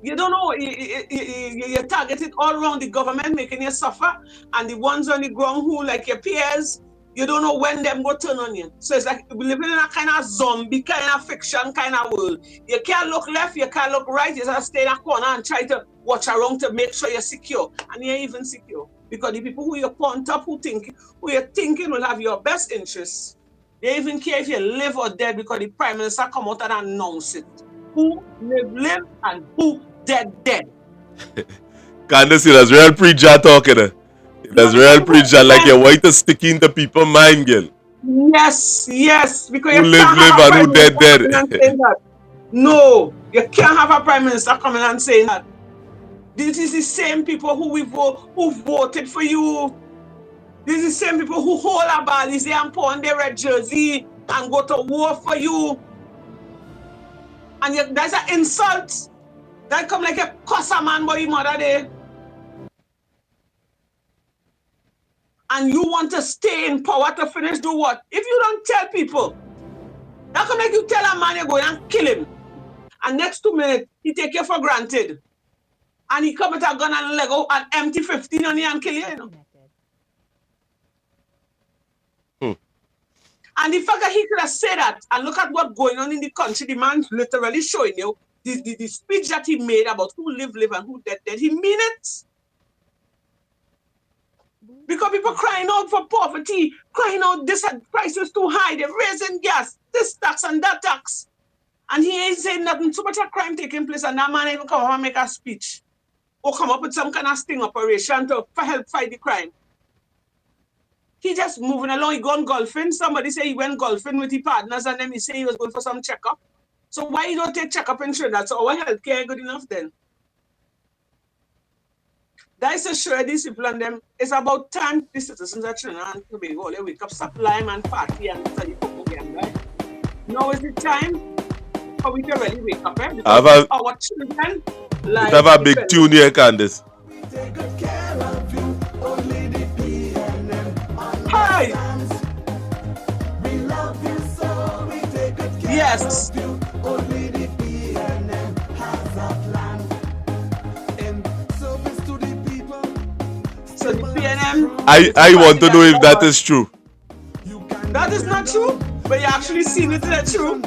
You don't know, you're targeted all around the government, making you suffer, and the ones on the ground who, like your peers, you don't know when them go turn on you. So it's like we're living in a kind of zombie, kind of fiction, kind of world. You can't look left, you can't look right, you just stay in a corner and try to watch around to make sure you're secure. And you're even secure. Because the people who you point up, who you're thinking will have your best interests, they even care if you live or dead because the Prime Minister come out and announce it. Who live, and who dead. Candace, that's real preacher talking. That's real preacher, like you're white to stick into people's mind, girl. Yes, because Who you live, can't live, have a and Prime who dead, Minister dead. coming and saying that. No, you can't have a Prime Minister coming and saying that. This is the same people who voted for you. This is the same people who hold a balize and put on their red jersey and go to war for you. And that's an insult. That come like a cuss a man by your mother there. And you want to stay in power to finish do what? If you don't tell people, that come like you tell a man you're going and kill him. And next 2 minutes, he take you for granted. And he come with a gun and Lego and empty 15 on you and kill you, you know. And the fact that he could have said that, and look at what's going on in the country, the man's literally showing you the speech that he made about who live, and who dead. He mean it. Because people crying out for poverty, crying out this price is too high, they're raising gas, this tax and that tax. And he ain't saying nothing, so much of crime taking place, and that man even come up and make a speech. Or come up with some kind of sting operation to help fight the crime. He just moving along, he gone golfing. Somebody say he went golfing with his partners and then he say he was going for some checkup. So why you don't take checkup in Trinidad? So our healthcare ain't good enough then. That is to show these people and them, it's about time the citizens of Trinidad and Tobago, they wake up, stop lying and party and study football game, right? Now is the time for we to really wake up, eh? Because our children Let's have a big tune here, Candace. Hi! Yes! So the PNM... I want to know if that is true. That is not true, but you actually seen it that true.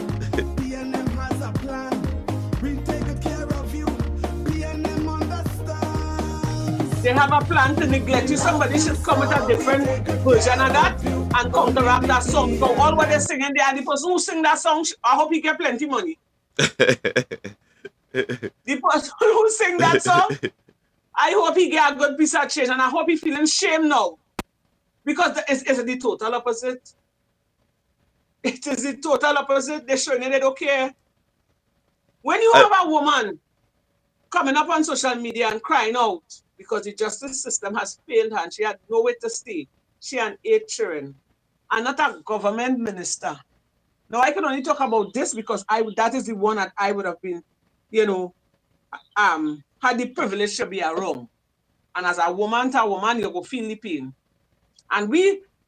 They have a plan to neglect you. Somebody should come with a different version of that and counteract that song. So all what they're singing there, the person who sing that song, I hope he get plenty money. The person who sing that song, I hope he get a good piece of change, and I hope he feeling shame now. Because it's the total opposite. It is the total opposite. They're showing they don't care. When you have a woman coming up on social media and crying out because the justice system has failed her and she had nowhere to stay, she and 8 children, and not a government minister. Now, I can only talk about this because that is the one that I would have been, had the privilege to be around. And as a woman to a woman, you go feel the pain. And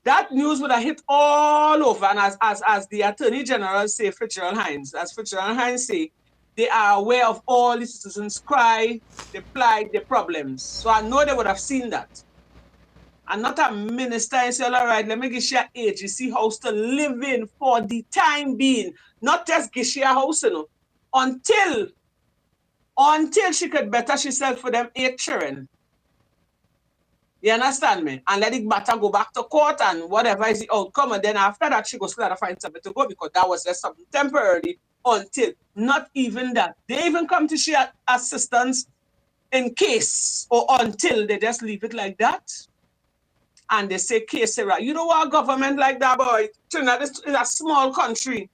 that news would have hit all over. And as the Attorney General say, Fitzgerald Hines say, they are aware of all the citizens' cry, the plight, the problems. So I know they would have seen that. And not a minister and say, all right, let me give you an agency house to live in for the time being. Not just give you a house, until she could better herself for them 8 children. You understand me? And let the matter go back to court and whatever is the outcome. And then after that, she goes to find something to go because that was just something temporary until not even that. They even come to share assistance in case or until they just leave it like that. And they say, case, you don't want a government like that, boy. Trinidad is a small country.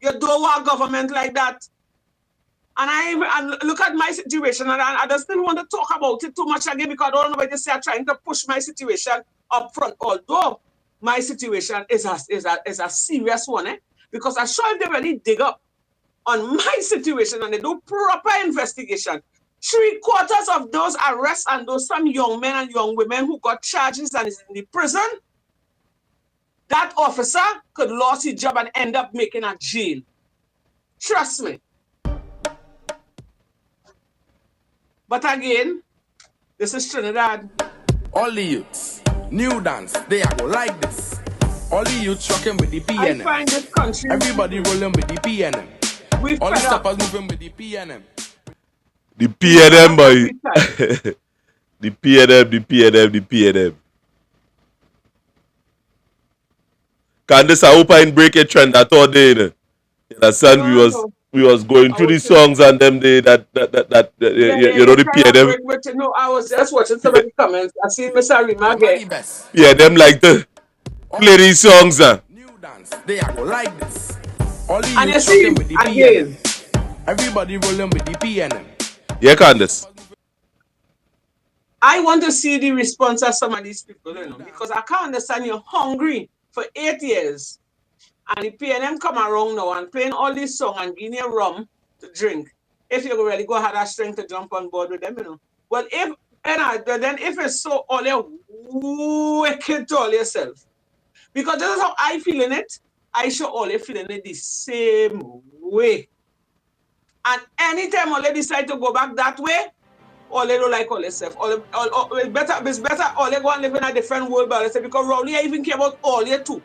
You don't want a government like that. And look at my situation, and I just didn't want to talk about it too much again because I don't know why they say I'm trying to push my situation up front. Although my situation is a serious one, because I'm sure if they really dig up on my situation and they do proper investigation, 3/4 of those arrests and those some young men and young women who got charges and is in the prison, that officer could lose his job and end up making a jail. Trust me. But again, this is Trinidad. All the youths, new dance, they are go like this. All the youths rocking with the PNM. I find this country. Everybody rolling with the PNM. We All the fed up. steppers moving with the PNM. The PNM boy. The PNM. Candace, I hope I didn't break a trend at all day. You understand? We was going through the songs and them day that you know the PNM. No, I was just watching some of the comments. I see Mr. Rima again. Yeah, them like to play these songs. New dance, they are go like this. All the And you youths see, rocking with the again. PNM. Everybody rolling with the PNM. Yeah, Candace. I want to see the response of some of these people, you know, because I can't understand you're hungry for 8 years. And the PNM come around now and playing all these songs and giving you rum to drink. If you really go have that strength to jump on board with them, you know. But if it's so all you wicked to all yourself. Because this is how I feeling it. I show all you feeling it the same way. And anytime all they decide to go back that way, all they don't like all themselves. It's better all they go and live in a different world by themselves because Rowley I even care about all you too.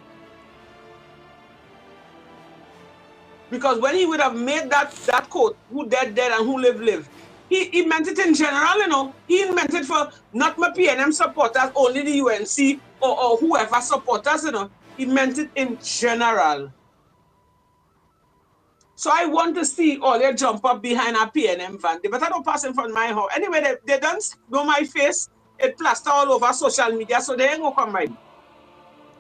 Because when he would have made that quote, who dead and who live, he meant it in general, you know. He meant it for not my PNM supporters, only the UNC or whoever supporters, you know. He meant it in general. So I want to see all they jump up behind a PNM van. They better don't pass in front of my house. Anyway, they don't know my face. It plaster all over social media, so they ain't gonna come by me.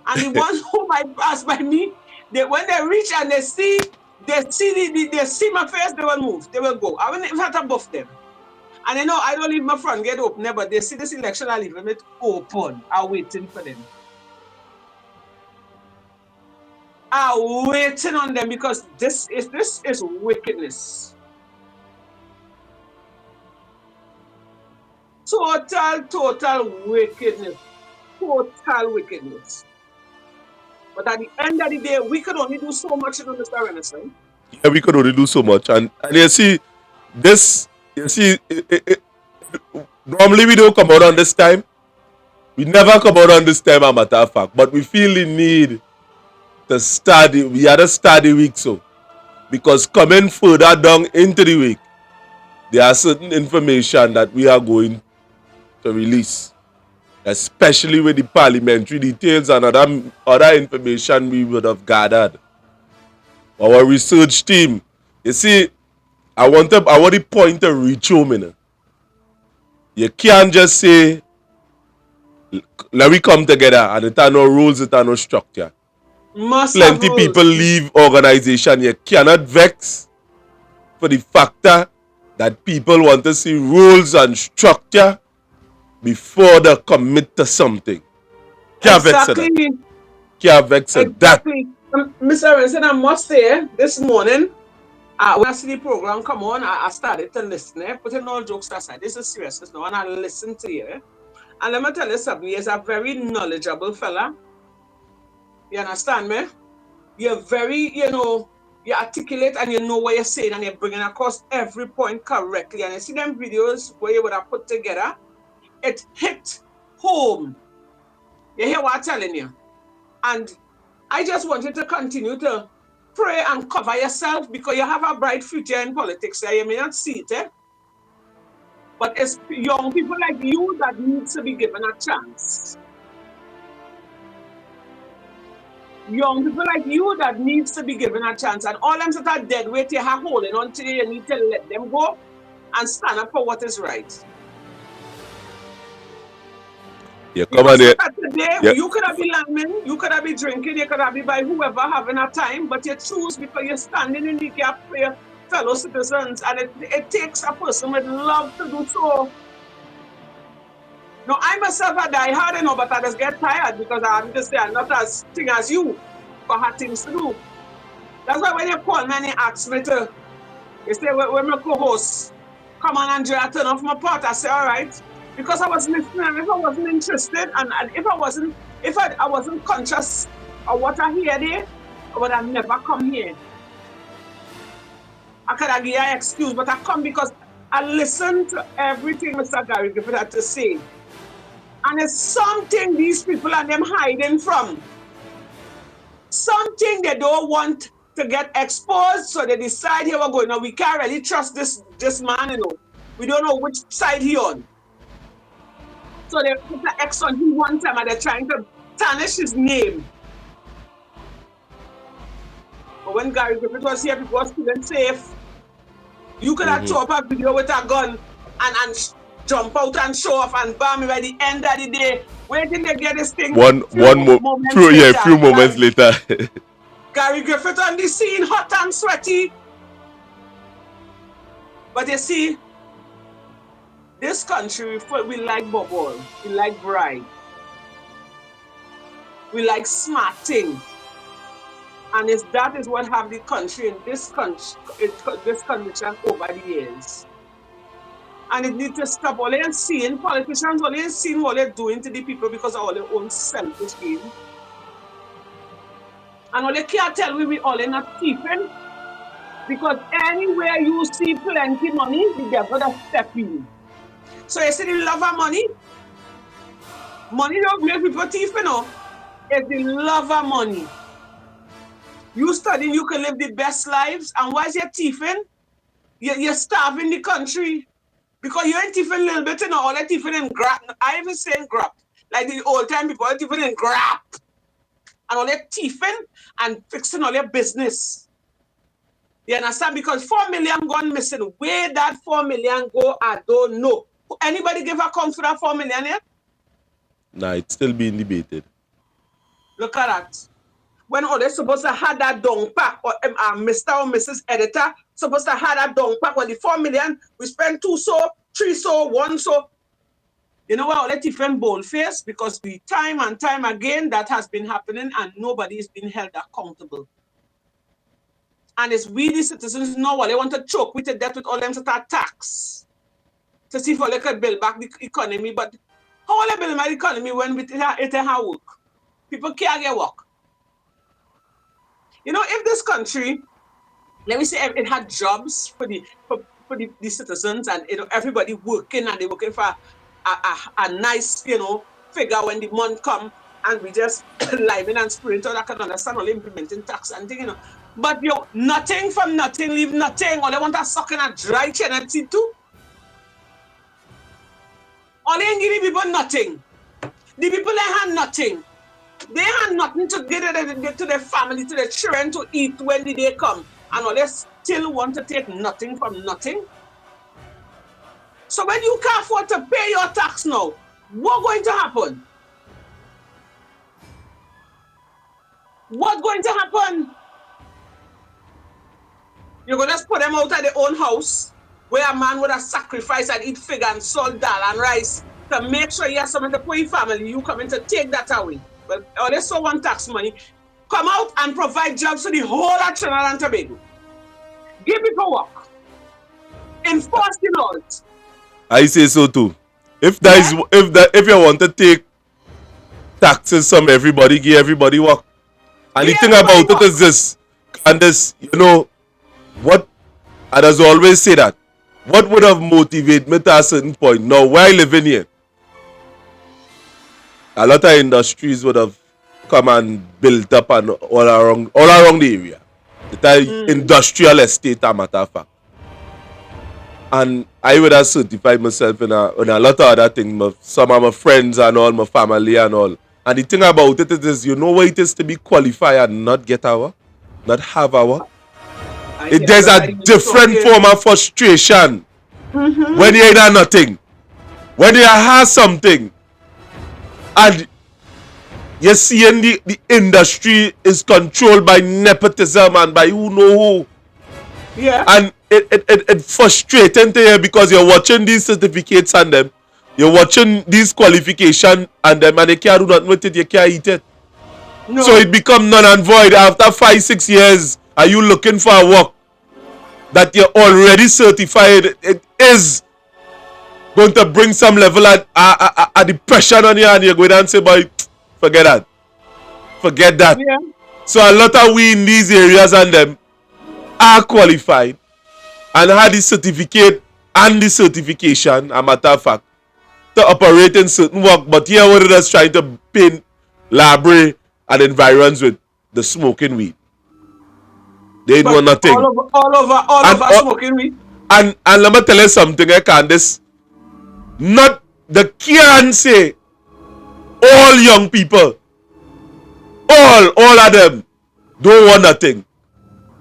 And the ones who might pass by me, when they reach and they see my face, they will move. They will go. I will not above them. And you know, I don't leave my front gate open, but they see this election, I leave it open. I'm waiting for them. I'm waiting on them because this is wickedness. Total wickedness. Total wickedness. But at the end of the day, we could only do so much, you know, Mr. Renison. Yeah, we could only do so much. And you see, normally we don't come out on this time. We never come out on this time, a matter of fact. But we feel the need to study. We had a study week, so. Because coming further down into the week, there are certain information that we are going to release. Especially with the parliamentary details and other information we would have gathered. Our research team, you see, I want the point to reach home. You know. You can't just say, let we come together and it are no rules, it are no structure. Plenty people leave organization. You cannot vex for the factor that people want to see rules and structure before they commit to something. Can't vex that. Can't vex that. Mr. Renson, I must say, this morning, when I see the program come on, I started to listen. Putting all jokes aside, this is serious now, and I listen to you. And let me tell you something, he's a very knowledgeable fella. You understand me? You're very, you articulate and you know what you're saying and you're bringing across every point correctly. And you see them videos where you would have put together, it hit home. You hear what I'm telling you? And I just want you to continue to pray and cover yourself because you have a bright future in politics. You may not see it, but it's young people like you that need to be given a chance. Young people like you that needs to be given a chance. And all them that are dead weight you have holding on to you need to let them go and stand up for what is right. Yeah, come on here. Today, yeah. You could have been landman, you could have been drinking, you could have been by whoever having a time, but you choose because you're standing in the gap for your fellow citizens, and it takes a person with love to do so. No, I myself I die hard, but I just get tired because I'm just saying not as thing as you for hard things to do. That's why when you call me and you ask me to, you say, when my co-host come on and I turn off my part, I say, all right. Because I was listening, and if I wasn't interested, and if I wasn't conscious of what I hear there, I would have never come here. I could have given you an excuse, but I come because I listened to everything Mr. Gary Griffith had to say. And it's something these people and them hiding from. Something they don't want to get exposed, so they decide here we're going. Now we can't really trust this man, you know. We don't know which side he on. So they put the X on him one time and they're trying to tarnish his name. But when Gary Griffith was here, people was feeling safe. You could have throw up a video with a gun and jump out and show off and bam, by the end of the day, where did they get this thing? Few moments later. Gary Griffith on the scene, hot and sweaty. But you see, this country, we like bubble, we like bribe, we like smarting. And that is what have the country in this condition over the years. And it needs to stop. All they're seeing, politicians, all they're seeing what they're doing to the people because of all their own selfish gain. And all they can't tell we all are not thieving. Because anywhere you see plenty money, they're going to step in. So you see the love of money? Money don't make people thief, you know. It's the love of money. You studying, you can live the best lives, and why is you thieving? You're starving the country. Because you ain't thieving a little bit, you know, all they're thieving in grap. I even saying grap. Like the old time people are thieving in grap. And all they're thieving and fixing all their business. You understand? Because 4 million gone missing. Where that 4 million go, I don't know. Anybody give account for that 4 million yet? Nah, it's still being debated. Look at that. When all they supposed to have that dung pack, or Mr. or Mrs. Editor supposed to have that dung pack, when the 4 million, we spend 2 so, 3 so, 1 so. You know what, all that different boldface, because the time and time again that has been happening and nobody is being held accountable. And it's we the citizens know what they want to choke with the debt with all them sort of tax to see if they can build back the economy. But how will they build my economy when it has work? People can't get work. You know, if this country, let me say, if it had jobs for the citizens and you know everybody working and they working for a nice, you know, figure when the month come and we just living and spiritual, I can understand all implementing tax and thing, you know. But you nothing from nothing, leave nothing. All they want to suck in a dry tenancy too. All they ain't giving people nothing. The people they have nothing. They had nothing to give to their family, to their children to eat when the day come. And all they still want to take nothing from nothing. So when you can't afford to pay your tax now, what's going to happen? What's going to happen? You're going to put them out of their own house where a man would have sacrificed and eat fig and salt, dal and rice to make sure you have something to put your family. You coming to take that away. Well, all they so want tax money. Come out and provide jobs to the whole of Trinidad and Tobago. Give people work. Enforce the laws. I say so too. If you want to take taxes from everybody, give everybody work. And the thing about it is this, and this, you know, what I does always say that. What would have motivated me to a certain point? Now, where I live in here, a lot of industries would have come and built up and all around the area. The industrial estate, a matter of fact. And I would have certified myself in a lot of other things. Some of my friends and all, my family and all. And the thing about it is, you know what it is to be qualified and not get our, not have our. There's a different form of frustration when you ain't nothing. When you have something and you see in the industry is controlled by nepotism and by who know who. Yeah. And it's frustrating to you because you're watching these certificates and them, you're watching these qualifications and them, and they can't do nothing with it, you can't eat it. No. So it becomes null and void. After 5-6 years, are you looking for a work that you're already certified? It is going to bring some level of depression on you, and you're going to say, boy, forget that. Forget that. Yeah. So a lot of we in these areas and them are qualified and had the certificate and the certification, a matter of fact, to operate in certain work. But here we're just trying to paint library and environs with the smoking weed. They know nothing. All over smoking weed. And let me tell you something, Candice. Not the can't say all young people, all of them don't want nothing.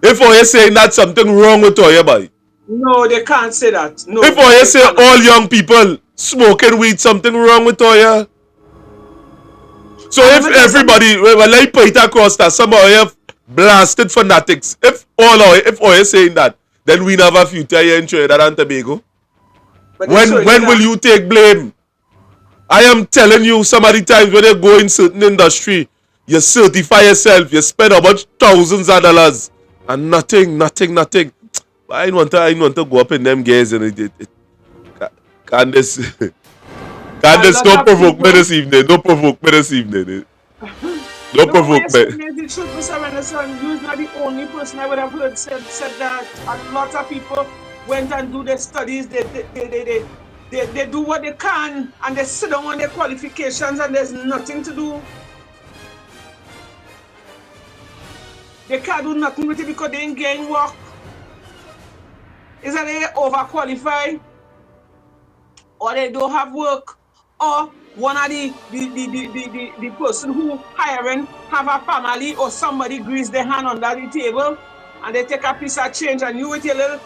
If you saying that something wrong with you, boy. No, they can't say that. No. If you say all young people smoking weed, something wrong with you. So if everybody, well, I put it across that some of you blasted fanatics. If all you saying that, then we never future here in Trinidad and Tobago. When will you take blame? I am telling you, some of the times when you go in certain industry, you certify yourself, you spend a bunch thousands of dollars, and nothing. I want to go up in them guys and Candice, don't provoke me this evening. Don't provoke me this evening. Don't provoke me. The truth, Mr. Renderson, you're not the only person I would have heard said that a lot of people went and do their studies. They do what they can and they sit down on their qualifications and there's nothing to do. They can't do nothing with it because they ain't getting work. Is that they overqualified? Or they don't have work? Or one of the person who hiring have a family or somebody grease their hand under the table and they take a piece of change and you with your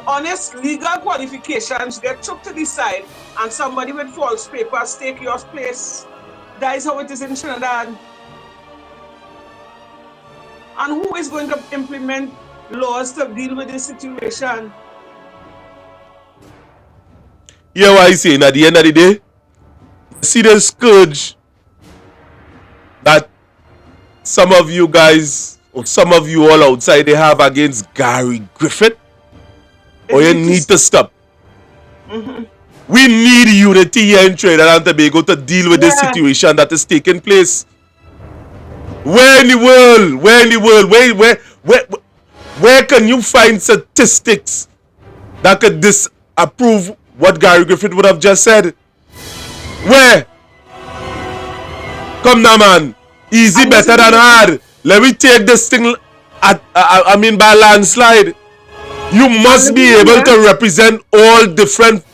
honest legal qualifications get took to the side and somebody with false papers take your place. That is how it is in Trinidad. And who is going to implement laws to deal with this situation? Yeah, what I saying at the end of the day, see the scourge that some of you guys or some of you all outside they have against Gary Griffith, or you need to stop. Mm-hmm. We need unity here in Trinidad and Tobago to deal with this situation that is taking place. Where in the world? Where can you find statistics that could disapprove what Gary Griffith would have just said? Where? Come now, man. Easy better than hard. Let me take this thing by landslide. You must be able to represent all different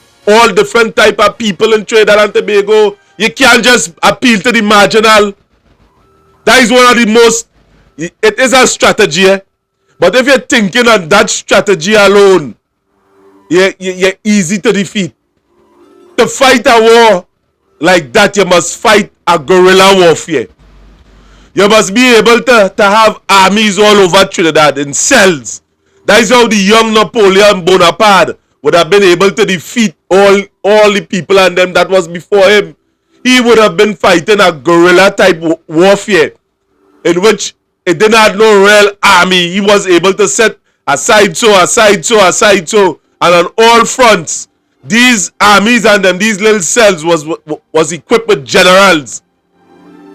type of people in Trinidad and Tobago. You can't just appeal to the marginal. That is one of the most, it is a strategy, but if you're thinking on that strategy alone, you're easy to defeat. To fight a war like that, you must fight a guerrilla warfare. You must be able to have armies all over Trinidad in cells. That is how the young Napoleon Bonaparte would have been able to defeat all the people and them that was before him. He would have been fighting a guerrilla type warfare in which it didn't have no real army. He was able to set aside so, and on all fronts, these armies and them, these little cells was equipped with generals,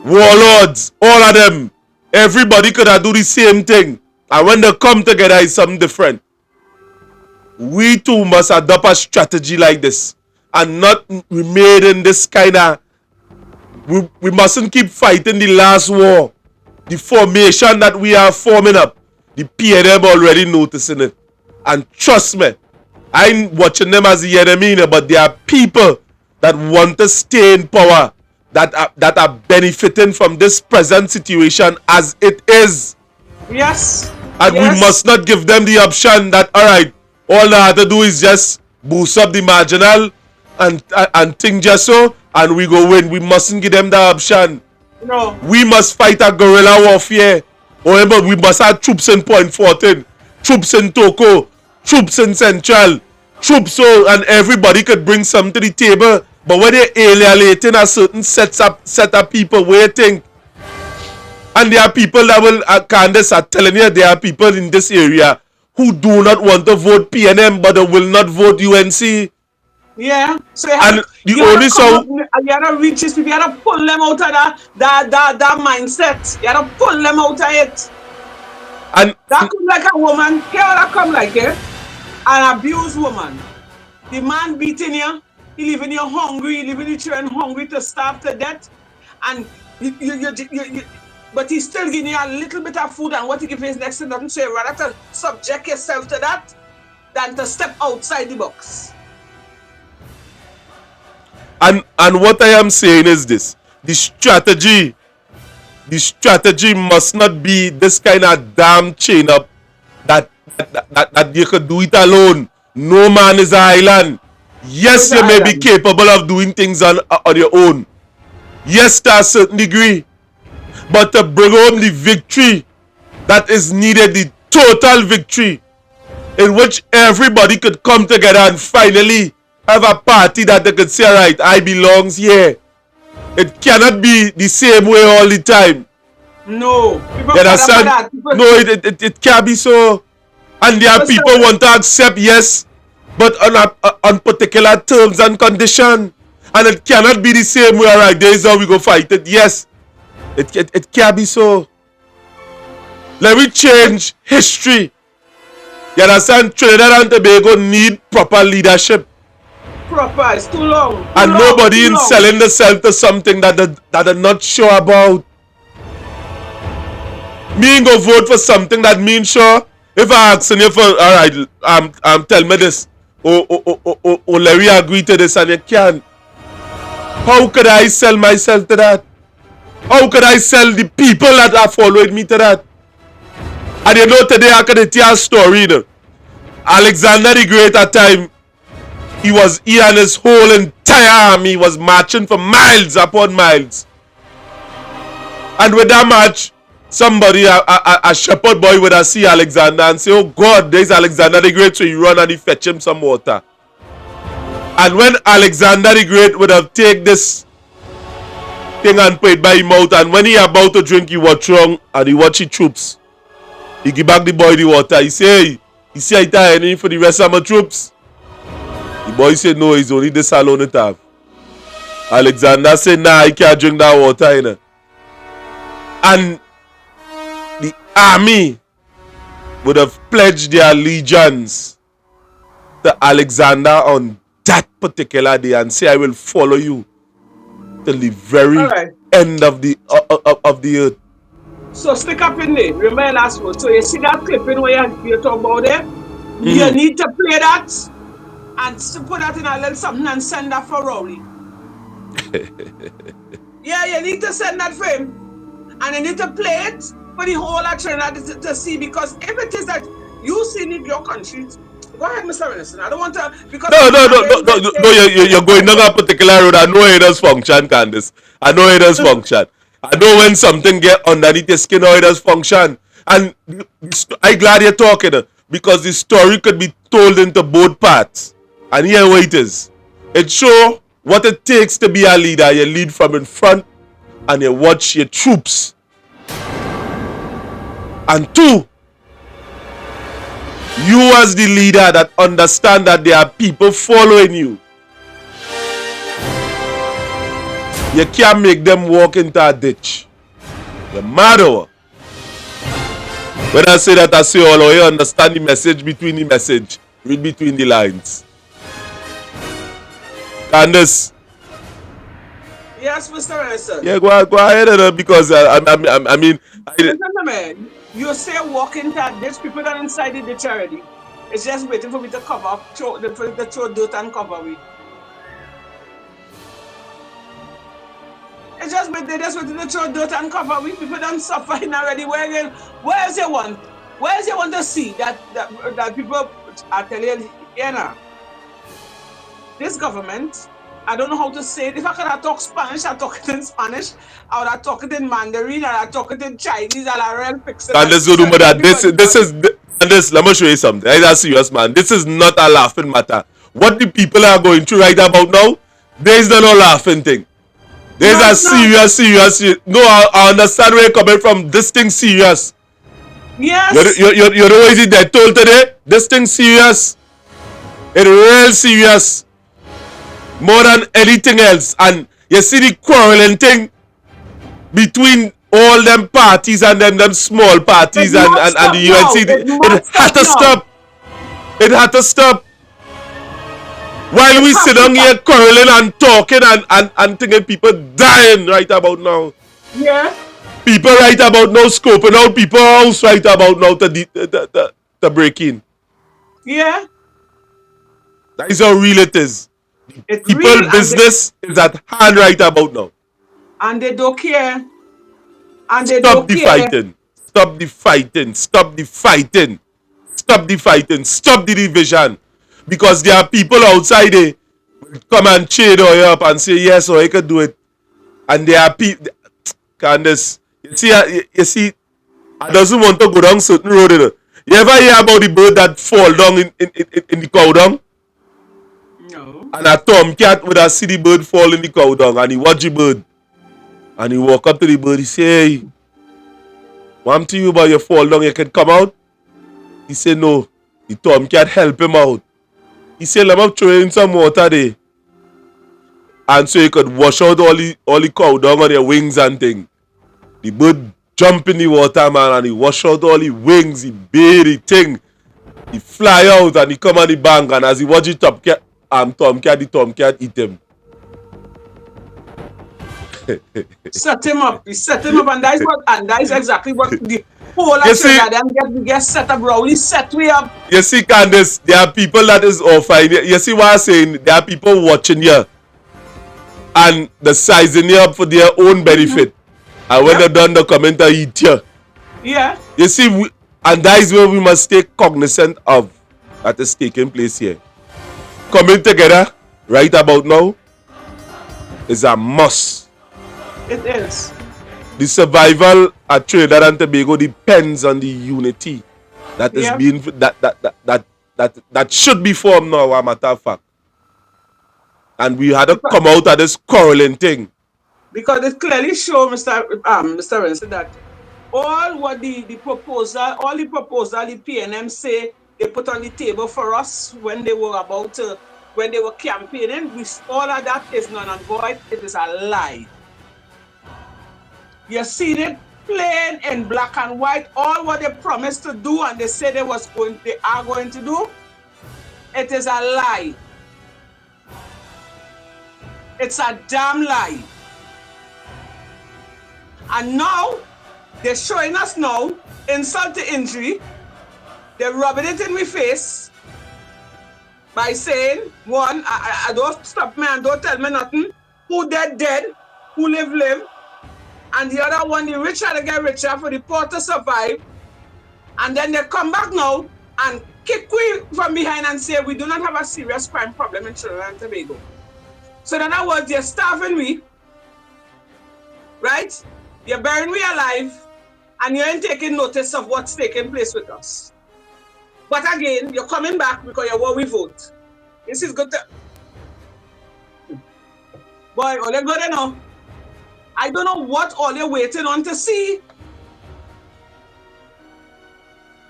warlords, all of them. Everybody could have do the same thing. And when they come together, it's something different. We too must adopt a strategy like this and not remain in this kind of... We mustn't keep fighting the last war. The formation that we are forming up, the PNM already noticing it. And trust me, I ain't watching them as the enemy, but there are people that want to stay in power, that are benefiting from this present situation as it is. Yes. And we must not give them the option that, alright, all they have to do is just boost up the marginal and think just so, and we go win. We mustn't give them the option. No. We must fight a guerrilla warfare. However, we must have troops in Point 14, troops in Toko, troops in Central, troops so, and everybody could bring something to the table. But when they're alienating a certain set of people, what do you think? And there are people that will, Candace, are telling you, there are people in this area who do not want to vote PNM, but they will not vote UNC. Yeah. So you gotta reach this people, you gotta pull them out of that mindset. You gotta pull them out of it. And that come like a woman, here that come like an abused woman. The man beating you, he leaving you hungry, leaving your children hungry to starve to death. And but he's still giving you a little bit of food, and what he gives you is next to nothing. So you rather to subject yourself to that than to step outside the box. And what I am saying is this: the strategy must not be this kind of damn chain up that you could do it alone. No man is an island. Yes, you may be capable of doing things on your own. Yes, to a certain degree. But to bring home the victory that is needed, the total victory, in which everybody could come together and finally have a party that they could say, all right, I belongs here. It cannot be the same way all the time. No. You understand? No, it can't be so. And there are people who want to accept, yes, but on particular terms and conditions. And it cannot be the same way, all right, there is how we go fight it. Yes, it can't be so. Let me change history. You understand? Trinidad and Tobago need proper leadership. Proper, it's too long. And nobody in selling themselves to something that they're not sure about. Me ain't go vote for something that me ain't sure. If I asking you for, alright, tell me this. Or let me agree to this and you can't. How could I sell myself to that? How could I sell the people that are following me to that? And you know today I can tell a story. You know? Alexander the Great at time, he and his whole entire army was marching for miles upon miles. And with that march, somebody, a shepherd boy would have see Alexander and say, oh God, there's Alexander the Great, so he run and he fetch him some water. And when Alexander the Great would have take this thing and put it by his mouth, and when he about to drink, he watch wrong and he watch the troops. He give back the boy the water. He say, hey, you see I tie anything for the rest of my troops? The boy said, no, it's only this alone it have. Alexander said, nah, I can't drink that water, you know. And the army would have pledged their allegiance to Alexander on that particular day and say, I will follow you till the very end of the earth. So stick up in there. Remember last word. So you see that clipping where you talk about it? You need to play that and put that in a little something and send that for Rowley. Yeah, you need to send that for him. And you need to play it for the whole of Trinidad to see, because if it is that you see in your country, go ahead, Mr. Minister. I don't want to, because no, you're going down a particular road. I know it does function, Candice. I know it does function. I know when something get underneath your skin, how it does function. And I'm glad you're talking, because the story could be told into both parts. And here what it is. It shows what it takes to be a leader. You lead from in front and you watch your troops. And two, you as the leader that understand that there are people following you. You can't make them walk into a ditch. No matter. When I say that, I say all of you understand the message between the message. Read between the lines. Candice. Yes, Mr. Minister. Yeah, go ahead, because I mean. Gentlemen, you say walk into a ditch, people that inside the ditch already. It's just waiting for me to cover up, throw dirt and cover me. It's just they just waiting to throw dirt and cover me. People don't suffering already. Where's your one? Where's your one to see that people are telling you, now? This government, I don't know how to say it. If I could talk Spanish, I'd talk it in Spanish. I would have talk it in Mandarin, I'd talk it in Chinese, I'd real fix it. Candice, go do that. Candice, let me show you something. It's serious, man. This is not a laughing matter. What the people are going through right about now, there is not a laughing thing. There is a serious. No, I understand where you're coming from. This thing serious. Yes. You know what is it they told today? This thing serious. It's real serious. More than anything else. And you see the quarreling thing between all them parties and them small parties and the UNC. It had to stop. It had to stop. While we sit down here quarreling and talking and thinking people dying right about now. Yeah. People right about now scoping out people's house right about now to break in. Yeah. That is how real it is. It's People real, business is at hand right about now. and they don't care. And they Stop don't the care. fighting. Stop the fighting. Stop the fighting. Stop the fighting. Stop the division. Because there are people outside there come and cheer you up and say yes or I can do it. And there are people, Candace, you see, I doesn't want to go down certain road. You ever hear about the bird that fall down in the cow dung? No. And a tomcat would have see the bird fall in the cow dung and he watch the bird. And he walk up to the bird, he say, hey, what to you about you fall down, you can come out? He say no. The tomcat help him out. He say let me throw in some water there. And so he could wash out all the cow dung on their wings and thing. The bird jump in the water, man, and he wash out all the wings, he bathe the thing. He fly out and he come on the bank, and as he watch the tomcat, the tomcat eat him. Set him up. He set him up, and that is exactly what the whole of Trinidad get set up, bro. He set we up. You see, Candace, there are people that is offline. You see what I'm saying? There are people watching you and they're sizing you up for their own benefit. And when they're done, they come in to eat you. Yeah. You see, and that is where we must stay cognizant of that is taking place here. Coming together right about now is a must. It is. The survival at Trinidad and Tobago depends on the unity that is being that should be formed now, a matter of fact. And we had to come out of this quarreling thing. Because it clearly shows, Mr. Winston, that all what the proposal the PNM say they put on the table for us when they were when they were campaigning, all of that is null and void. It is a lie. You see it plain in black and white. All what they promised to do and they said they are going to do, it is a lie. It's a damn lie. And now, they're showing us now, insult to injury. They're rubbing it in my face by saying, one, I don't stop me and don't tell me nothing. Who dead, who live. And the other one, the rich are to get richer for the poor to survive. And then they come back now and kick we from behind and say, we do not have a serious crime problem in Trinidad and Tobago. So in other words, they're starving we, right? You're burying we alive, and you ain't taking notice of what's taking place with us. But again, you're coming back because you're what we vote. This is good. Boy, all you're good enough. I don't know what all you're waiting on to see.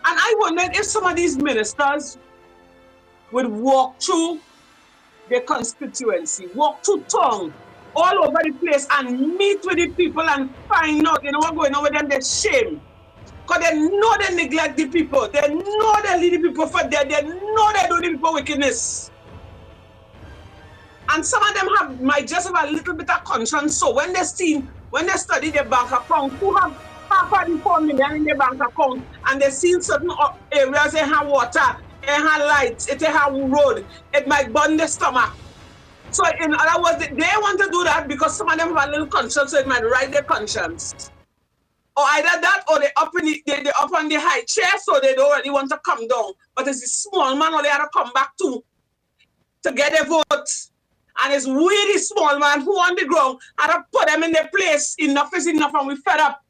And I wondered if some of these ministers would walk through their constituency, walk through town, all over the place and meet with the people and find out, what's going on with them, they're shame. Because they know they neglect the people. They know they lead the people for dead. They know they do the people wickedness. And some of them might just have a little bit of conscience. So when they study their bank account, who have half of the 4 million in their bank account, and they see certain areas they have water, they have lights, they have road, it might burn their stomach. So in other words, they want to do that because some of them have a little conscience, so it might ride their conscience. Or either that, or they up on the high chair, so they don't really want to come down. But it's the small man who they have to come back to get their vote. And it's really small man who on the ground had to put them in their place. Enough is enough, and we fed up.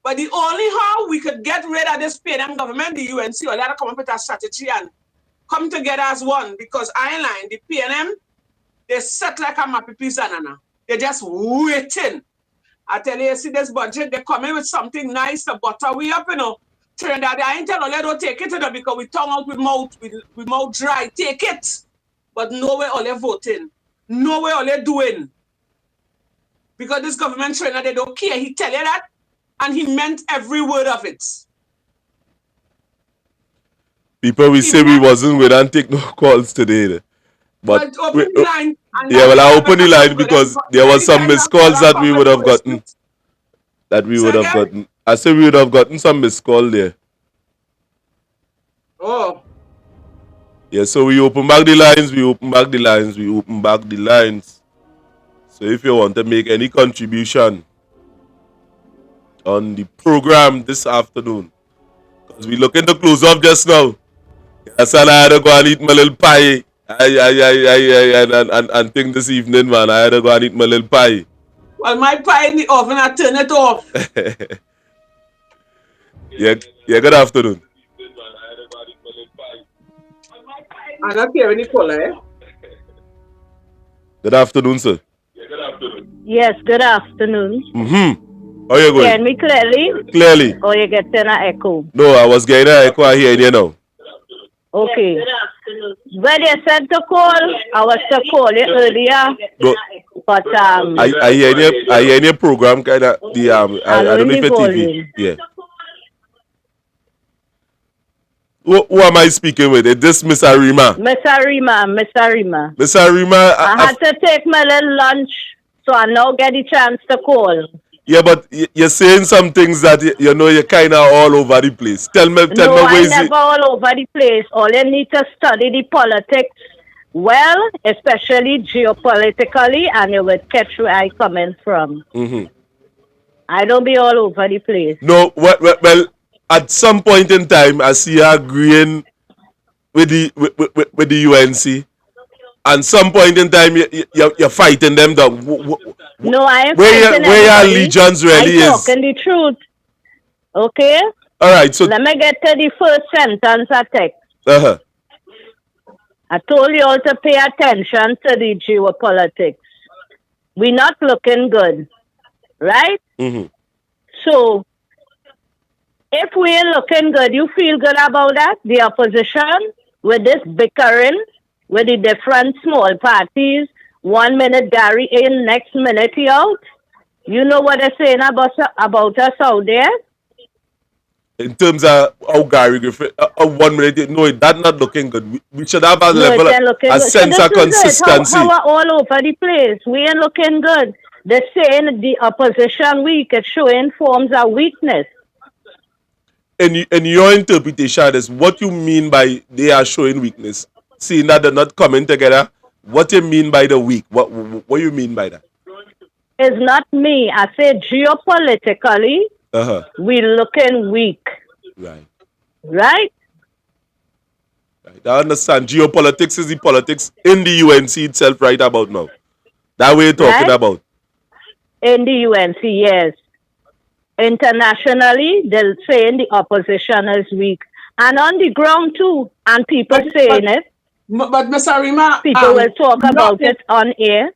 But the only how we could get rid of this PNM government, the UNC, or they had to come up with a strategy and come together as one. Because the PNM, they set like a mappy piece banana. They're just waiting. I tell you, see this budget, they come in with something nice to butter we up, Trinidad, I ain't telling you, don't take it, because we tongue out with mouth dry. Take it. But no way all they're voting. No way all they're doing. Because this government Trinidad, they don't care. He tell you that, and he meant every word of it. People will say we wasn't, we don't take no calls today. But open the line. And yeah, well, I that's opened the line because there was some anytime missed that calls caller that we come would and have gotten. That we Say would have again? gotten. I said we would have gotten some missed call there. Oh. Yeah, so we open back the lines, we open back the lines, we open back the lines. So if you want to make any contribution on the program this afternoon, because we looking to close off just now. Yes, and I had to go and eat my little pie. And think this evening, man, I had to go and eat my little pie. Well, my pie in the oven, I turn it off. Yeah, good afternoon. I'm not hearing the caller, eh? Good afternoon, sir. Yes, good afternoon. How you going? Hear me clearly? Clearly. Or you getting an echo? No, I was getting an echo. I hear you now. Okay. When you said to call, I was to call you earlier. No. But I hear your program kind of the I don't know if it's TV. Yeah. Who am I speaking with? Is this Miss Arima? Miss Arima. Miss Arima. I had to take my little lunch, so I now get the chance to call. Yeah, but you're saying some things that you know you're kind of all over the place. Tell me No, where I is never it? all over the place. All you need to study the politics well, especially geopolitically, and you will catch where I coming from. I don't be all over the place. No, well, at some point in time, I see her agreeing with the UNC, and some point in time you're fighting them down. No, I ain't Where fighting your anybody. allegiance really I'm is. talking the truth. Okay? All right, so let me get to the first sentence I text. I told you all to pay attention to the geopolitics. We're not looking good, right? So, if we ain't looking good, you feel good about that? The opposition, with this bickering, with the different small parties, 1 minute Gary in, next minute he out. You know what they're saying about us out there? In terms of how Gary Griffith, 1 minute, no, that's not looking good. We should have a No, level, it ain't looking a good. sense So of this is it. consistency. How are all over the place? We ain't looking good. They're saying the opposition weak. It's showing forms of weakness. In your interpretation, is what you mean by they are showing weakness? Seeing that they're not coming together, what you mean by the weak? What you mean by that? It's not me. I say geopolitically, we looking weak. Right. Right? I understand. Geopolitics is the politics in the UNC itself right about now. That way you're talking Right? about. In the UNC, yes. Internationally, they're saying the opposition is weak. And on the ground too. And people saying it. But Miss Arima, people will talk about it on air.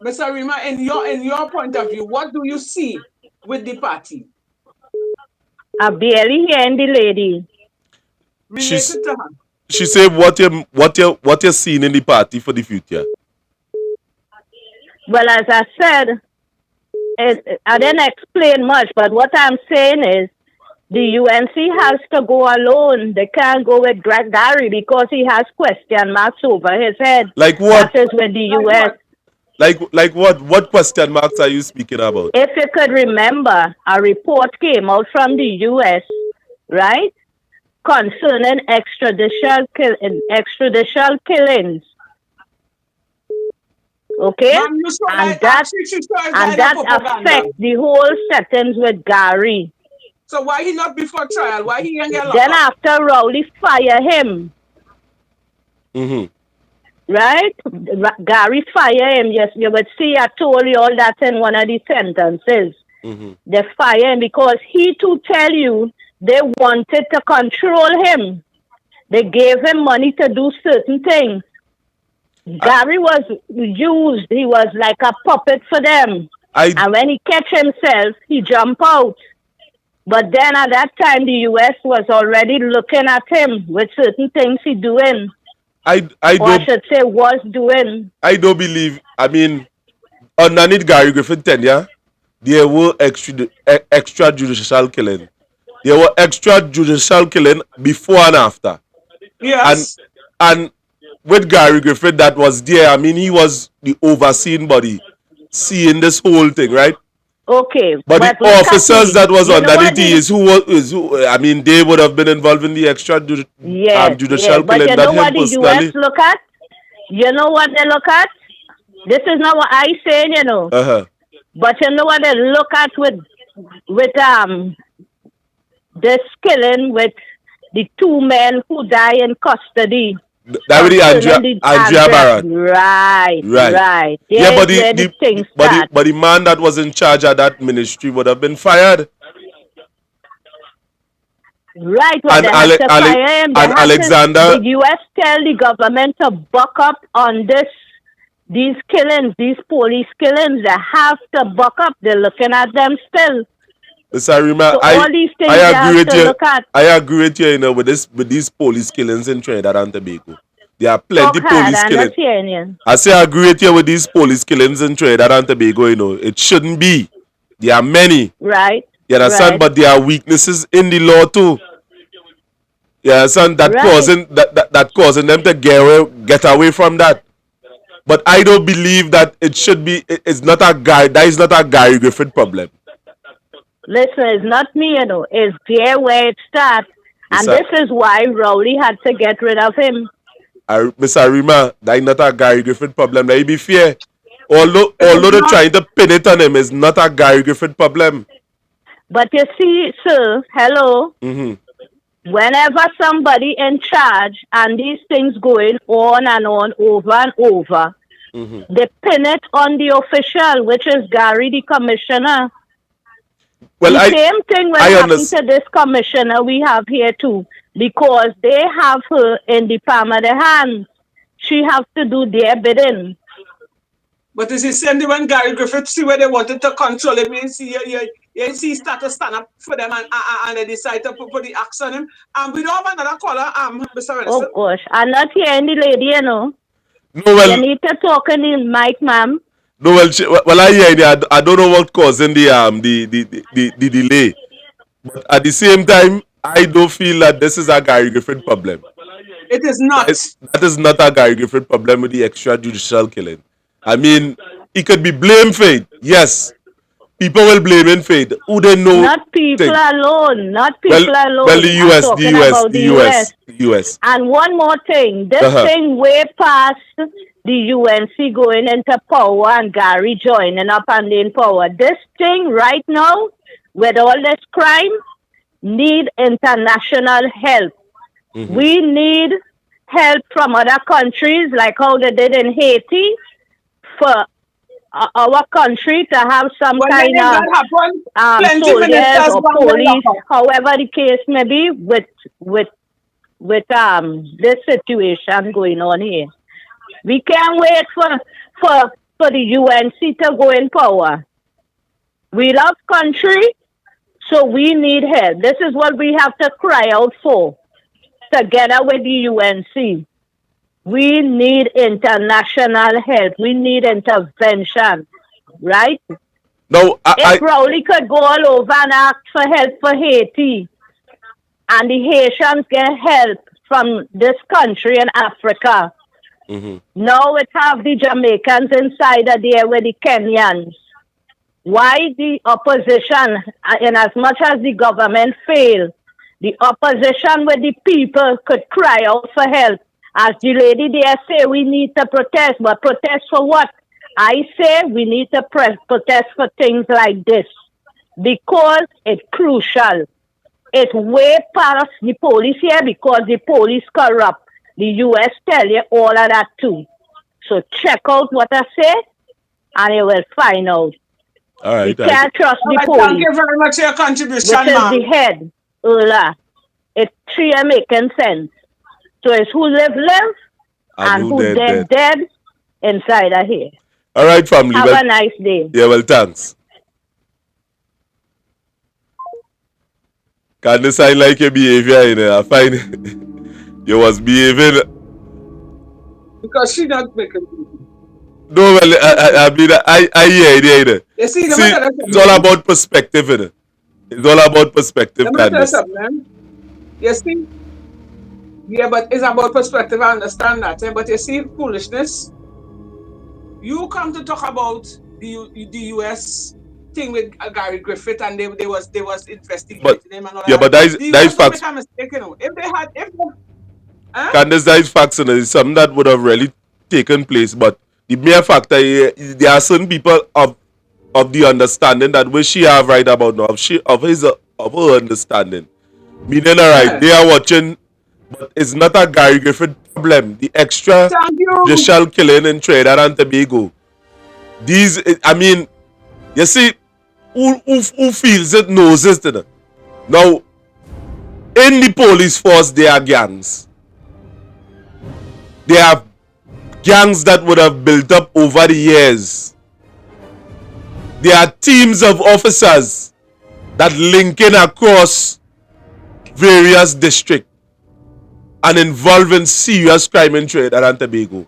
Miss Arima, in your point of view, what do you see with the party? I barely hearing the lady. Related to her. She said what you're seeing in the party for the future. Well, as I said, I didn't explain much, but what I'm saying is the UNC has to go alone. They can't go with Gary because he has question marks over his head. Like what? That is with the US. Like what? What question marks are you speaking about? If you could remember, a report came out from the US, right, concerning extrajudicial killings. Okay? And that affects the whole settings with Gary. So why he not before trial? Why he ain't get locked Then up? after Rowley fire him, right? Gary fire him. Yes, you would see I told you all that in one of the sentences. They fire him because he to tell you they wanted to control him. They gave him money to do certain things. Gary was used. He was like a puppet for them. And when he catch himself, he jump out. But then at that time, the U.S. was already looking at him with certain things he doing. I should say was doing. I don't believe. I mean, underneath Gary Griffith tenure, there were extrajudicial killing. There were extrajudicial killing before and after. Yes. And with Gary Griffith that was there. I mean, he was the overseeing body, seeing this whole thing, right? Okay, But the look at officers me. that was You know what underneath is who, I mean, they would have been involved in the Yes, judicial but killing you that know him what the US personally. look at? You know what they look at? This is not what I say, you know. But you know what they look at with this killing with the two men who die in custody. That with the Andrea Barrett. Right. Yeah, There's but where the things but start. the man that was in charge of that ministry would have been fired. Right, well, And they have to fire him. They and have Alexander. the US tell the government to buck up on these killings, these police killings. They have to buck up. They're looking at them still. Sarima, So all these things I they agree have with to you. look at. I agree with you, with these police killings in Trinidad and Tobago. There are plenty Talk hard, police I'm killings. not hearing you. I say I agree with you with these police killings in Trinidad and Tobago, It shouldn't be. There are many. Right. You understand? Right. But there are weaknesses in the law too. You understand? That causing them to get away from that. But I don't believe that it should be. It's not a guy. That is not a Gary Griffith problem. Listen, it's not me, It's there where it starts. And Yes, this is why Rowley had to get rid of him. Miss Arima, that is not a Gary Griffith problem. Let me be fair. Although they're trying to pin it on him, it's not a Gary Griffith problem. But you see, sir, hello. Whenever somebody in charge and these things going on and on, over and over, they pin it on the official, which is Gary, the commissioner. Well, same thing will happen to this commissioner we have here too, because they have her in the palm of their hands. She has to do their bidding. But it's the same thing when Gary Griffith see where they wanted to control him. You see, he start to stand up for them and they decide to put the axe on him. And we don't have another caller, Mr. Renison. Oh gosh, I'm not hearing the lady, No, well, you need to talk in the mic, ma'am. No, well, I hear you. I don't know what causing the delay. But at the same time, I don't feel that this is a Gary Griffith problem. It is not. That is not a Gary Griffith problem with the extrajudicial killing. I mean, he could be blamed for it. Yes. People will blame him for it. Who they know? Not people alone. Not people alone. Well, the US. And one more thing. This thing way past the UNC going into power and Gary joining up and in power. This thing right now, with all this crime, need international help. We need help from other countries, like how they did in Haiti, for our country to have some kind of soldiers or police, however the case may be, with this situation going on here. We can't wait for the UNC to go in power. We love country, so we need help. This is what we have to cry out for, together with the UNC. We need international help. We need intervention, right? No, if Rowley could go all over and ask for help for Haiti, and the Haitians get help from this country in Africa, now it have the Jamaicans inside of there with the Kenyans. Why the opposition, in as much as the government failed, the opposition with the people could cry out for help? As the lady there say, we need to protest, but protest for what? I say we need to protest for things like this because it's crucial. It's way past the police here because the police corrupt. The US tell you all of that too. So check out what I say and you will find out. All right. You can't trust the police. Thank you very much for your contribution, which is the head. It's three making sense. So it's who live and who dead inside of here. All right, family. Have a nice day. Yeah, well, thanks. Can you sound like your behavior? I find you was behaving. Because she not making. No, well, I mean, I hear it. You see, it's all about perspective, innit? It's all about perspective. Let me tell you something, man. You see, Yeah, but it's about perspective. I understand that. But you see, foolishness. You come to talk about the US thing with Gary Griffith, and they was But investigating him and all yeah, that. but that The is US don't facts. make a mistake, you know. If they had, if they, huh? Candace, that is facts, and it's something that would have really taken place. But the mere factor, there are certain people of the understanding that which she have right about now, of her understanding. Meaning, all right, they are watching, but it's not a Gary Griffith problem. The extra Thank you. judicial killing in Trinidad and Tobago. These, I mean, you see, who feels it knows it. You know? Now, in the police force, there are gangs. There are gangs that would have built up over the years. There are teams of officers that link in across various districts and involved in serious crime in Trinidad and Tobago.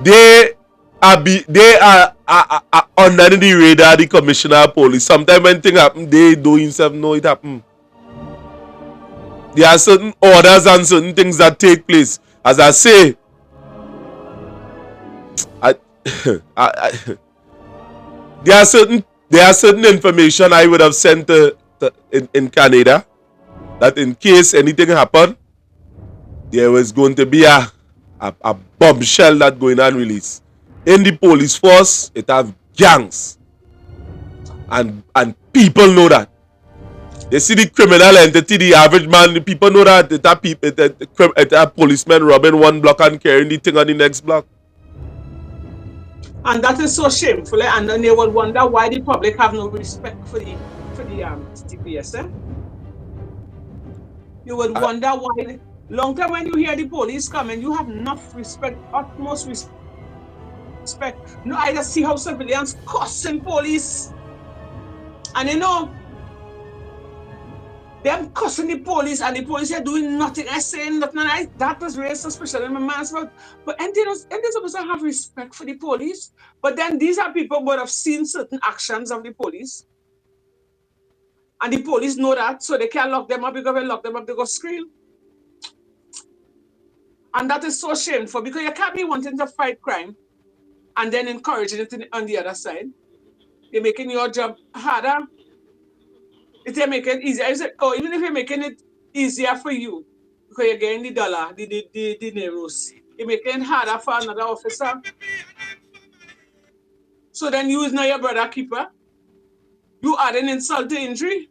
They are under the radar, the commissioner of police. Sometimes when things happen, they don't even know it happened. There are certain orders and certain things that take place. As I say, there are certain information I would have sent in Canada that in case anything happened, there was going to be a bombshell that going on release. In the police force, it have gangs. And people know that. They see the criminal entity, the average man, the people know that it a policeman robbing one block and carrying the thing on the next block. And that is so shameful, and then they will wonder why the public have no respect for the TPS. You would wonder why. Long time when you hear the police coming, you have enough respect, utmost respect. No, I just see how civilians cussing police, and you know, them cussing the police, and the police are doing nothing. I saying nothing, and that was raised suspicion in my mind's mouth. But and they're supposed to have respect for the police. But then these are people who have seen certain actions of the police, and the police know that, so they can't lock them up, because when they lock them up, they go scream. And that is so shameful, because you can't be wanting to fight crime and then encouraging it on the other side. You're making your job harder. If you're making it easier, even if you're making it easier for you, because you're getting the dollar, the euros, you're making it harder for another officer. So then you is not your brother keeper. You add an insult to injury.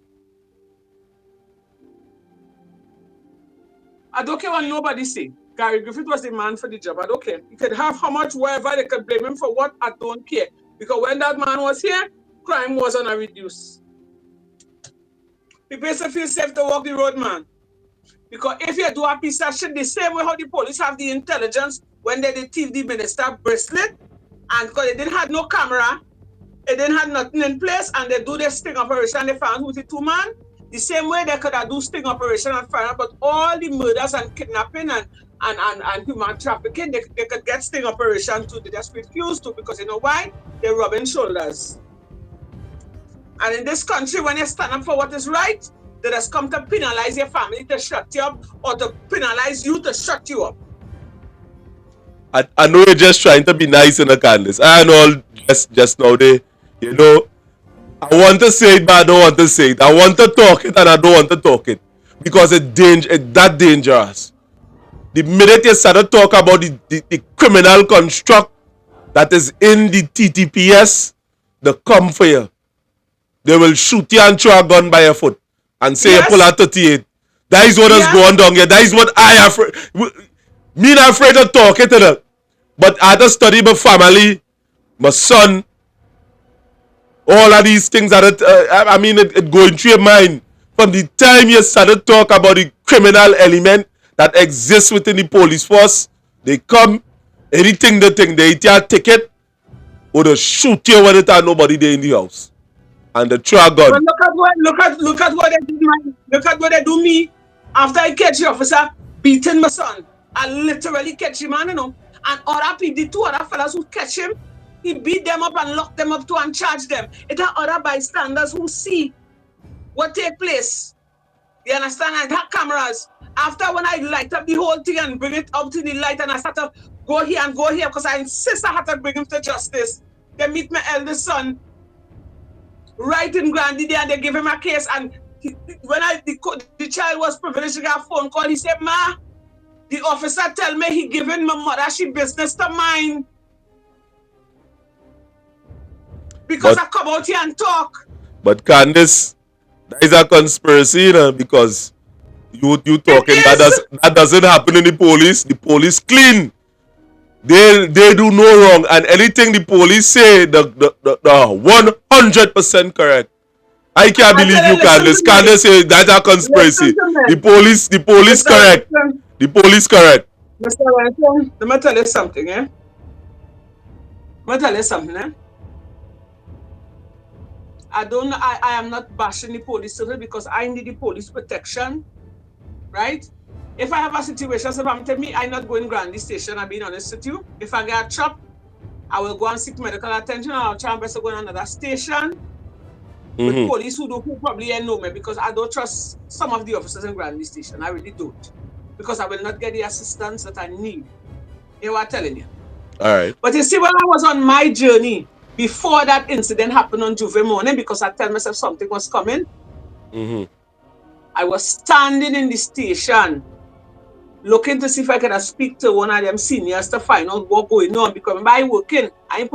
I don't care what nobody say. Gary Griffith was the man for the job. I don't care. You could have how much, whatever, they could blame him for what, I don't care. Because when that man was here, crime was on a reduce. People used to feel safe to walk the road, man. Because if you do a piece of shit, the same way how the police have the intelligence when they thief the minister bracelet, and because they didn't have no camera, they didn't have nothing in place, and they do their sting operation, they found who's the two man. The same way they could have do sting operation and find out about all the murders and kidnapping and human trafficking, they could get sting operation too. They just refuse to, because you know why? They're rubbing shoulders. And in this country, when you stand up for what is right, they just come to penalize your family to shut you up, or to penalize you to shut you up. I know you're just trying to be nice in the Candace. I know just now they, you know, I want to say it, but I don't want to say it. I want to talk it, and I don't want to talk it. Because it's that dangerous. The minute you start to talk about the criminal construct that is in the TTPS, they come for you. They will shoot you and throw a gun by your foot and say you pull out 38. That is what is going down here. That is what I afraid. Me not afraid to talk it to them. But I had to study my family, my son, all of these things that it going through your mind. From the time you start to talk about the criminal element that exists within the police force, they come, anything they think, they eat your ticket, or they shoot you when it has nobody there in the house. And the throw a gun. But look at what they did, man. Look at what they do me. After I catch the officer beating my son, I literally catch him, man, you know. And other people, the two other fellas who catch him, he beat them up and locked them up too and charged them. It are other bystanders who see what take place. You understand? I had cameras. After when I light up the whole thing and bring it up to the light and I start to go here and go here because I insist I had to bring him to justice. They meet my eldest son right in Grandy there and they give him a case. And when the child was privileged to get a phone call, he said, Ma, the officer tell me he giving my mother she business to mine. Because I come out here and talk. But Candice, that is a conspiracy, you know, because you talking that doesn't happen in the police. The police clean. They do no wrong, and anything the police say, the 100% correct. I can't believe you, Candice. Candice say that's a conspiracy. The police correct. The police correct. Mr. Wellington, let me tell you something, eh? Let me tell you something, eh? I am not bashing the police service because I need the police protection, right? If I have a situation, so I'm telling me I'm not going Grandy Station, I'm being honest with you. If I get chopped, I will go and seek medical attention and I'll try and best to go to another station with police who probably know me because I don't trust some of the officers in Grandy Station. I really don't. Because I will not get the assistance that I need. You know what I'm telling you? All right. But you see, when I was on my journey, before that incident happened on Juve morning, because I tell myself something was coming, I was standing in the station looking to see if I could speak to one of them seniors to find out what's going on. Because by working, I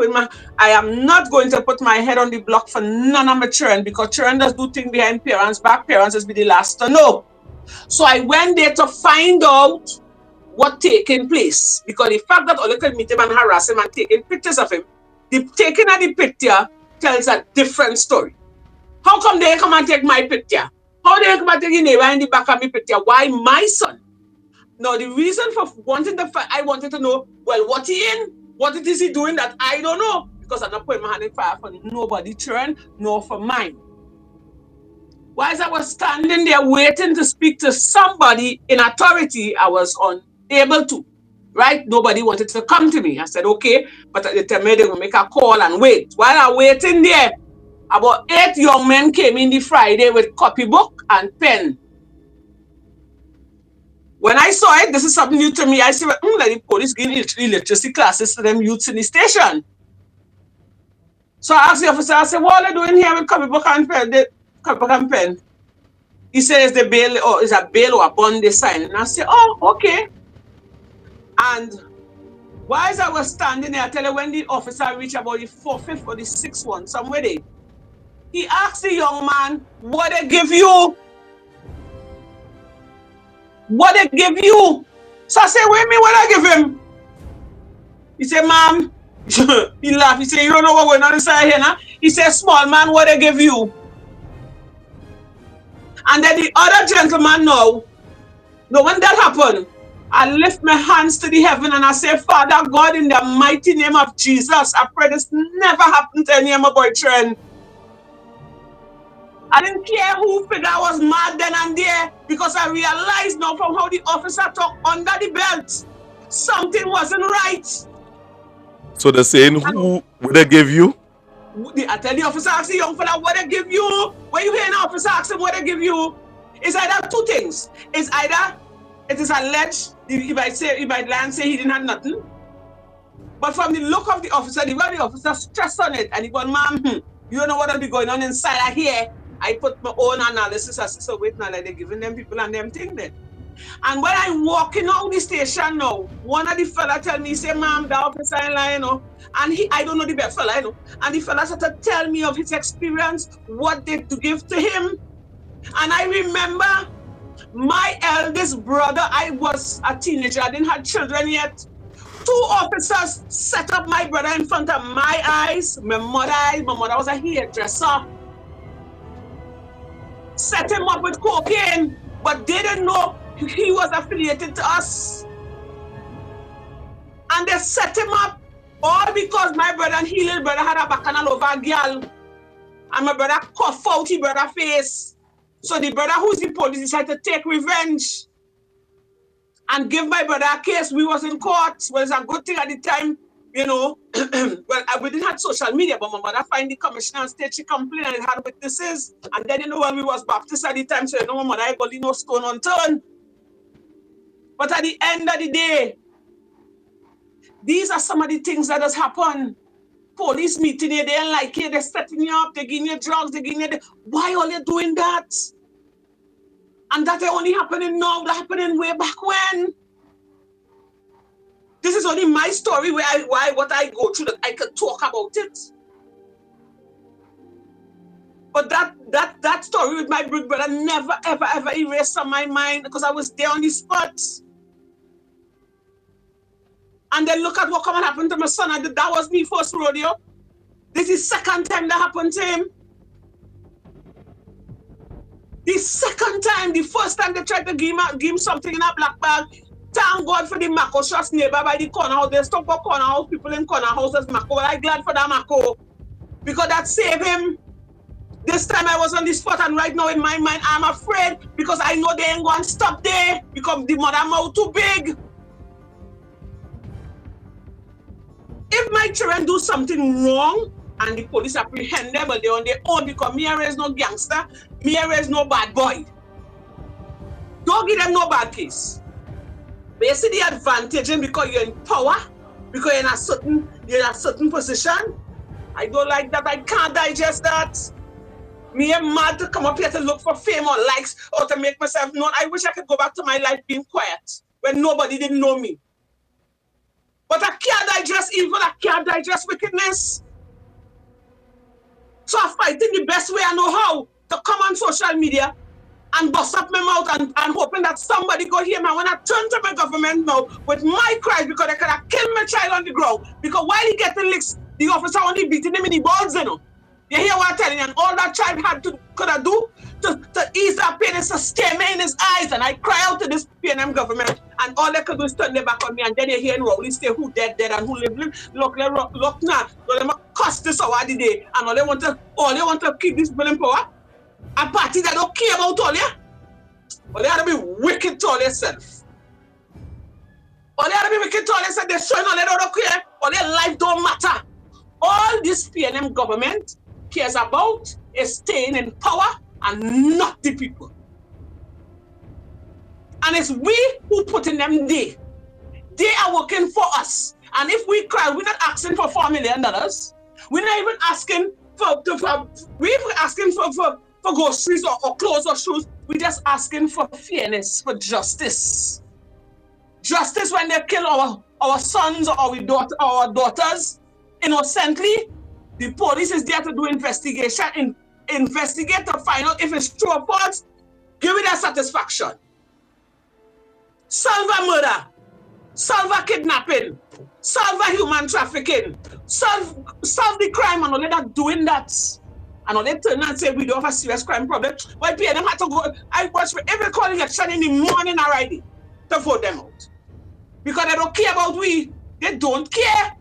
am not going to put my head on the block for none of my children because children just do things behind parents' back. Parents is be the last to know. So I went there to find out what taking place. Because the fact that Ole could meet him and harass him and taking pictures of him, the taking of the picture tells a different story. How come they come and take my picture? How they come and take the neighbor in the back of my picture? Why my son? Now, the reason for wanting to fight, I wanted to know, well, what he in? What it is he doing that I don't know? Because I'm not putting my hand in fire for nobody's children, nor for mine. Whilst I was standing there waiting to speak to somebody in authority, I was unable to, right? Nobody wanted to come to me. I said, okay, but they tell me they will make a call and wait. While I'm waiting there, about 8 young men came in the Friday with copybook and pen. When I saw it, this is something new to me. I said, like the police giving literacy classes to them youths in the station. So I asked the officer, I said, what are they doing here with copybook and pen? He said, is a bail or a bond they sign? And I said, oh, okay. And whilst I was standing there, I tell you, when the officer reached about the 4th or the 6th one, somewhere there, he asked the young man, what they give you? What they give you? So I said, wait a minute, what I give him? He said, ma'am, he laughed. He said, you don't know what's going on inside here now? He said, small man, what they give you? And then the other gentleman now, when that happened, I lift my hands to the heaven and I say, Father God, in the mighty name of Jesus, I pray this never happened to any of my boyfriend. I didn't care who figured I was mad then and there because I realized now from how the officer talked under the belt, something wasn't right. So they're saying, who would they give you? I tell the officer, ask the young fella, what they give you? When you hear an officer ask him what they give you, it's either two things. It's either it is alleged, he might lie and say he didn't have nothing. But from the look of the officer, the way the officer stressed on it, and he goes, ma'am, you don't know what will be going on inside I here. I put my own analysis. I said, so wait now, like they're giving them people and them thing then. And when I'm walking out the station now, one of the fella tell me, he say, ma'am, the officer in line, you know. And I don't know the best fella, you know. And the fella started to tell me of his experience, what they to give to him. And I remember my eldest brother, I was a teenager, I didn't have children yet. 2 officers set up my brother in front of my eyes, my mother was a hairdresser. Set him up with cocaine, but they didn't know he was affiliated to us. And they set him up all because my brother and his little brother had a bacchanal over a girl. And my brother cough out his brother's face. So the brother who's the police decided to take revenge and give my brother a case. We was in court. Well, it's a good thing at the time you know, well, we didn't have social media, but my mother find the commissioner on stage, she complained and it had witnesses. And then, you know, when we was Baptist at the time, so you know, my mother, I got no stone unturned. But at the end of the day, these are some of the things that has happened. Police meeting you, they don't like you, they're setting you up, they're giving you drugs, they're giving you... Why are you doing that? And that ain't only happening now, that happening way back when. This is only my story what I go through, that I can talk about it. But that story with my big brother never, ever, ever erased on my mind because I was there on the spot. And then look at what come and happened to my son. That was me first rodeo. This is second time that happened to him. The second time, the first time they tried to give him something in a black bag. Thank God for the Mako shots neighbor by the corner house. They stop for corner house, people in corner houses, Mako. But I'm glad for that Mako. Because that saved him. This time I was on the spot, and right now in my mind, I'm afraid because I know they ain't going to stop there because the mother mouth too big. If my children do something wrong and the police apprehend them, but they're on their own because me and raise no gangster, me and raise no bad boy. Don't give them no bad case. But you see the advantage because you're in power, because you're in a certain position. I don't like that. I can't digest that. Me am mad to come up here to look for fame or likes or to make myself known. I wish I could go back to my life being quiet when nobody didn't know me. But I can't digest evil, I can't digest wickedness. So I'm fighting the best way I know how to come on social media and bust up my mouth and hoping that somebody go hear me. When I turn to my government now with my cries because they could have killed my child on the ground. Because while he getting licks, the officer only beating him in the balls, you know. You hear what I'm telling you? And all that child could do to ease that pain is to stare me in his eyes. And I cry out to this PNM government. And all they could do is turn their back on me. And then you hear in Rowley say who dead, and who live. Look now. They cost this hour the day. And all they want to keep this people in power. A party that don't care about all you. All they have to be wicked to all themselves. All they have to be wicked to all themselves. They're showing all they don't care. All their life don't matter. All this PNM government cares about is staying in power and not the people. And it's we who put in them there. They are working for us. And if we cry, we're not asking for $4 million. We're not even asking for groceries or clothes or shoes. We're just asking for fairness, for justice. Justice when they kill our sons or our daughters innocently. The police is there to do investigation, investigate to find out if it's true or false. Give it a satisfaction. Solve a murder. Solve a kidnapping. Solve a human trafficking. Solve the crime, and all they're not doing that. And all they turn and say we don't have a serious crime problem. Why PNM had to go? I watch for every call election in the morning already to vote them out. Because they don't care about we. They don't care.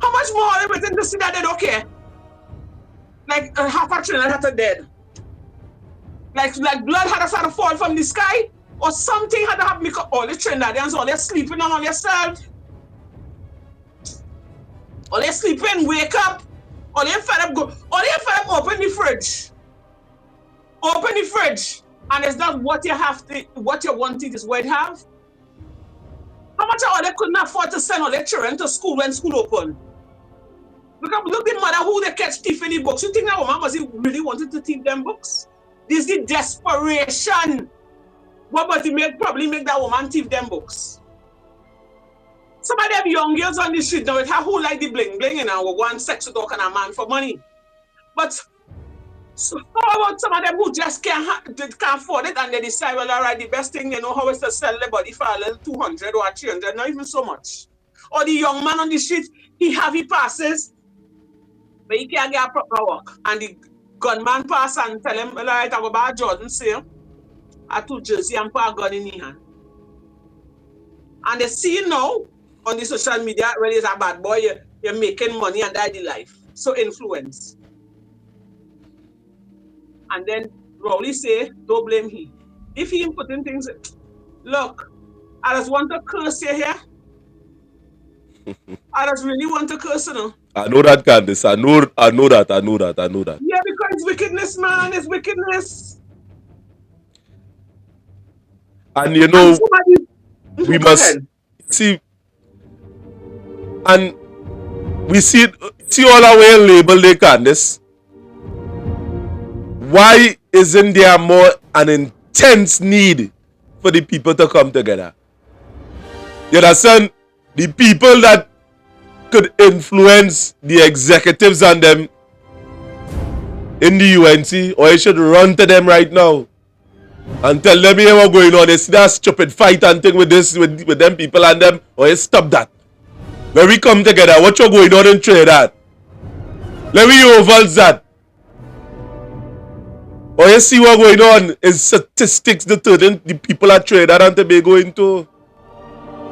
How much more are they waiting to see that they don't care? Like half a trillion had to dead. Like blood had to start to fall from the sky. Or something had to happen because all the Trinidadians, all they're sleeping on themselves. All they're sleeping, wake up. All they're fed up, open the fridge. Open the fridge. And it's not what you have to, what you want it is what you have. How much all they couldn't afford to send all their children to school when school opened? Look the mother who they catch thief in the books. You think that woman was really wanted to thief them books? This is the desperation. What but it probably make that woman thief them books? Some of them young girls on the street now with her who like the bling bling and will go and sex with a man for money. But so how about some of them who just can't afford it and they decide, well, all right, the best thing they know how is to sell their body for a little 200 or 300, not even so much. Or the young man on the street, he passes, but he can't get a proper work. And the gunman pass and tell him, all right, I go buy a Jordan sale. I took jersey and put a gun in his hand. And they see now on the social media, when he's a bad boy, you're making money and that the life. So influence. And then Rowley say, don't blame him. If he putting things, look, I just want to curse you here. I just really want to curse, you know. I know that, Candice. I know that. Yeah, because it's wickedness, man. It's wickedness. And you And know, somebody, we go must ahead. see, and we see all our way label they, Candice. Why isn't there more an intense need for the people to come together? You understand? The people that could influence the executives and them in the UNC, or you should run to them right now and tell them here what's going on. They see that stupid fight and thing with this with them people and them, or you stop that. When we come together, what you going on in Trinidad? Let me ovals that. Or you see what's going on is statistics determining the people at Trinidad and Tobago into.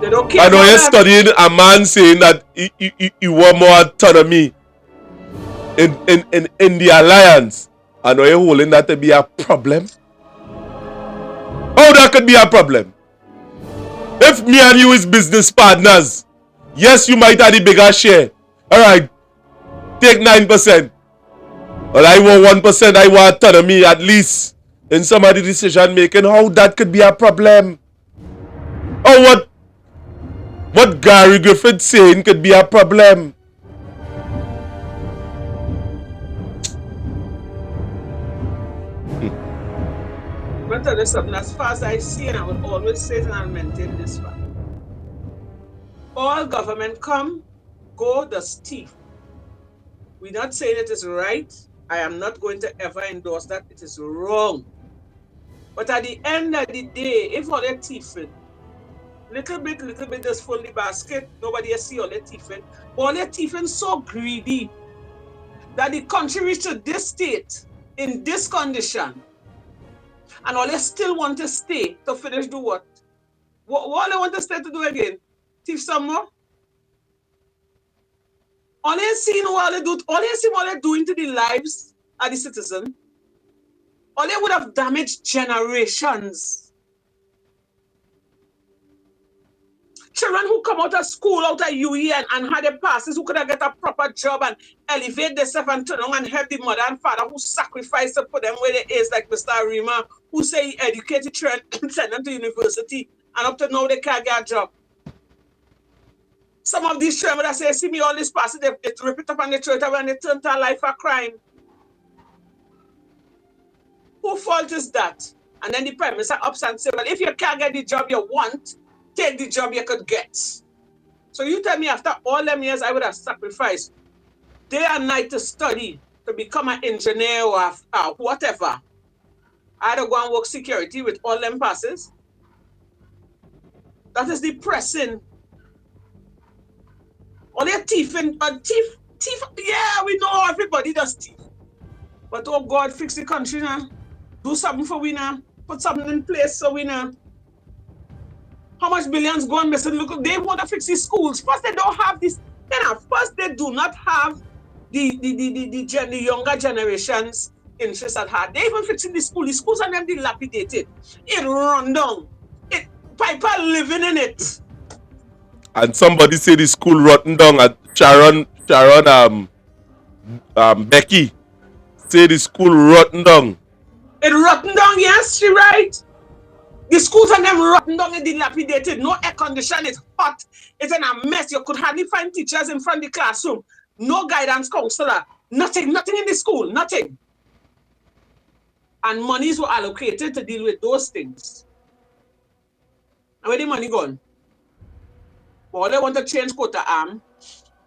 They don't care I know about you're that. studying a man saying that he want more autonomy in the alliance. I know you're holding that to be a problem. How that could be a problem? If me and you is business partners, yes, you might have the bigger share. Alright, take 9%. Well, I want 1%, I want autonomy at least in some of the decision making. How that could be a problem? Or what Gary Griffith saying could be a problem? I'm going to tell you something. As far as I see, and I will always say it and I'll maintain this fact. All government come, go, does thief. We're not saying it is right. I am not going to ever endorse that. It is wrong. But at the end of the day, if all they're thieving, little bit just full the basket, nobody else see all they're thieving. All they're thieving so greedy that the country reached to this state in this condition. And all they still want to stay to finish do what? What they want to stay to do again? Thief some more? All they see what they do, all they see what they're doing to the lives of the citizen. All they would have damaged generations. Children who come out of school, out of UEN and had their passes, who could have get a proper job and elevate themselves and turn on and help the mother and father who sacrificed to put them where they is, like Mr. Arima, who say he educated children and send them to university, and up to now they can't get a job. Some of these children that say, see me all this passes, they rip it up and they throw it away and they turn to a life of crime. Whose fault is that? And then the Prime Minister ups and says, well, if you can't get the job you want, take the job you could get. So you tell me after all them years I would have sacrificed day and night to study, to become an engineer or whatever. I had to go and work security with all them passes. That is depressing. All their thieving, thief, yeah, we know everybody does thief. But oh God, fix the country now. Do something for we now. Put something in place so we know. How much billions go on missing? Look, they want to fix the schools. First, they don't have this. First, they do not have the younger generations interest at heart. They even fixing the school. The schools are them dilapidated. It run down. People living in it. And somebody say the school rotten down at Sharon Becky say the school rotten down. It rotten down, yes, she right. The schools and them rotten down and dilapidated. No air condition, it's hot. It's in a mess. You could hardly find teachers in front of the classroom. No guidance counselor. Nothing in the school. Nothing. And monies were allocated to deal with those things. And where the money gone? Or they want to change quota arm.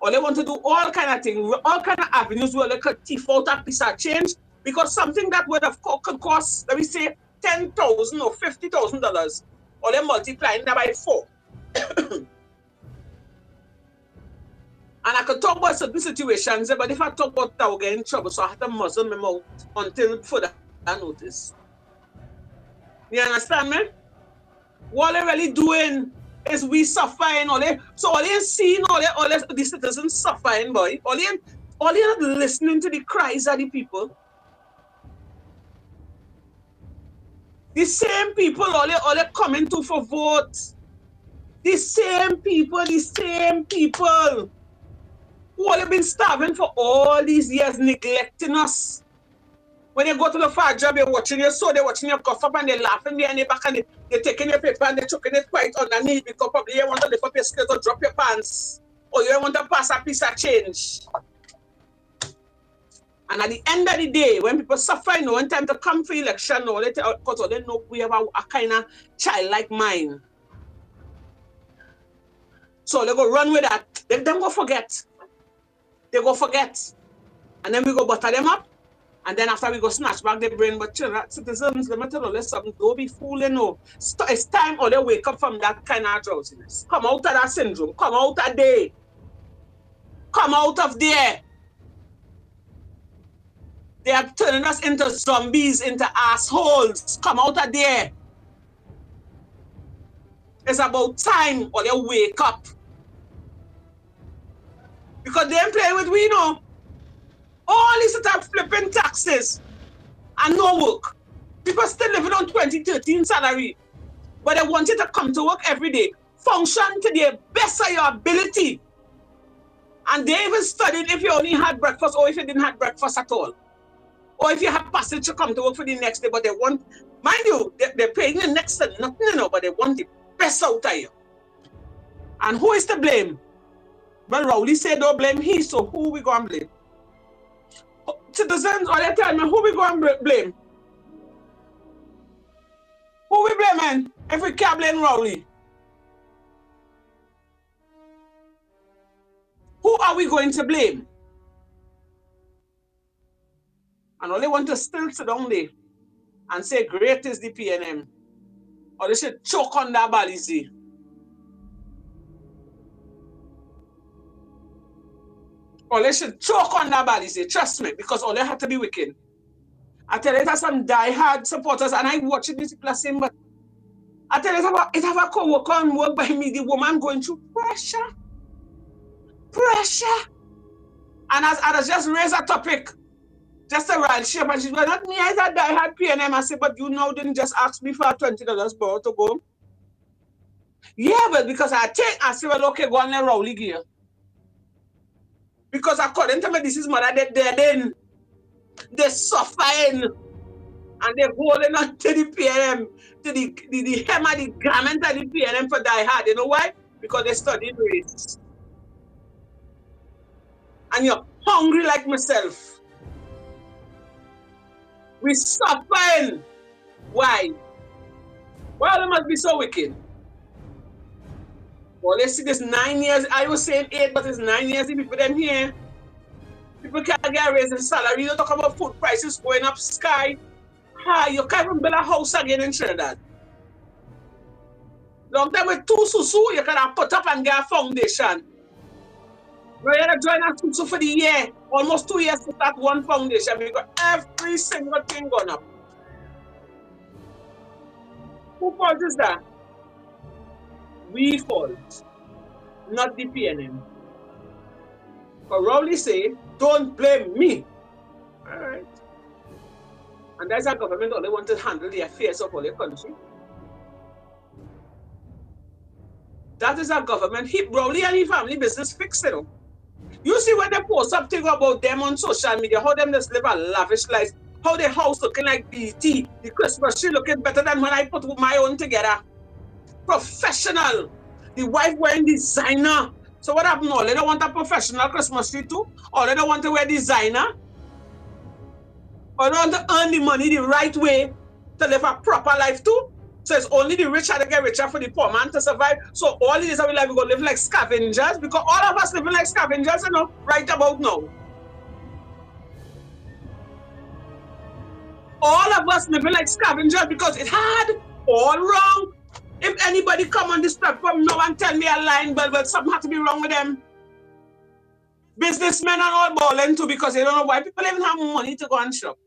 Or they want to do all kind of things, all kind of avenues where they could thief out a piece of change. Because something that would have could cost, let me say, $10,000 or $50,000, or they're multiplying that by 4. And I could talk about certain situations, but if I talk about that, I'll get in trouble, so I have to muzzle my mouth until further notice. You understand me? What they're really doing is we suffering, so all they seeing all the citizens suffering, boy. All they listening to the cries of the people. The same people all they coming to for vote. The same people who have been starving for all these years, neglecting us. When you go to the far job, you're watching your soul, they're watching your cough up and they're laughing behind your back and they're taking your paper and they're chucking it quite underneath because probably you want to lift up your skirt or drop your pants or you want to pass a piece of change. And at the end of the day, when people suffer, you know, when time to come for election, because they know we have a kind of childlike mind. So they go run with that. They then go forget. They go forget. And then we go butter them up. And then after we go snatch back their brain. But citizens, let me tell you something. Don't be fooling, no. It's time or they wake up from that kind of drowsiness. Come out of that syndrome. Come out of there. Come out of there. They are turning us into zombies, into assholes. Come out of there. It's about time or they wake up. Because they ain't playing with we, know. All these start flipping taxes and no work. People still living on 2013 salary. But they want you to come to work every day. Function to the best of your ability. And they even studied if you only had breakfast or if you didn't have breakfast at all. Or if you have passage to come to work for the next day. But they want, mind you, they're paying the next to nothing, you know, but they want the best out of you. And who is to blame? Well, Rowley said don't blame he, so who we going to blame? Citizens, or they tell me who we going to blame? Who we blaming if we can't blame Rowley? Who are we going to blame? And all they want to still sit down there and say great is the PNM. Or they should choke on that balizy. Or they should choke on that balizy, trust me, because all they have to be wicked. I tell you, there's some die-hard supporters, and I watch it this same, but I tell you, it have a co-worker and work by me, the woman going through pressure. And as I just raised a topic, just a rile shape, and she's like, not me, I said die-hard PNM. I said, but you now didn't just ask me for $20 borrow to go. Yeah, but because I said, well, okay, go on and Rowley gear. Because according to me, this is mother, they're suffering. And they're holding on to the PNM, to the hem of the garment of the PNM for die hard. You know why? Because they studied race. And you're hungry like myself. We're suffering. Why? Well, they must be so wicked. Well, let's see this 9 years. I was saying 8, but it's 9 years. If people them here, people can't get a raise in salary. You talk about food prices going up sky. You can't even build a house again in Trinidad. Long time with 2 susu, you can put up and get a foundation. Now you join a susu for the year, almost 2 years to start one foundation. We got every single thing gone up. Who fault is that? We fault, not the PNM. But Rowley say, don't blame me. All right. And that's a government only want to handle the affairs of all the country. That is our government. Rowley and his family business fixed it. You see when they post something about them on social media, how them just live a lavish life, how their house looking like BT, the Christmas tree looking better than when I put my own together. Professional. The wife wearing designer. So what happened now? They don't want a professional Christmas tree too? Or they don't want to wear designer? Or they want to earn the money the right way to live a proper life too? So it's only the rich that get richer for the poor man to survive. So all it is that we like, we're going to live like scavengers, because all of us living like scavengers, you know, right about now. All of us living like scavengers because it had all wrong. If anybody come on this platform now and tell me a line, but something had to be wrong with them. Businessmen are all balling too because they don't know why people even have money to go and shop.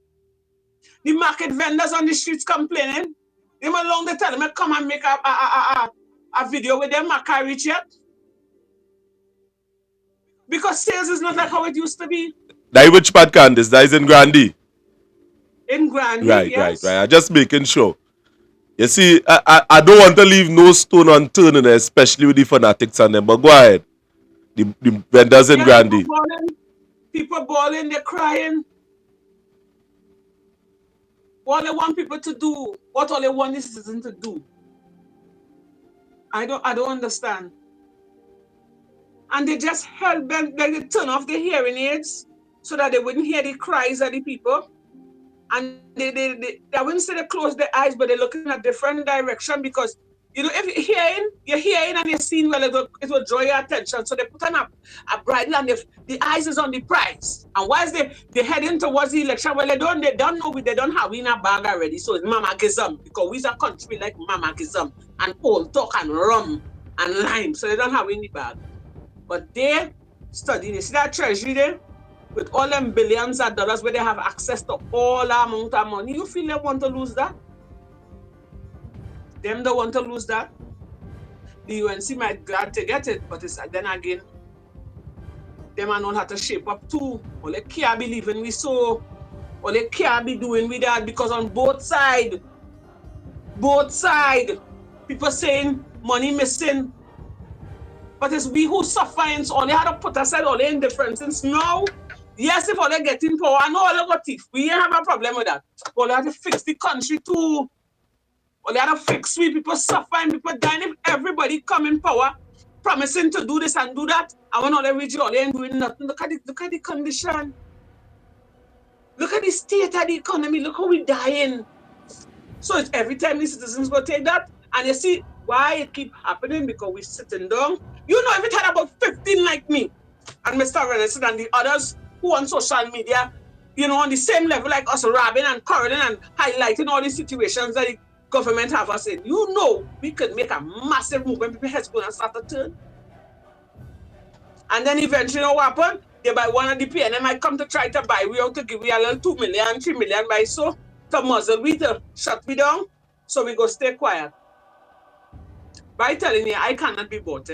The market vendors on the streets complaining. They were long to tell them, come and make a video with them, I can't reach yet. Because sales is not like how it used to be. That which part can this? That is in Grandy. In Grandy, right, yes. Right. I'm just making sure. You see, I don't want to leave no stone unturned, especially with the fanatics and them. But go ahead. The vendors in Grandy. People bawling, they're crying. What they want people to do, what all they want the citizens to do. I don't understand. And they just held them, they turn off the hearing aids so that they wouldn't hear the cries of the people. And they wouldn't say they close their eyes, but they're looking in a different direction because, you know, if you're hearing and you're seeing, well, it will draw your attention. So they put on a bridle and the eyes is on the prize. And whilst they're heading towards the election, well, they don't know, they don't have in a bag already. So it's mamagism, because we're a country like mamagism and old talk and rum and lime. So they don't have in the bag. But they study, you see that treasury there? With all them billions of dollars where they have access to all that amount of money, you feel they want to lose that? Them don't want to lose that. The UNC might glad to get it, but it's, then again, them are not have to shape up too. Or they can't be leaving we so, or they can't be doing with that, because on both sides, people saying money missing. But it's we who suffer, and so all they had to put aside all the indifferences now. Yes, if all they get in power, I know all they got thief. We ain't have a problem with that. All they have to fix the country too. All they have to fix we people suffering, people dying. If everybody come in power, promising to do this and do that, and when all they reach, all they ain't doing nothing. Look at the condition. Look at the state of the economy. Look how we dying. So it's every time the citizens go take that, and you see why it keep happening, because we're sitting down. You know, if it had about 15 like me, and Mr. Renison and the others who on social media, you know, on the same level like us, rapping and quarreling and highlighting all the situations that the government have us in, you know, we could make a massive movement. People heads going to start to turn. And then eventually, you know what happened? They buy one of the PNM might come to try to buy we out to give we a little 2 million, 3 million by so to muzzle we to shut we down. So we go stay quiet. By telling you, I cannot be bought.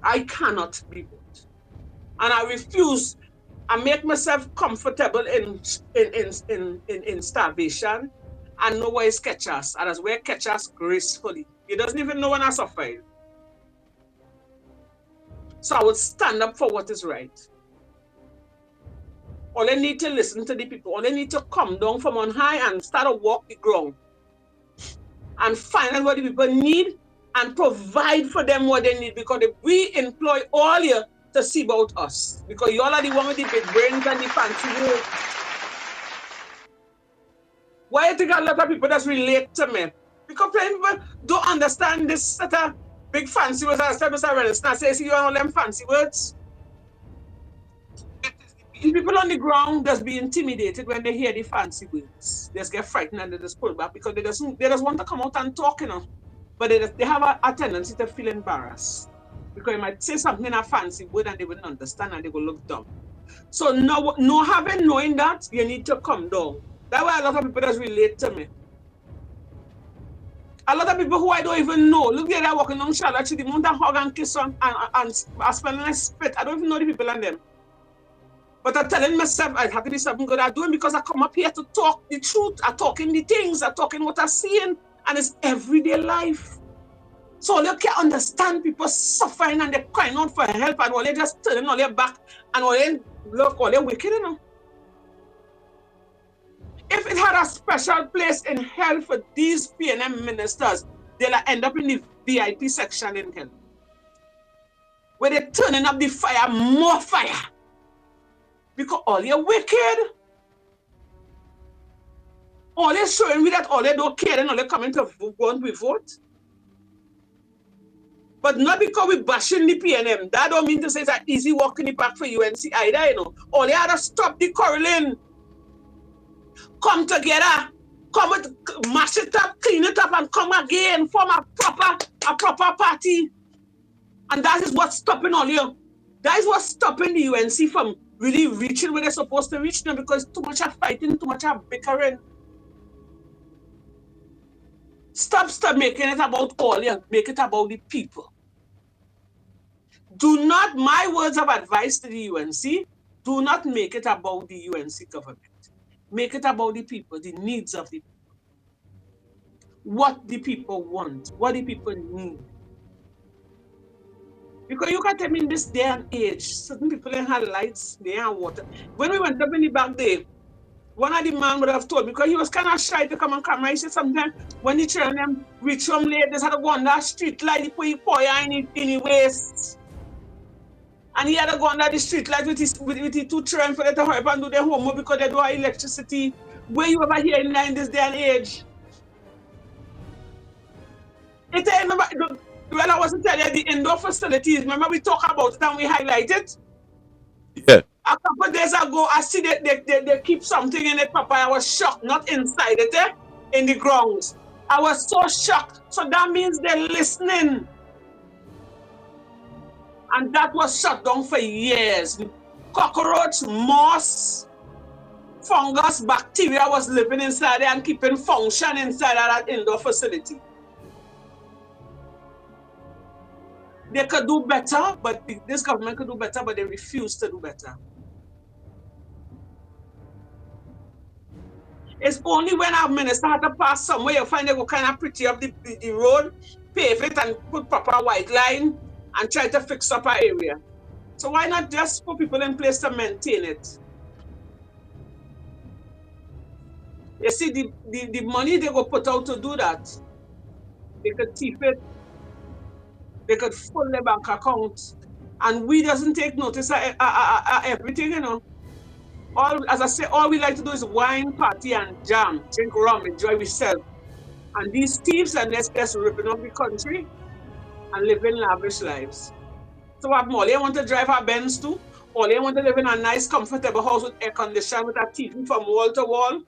I cannot be bought. And I refuse. I make myself comfortable in starvation and know where is catch us. And as where catch us gracefully. He doesn't even know when I suffer. So I would stand up for what is right. All they need to listen to the people. All they need to come down from on high and start to walk the ground. And find out what the people need and provide for them what they need. Because if we employ all you to see about us, because you all are the one with the big brains and the fancy words. Why you think a lot of people just relate to me? Because people don't understand this set of big fancy words. I said, Mr. Renison, I say, see you all them fancy words. The people on the ground just be intimidated when they hear the fancy words. They just get frightened and they just pull back because they just want to come out and talk, you know. But they have a tendency to feel embarrassed. Because you might say something in a fancy word and they wouldn't understand and they will look dumb. So knowing that, you need to come down. That's why a lot of people just relate to me. A lot of people who I don't even know. Look there, they're walking on Charlotte, the amount of hug and kiss and spelling and spit. I don't even know the people and them. But I'm telling myself I have to be something good I'm doing, because I come up here to talk the truth. I'm talking the things. I'm talking what I'm seeing. And it's everyday life. So you can't understand people suffering and they're crying out for help and all they just turning all their back and all they look all they're wicked, you know. If it had a special place in hell for these PNM ministers, they'll end up in the VIP section in hell. Where they're turning up the fire, more fire. Because all you're wicked. All they're showing me that all they don't care and all they're coming to vote, we vote. But not because we bashing the PNM. That don't mean to say it's an easy walk in the park for UNC either, you know. All they had to stop the quarreling. Come together. Come with, mash it up, clean it up, and come again. Form a proper party. And that is what's stopping all you. That is what's stopping the UNC from really reaching where they're supposed to reach now, because too much of fighting, too much of bickering. Stop making it about all you. Make it about the people. Do not, my words of advice to the UNC, do not make it about the UNC government. Make it about the people, the needs of the people. what the people want, what the people need. Because you can tell me in this day and age, certain people ain't had lights, they ain't had water. When we went up in the back there, one of the man would have told me, because he was kind of shy to come on camera. He said sometimes when the children reach home late, they had to go on that street light, he put his poor in his waist. And he had to go under the street light with his two children for them to hurry up and do their homework because they don't have electricity. Where you ever hear in this day and age? It ain't when I was telling you the indoor facilities, remember we talk about it and we highlight it? Yeah. A couple of days ago, I see they keep something in it, Papa. I was shocked, not inside it, in the grounds. I was so shocked. So that means they're listening. And that was shut down for years. Cockroach, moss, fungus, bacteria was living inside there and keeping function inside of that indoor facility. They could do better, but this government could do better, but they refuse to do better. It's only when our minister had to pass somewhere, you find they go kind of pretty up the road, pave it and put proper white line and try to fix up our area. So why not just put people in place to maintain it? You see, the money they go put out to do that, they could keep it, they could full their bank account, and we doesn't take notice of everything, you know. As I say, all we like to do is wine, party, and jam, drink rum, enjoy ourselves. And these thieves and just ripping up the country and living lavish lives. So what more? They want to drive our Benz too, or they want to live in a nice, comfortable house with air conditioning with a TV from wall to wall,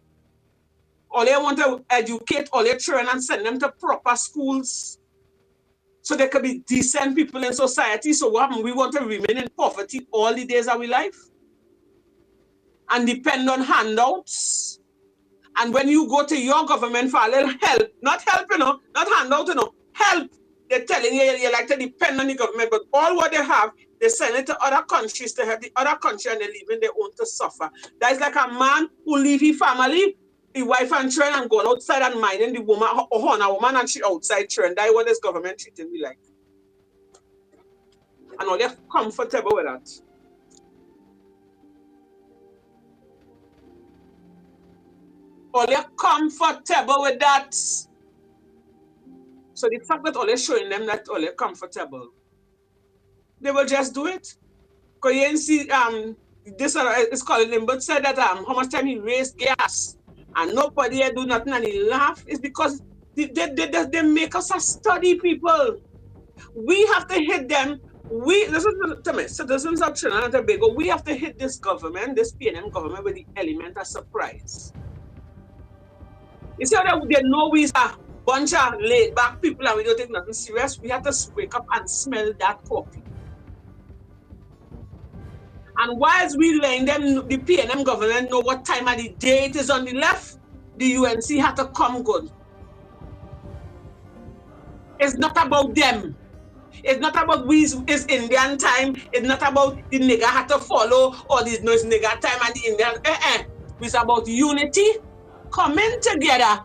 or they want to educate all their children and send them to proper schools so they could be decent people in society. So what we want to remain in poverty all the days of our life and depend on handouts. And when you go to your government for a little help, not help, you know, not handout, you know, help, they're telling you like to depend on the government, but all what they have, they send it to other countries to help the other country and they're leaving their own to suffer. That is like a man who leave his family, the wife and children, and going outside and minding the woman, or a woman and she outside children. That is what this government treating me like. And all they're comfortable with that. All they're comfortable with that. So the fact that all they're showing them that all they're comfortable, they will just do it. Because you see, this is called Limbert said that how much time he raised gas and nobody do nothing and he laugh. It's because they make us a study people. We have to hit them. Listen to me, citizens of Trinidad and Tobago, we have to hit this government, this PNM government, with the element of surprise. You see how they know we're a bunch of laid back people and we don't take nothing serious? We have to wake up and smell that coffee. And whilst we letting them, the PNM government know what time of the day it is on the left, the UNC had to come good. It's not about them. It's not about it's Indian time. It's not about the nigger had to follow or the no nigger time and the Indian. It's about unity, coming together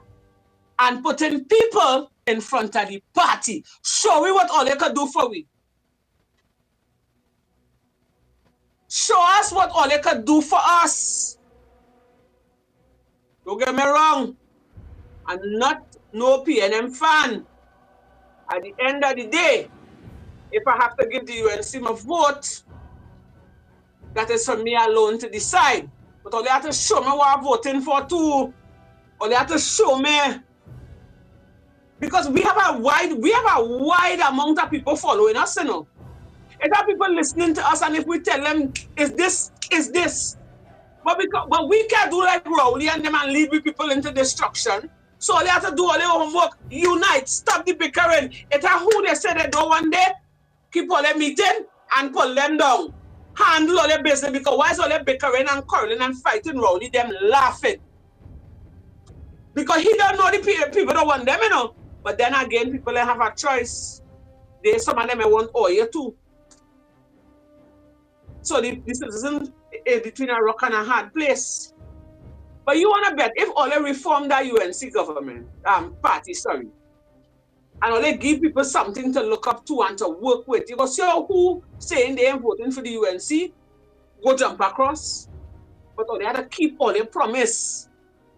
and putting people in front of the party. Show me what all they can do for we. Show us what all they can do for us. Don't get me wrong. I'm not no PNM fan. At the end of the day, if I have to give the UNC my vote, that is for me alone to decide. But all they have to show me what I'm voting for too. All they have to show me. Because we have a wide amount of people following us, you know. If there are people listening to us and if we tell them, is this. But we can't do like Rowley and them and lead we people into destruction. So all they have to do all their homework, unite, stop the bickering. It's who they say they don't want there, keep all their meeting and pull them down. Handle all their business because why is all their bickering and quarreling and fighting Rowley, them laughing? Because he don't know the people don't want them, you know. But then again, people have a choice. Some of them want oil too. So the citizens is between a rock and a hard place. But you want to bet if all they reform that UNC government, party, sorry, and all they give people something to look up to and to work with, you go see who saying they ain't voting for the UNC, go jump across. But all they had to keep all their promise.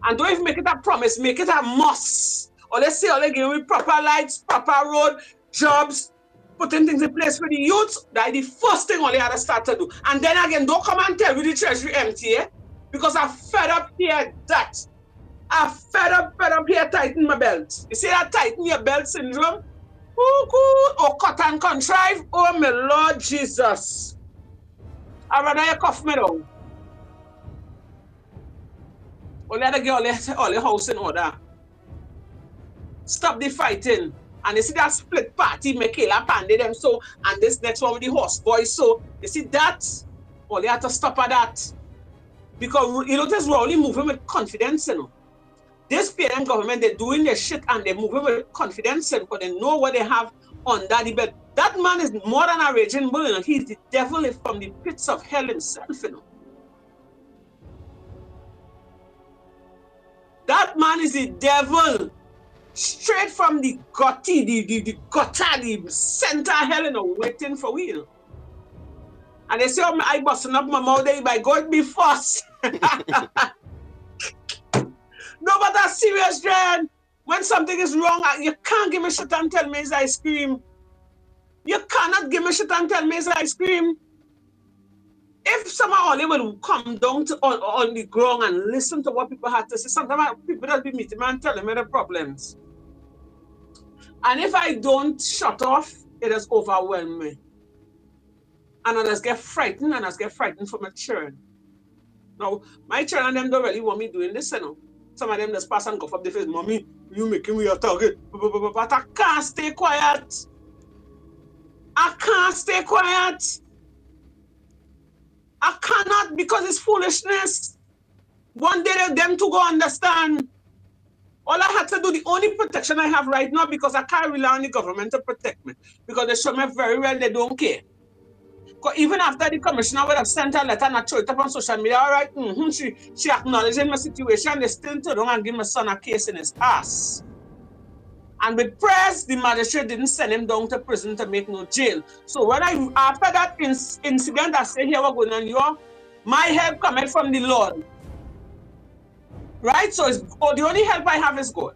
And don't even make it a promise, make it a must. Or let's say all they give me proper lights, proper road, jobs, putting things in place for the youth. That's the first thing all they had to start to do. And then again, don't come and tell me the treasury empty, because I'm fed up here that. I'm fed up here tighten my belt. You see that tighten your belt syndrome? Oh, cut and contrive. Oh, my Lord Jesus. I'd rather you cuff me down. Or let her get all the house in order. Stop the fighting. And you see that split party, Michaela Pandey them so, and this next one with the horse boys so. You see that? All they have to stop at that. Because you notice we're only moving with confidence, you know. This PNM government, they're doing their shit and they're moving with confidence because they know what they have under the belt. That man is more than a raging bull, you know. He's the devil from the pits of hell himself, you know. That man is the devil. Straight from the gutter, the center of hell, you know, waiting for we, you know. And they say, oh, I busting up my mouth there by God be first. No, but that's serious, Jen. When something is wrong, you can't give me shit and tell me it's ice cream. You cannot give me shit and tell me it's ice cream. If someone only will come down to on the ground and listen to what people have to say, sometimes people that be meeting me and telling me the problems. And if I don't shut off, it has overwhelmed me. And I just get frightened, and I just get frightened for my children. Now, my children them don't really want me doing this, you know. Some of them just pass and go up the face, Mommy, you making me a target. But I can't stay quiet. I can't stay quiet. I cannot, because it's foolishness. One day them to go understand. All I had to do, the only protection I have right now, because I can't rely on the government to protect me, because they show me very well they don't care. Because even after the commissioner would have sent a letter and I throw it up on social media, all right, she acknowledging my situation, they still turn around and give my son a case in his ass. And with press, the magistrate didn't send him down to prison to make no jail. So when after that incident, I say here, we're going on, my help coming from the Lord. Right? So the only help I have is God.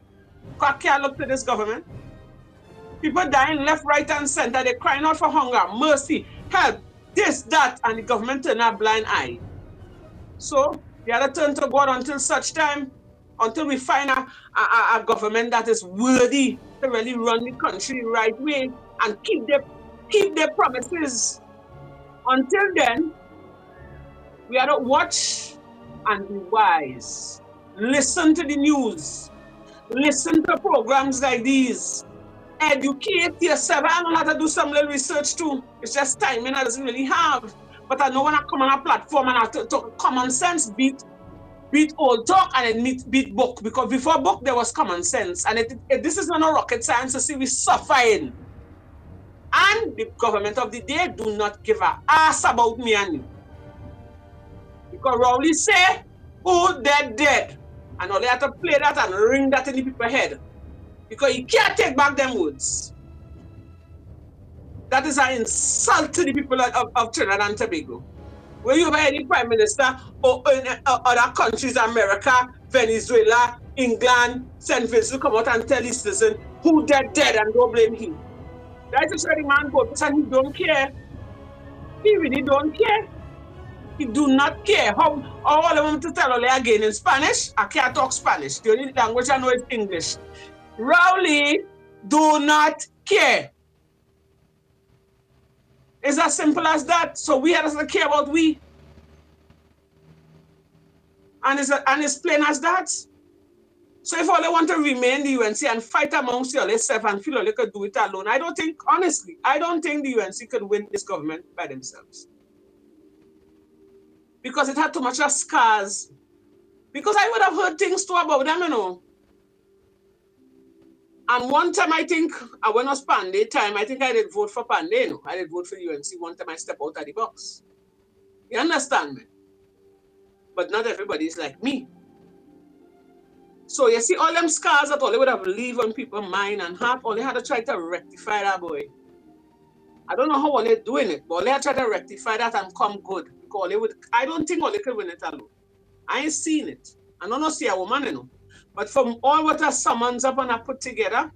I can't look to this government. People dying left, right, and center. They're crying out for hunger, mercy, help, this, that, and the government turn a blind eye. So we have to turn to God until such time, until we find a government that is worthy to really run the country the right way and keep their promises. Until then, we have to watch and be wise. Listen to the news. Listen to programs like these. Educate yourself. I know how to do some little research too. It's just timing I doesn't really have. But I know when I come on a platform and I talk common sense beat old talk and it beat book. Because before book there was common sense. And this is not a rocket science to see we suffering. And the government of the day do not give a ass about me and you. Because Rowley say, who dead. And all they have to play that and ring that in the people's head. Because you can't take back them words. That is an insult to the people of Trinidad and Tobago. When you have any prime minister or in other countries, America, Venezuela, England, St. Vincent, come out and tell his citizen who dead and don't blame him. That is where the man goes and he don't care. He really don't care. He do not care. How all of them to tell only again in Spanish? I can't talk Spanish. The only language I know is English. Rowley do not care. It's as simple as that. So we have to care about we. And it's plain as that. So if all they want to remain the UNC and fight amongst yourself and feel like they could do it alone, I don't think the UNC could win this government by themselves. Because it had too much of scars. Because I would have heard things too about them, you know. And one time I think, when it was Pandey time, I think I did vote for Pandey, you know. I did vote for the UNC one time I stepped out of the box. You understand me? But not everybody is like me. So you see all them scars that all they would have leave on people's mind and heart, all they had to try to rectify that boy. I don't know how all they're doing it, but all they had to try to rectify that and come good. Because they would, I don't think all they could win it alone. I ain't seen it. I don't know see a woman, you know. But from all what a summons up and I put together,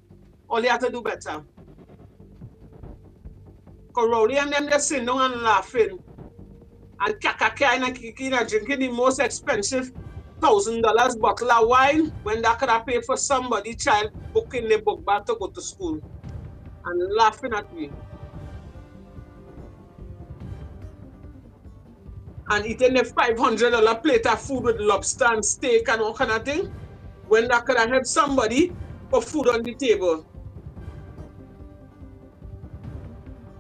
all they have to do better. Because Rowley and them they're sitting down and laughing. And kakaka and kiki and drinking the most expensive $1,000 bottle of wine when that could have paid for somebody child booking the book bag to go to school. And laughing at me. And eating a $500 plate of food with lobster and steak and all kind of thing, when that could have helped somebody put food on the table.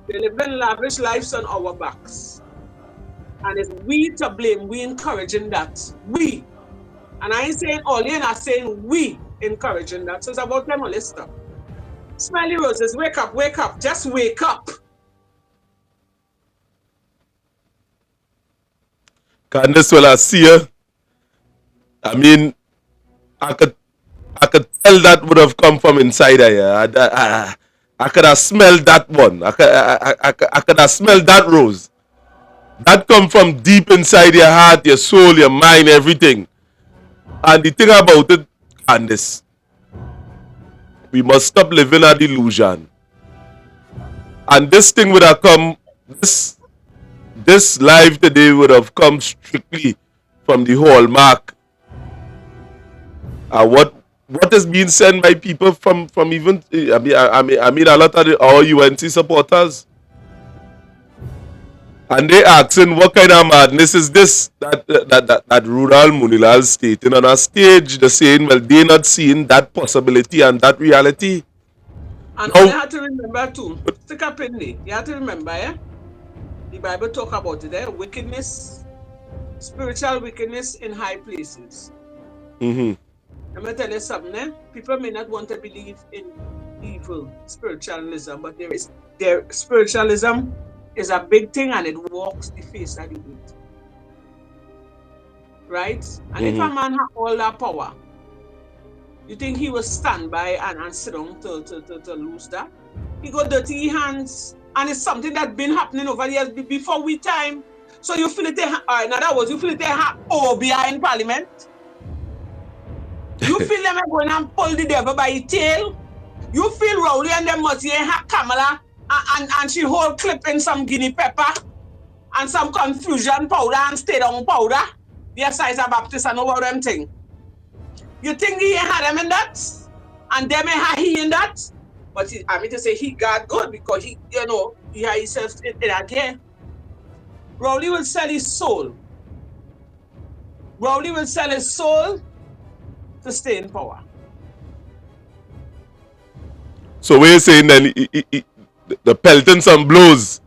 They live in lavish lives on our backs. And it's we to blame, we encouraging that. We. And I ain't saying all, I'm saying we encouraging that. So it's about them all this stuff. Smiley Roses, wake up, just wake up. Candace, well, I see her. I mean, I could tell that would have come from inside of here. I could have smelled that one. I could have smelled that rose. That come from deep inside your heart, your soul, your mind, everything. And the thing about it, Candace, we must stop living a delusion. And this thing would have come, this live today would have come strictly from the hallmark. What is being sent by people from even I mean a lot of our UNC supporters, and they asking what kind of madness is this that Rural Munilal stating on a stage. They're saying, well, they're not seeing that possibility and that reality. And you have to remember too, stick up in there. You have to remember, the Bible talk about it, wickedness, spiritual wickedness in high places. Mm-hmm. I'm going to tell you something, People may not want to believe in evil spiritualism, but their spiritualism is a big thing and it walks the face of the earth. Right? And if a man has all that power, you think he will stand by and sit down to lose that? He got dirty hands, and it's something that's been happening over the years before we time. So you feel it, in other words, you feel it OBI in Parliament? You feel them going and pull the devil by his tail? You feel Rowley and them must have Kamala and she hold clip in some guinea pepper and some confusion powder and stay down powder? The size of Baptist and over them thing. You think he had them in that? And them had he in that? But I mean to say he got good because he had himself in that game. Rowley will sell his soul. Rowley will sell his soul to stay in power. So we're saying then the pelting some blows.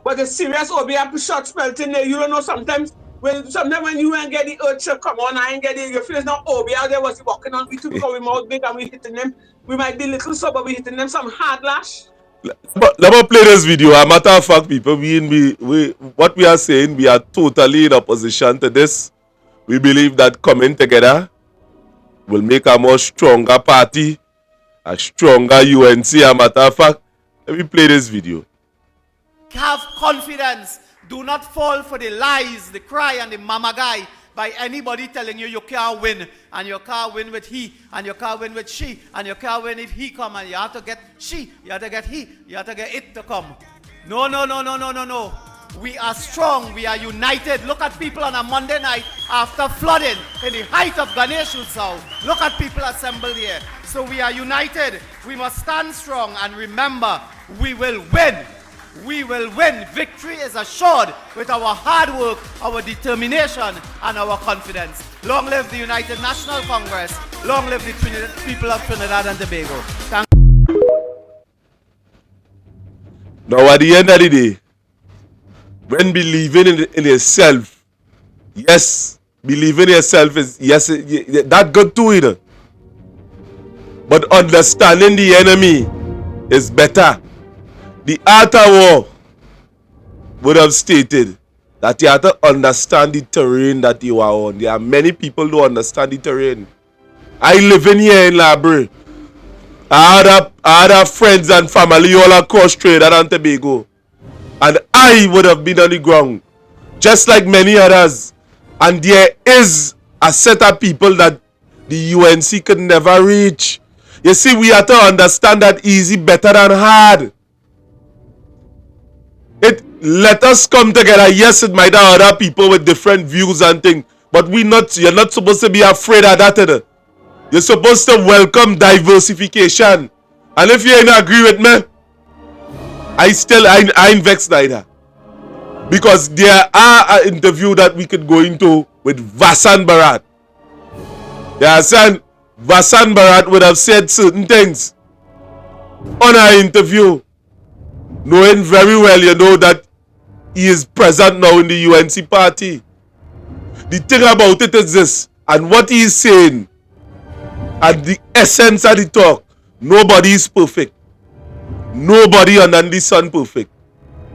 But the serious OBI shots pelting there, you don't know sometimes when you ain't get the urge to come on, I ain't get it, you feel it's not OBI there was walking on we too because we mouth big and we hitting them. We might be little so but we hitting them some hard lash. Let me play this video. A matter of fact, people, what we are saying, we are totally in opposition to this. We believe that coming together will make a more stronger party, a stronger UNC. A matter of fact, let me play this video. Have confidence. Do not fall for the lies, the cry, and the mama guy by anybody telling you can't win, and you can't win with he, and you can't win with she, and you can't win if he come, and you have to get she, you have to get he, you have to get it to come. No. We are strong, we are united. Look at people on a Monday night after flooding in the height of Ganesh Utsav. Look at people assembled here. So we are united. We must stand strong and remember, we will win. We will win. Victory is assured with our hard work, our determination, and our confidence. Long live the United National Congress. Long live the people of Trinidad and Tobago. Thank Now at the end of the day, when believing in yourself, yes, believing in yourself is, yes, that good too, you know. But understanding the enemy is better. The art of war would have stated that you have to understand the terrain that you are on. There are many people who understand the terrain. I live in here in Library. I had friends and family all across Trinidad and Tobago. And I would have been on the ground, just like many others. And there is a set of people that the UNC could never reach. You see, we have to understand that easy better than hard. Let us come together. Yes, it might have other people with different views and things, but you're not supposed to be afraid of that. You're supposed to welcome diversification. And if you ain't agree with me, I ain't vexed neither. Because there are an interview that we could go into with Vasan Bharat. They are saying Vasan Bharat would have said certain things on our interview, knowing very well, you know, that he is present now in the UNC party. The thing about it is this, and what he is saying, and the essence of the talk, nobody is perfect. Nobody under the sun perfect.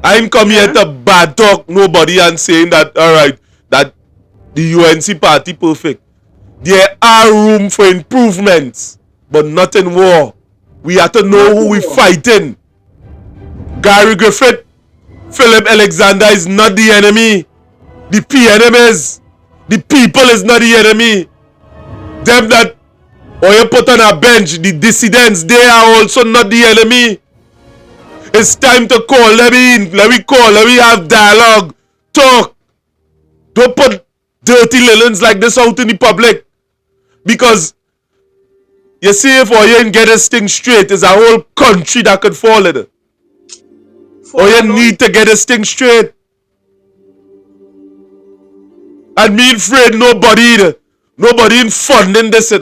I ain't come here to bad talk nobody and saying that, alright, that the UNC party perfect. There are room for improvements, but not in war. We have to know who we fighting. Gary Griffith, Philip Alexander is not the enemy. The PNM is. The people is not the enemy. Them that or you put on a bench, the dissidents, they are also not the enemy. It's time to call them in. Let me have dialogue. Talk. Don't put dirty lilies like this out in the public. Because you see, if you ain't get this thing straight, there's a whole country that could fall in it. Or you need to get this thing straight. And me afraid nobody in funding this.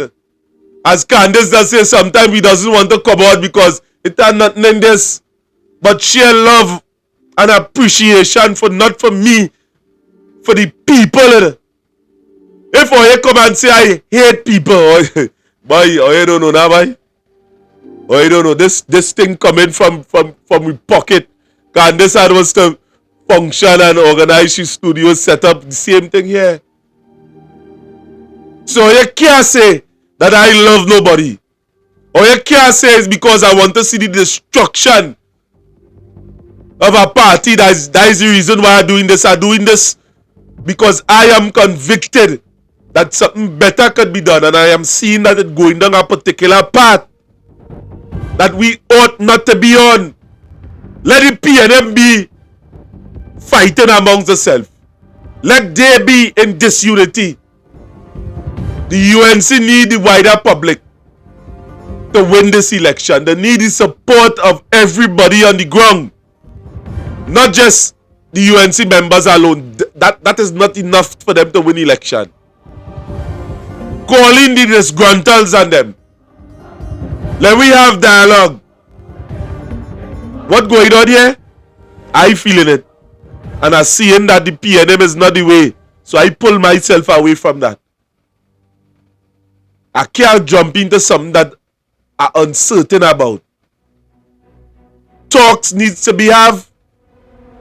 As Candace does say, sometimes he doesn't want to come out because it has nothing in this. But sheer love and appreciation for not for me, for the people. If you come and say I hate people, boy, you don't know now, boy. Or you don't know this thing coming from my pocket. Candace had was to function and organize his studio, set up the same thing here. So you can't say that I love nobody. Or you can't say it's because I want to see the destruction of a party. That is the reason why I'm doing this. I'm doing this because I am convicted that something better could be done, and I am seeing that it's going down a particular path that we ought not to be on. Let the PNM be fighting amongst themselves. Let they be in disunity. The UNC need the wider public to win this election. They need the support of everybody on the ground. Not just the UNC members alone. That is not enough for them to win election. Calling the disgruntles on them. Let we have dialogue. What going on here? I feeling it. And I seeing that the PNM is not the way. So I pull myself away from that. I can't jump into something that I'm uncertain about. Talks needs to be have,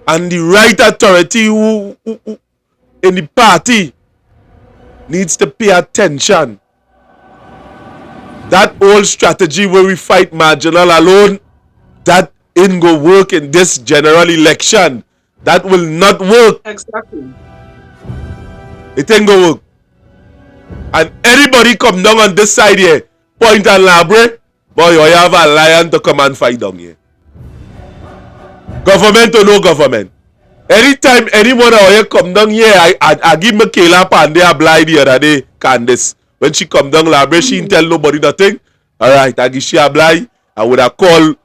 and the right authority who in the party needs to pay attention. That old strategy where we fight marginal alone, that ain't go work in this general election. That will not work. Exactly. It ain't go work. And anybody come down on this side here, Point and Labre, boy, you have a lion to come and fight down here. Government or no government. Anytime anyone out here come down here, I give Michaela Pandey a blind the other day, Candace. When she come down Labre, she didn't tell nobody nothing. Alright, I give she a blind. I would have called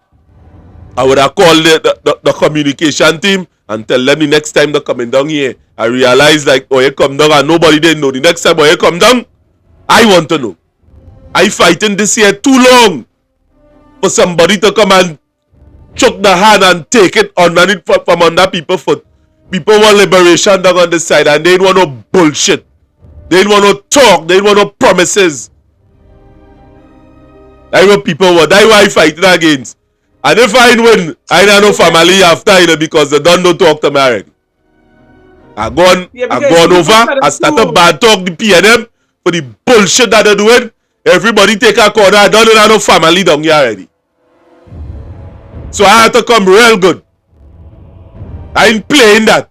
the communication team and tell them the next time they're coming down here. I realized like, oh, you come down and nobody didn't know. The next time, oh, you come down, I want to know. I fighting this year too long for somebody to come and chuck the hand and take it underneath from under people's foot. People want liberation down on this side and they don't want no bullshit. They don't want no talk. They don't want no promises. That's what people want. That's why I fighting against. And if I win, I don't know family after, you know, because they don't know talk to me already. I gone over, I started bad talk the PNM for the bullshit that they're doing. Everybody take a corner. I don't have no family down here already. So I had to come real good. I ain't playing that.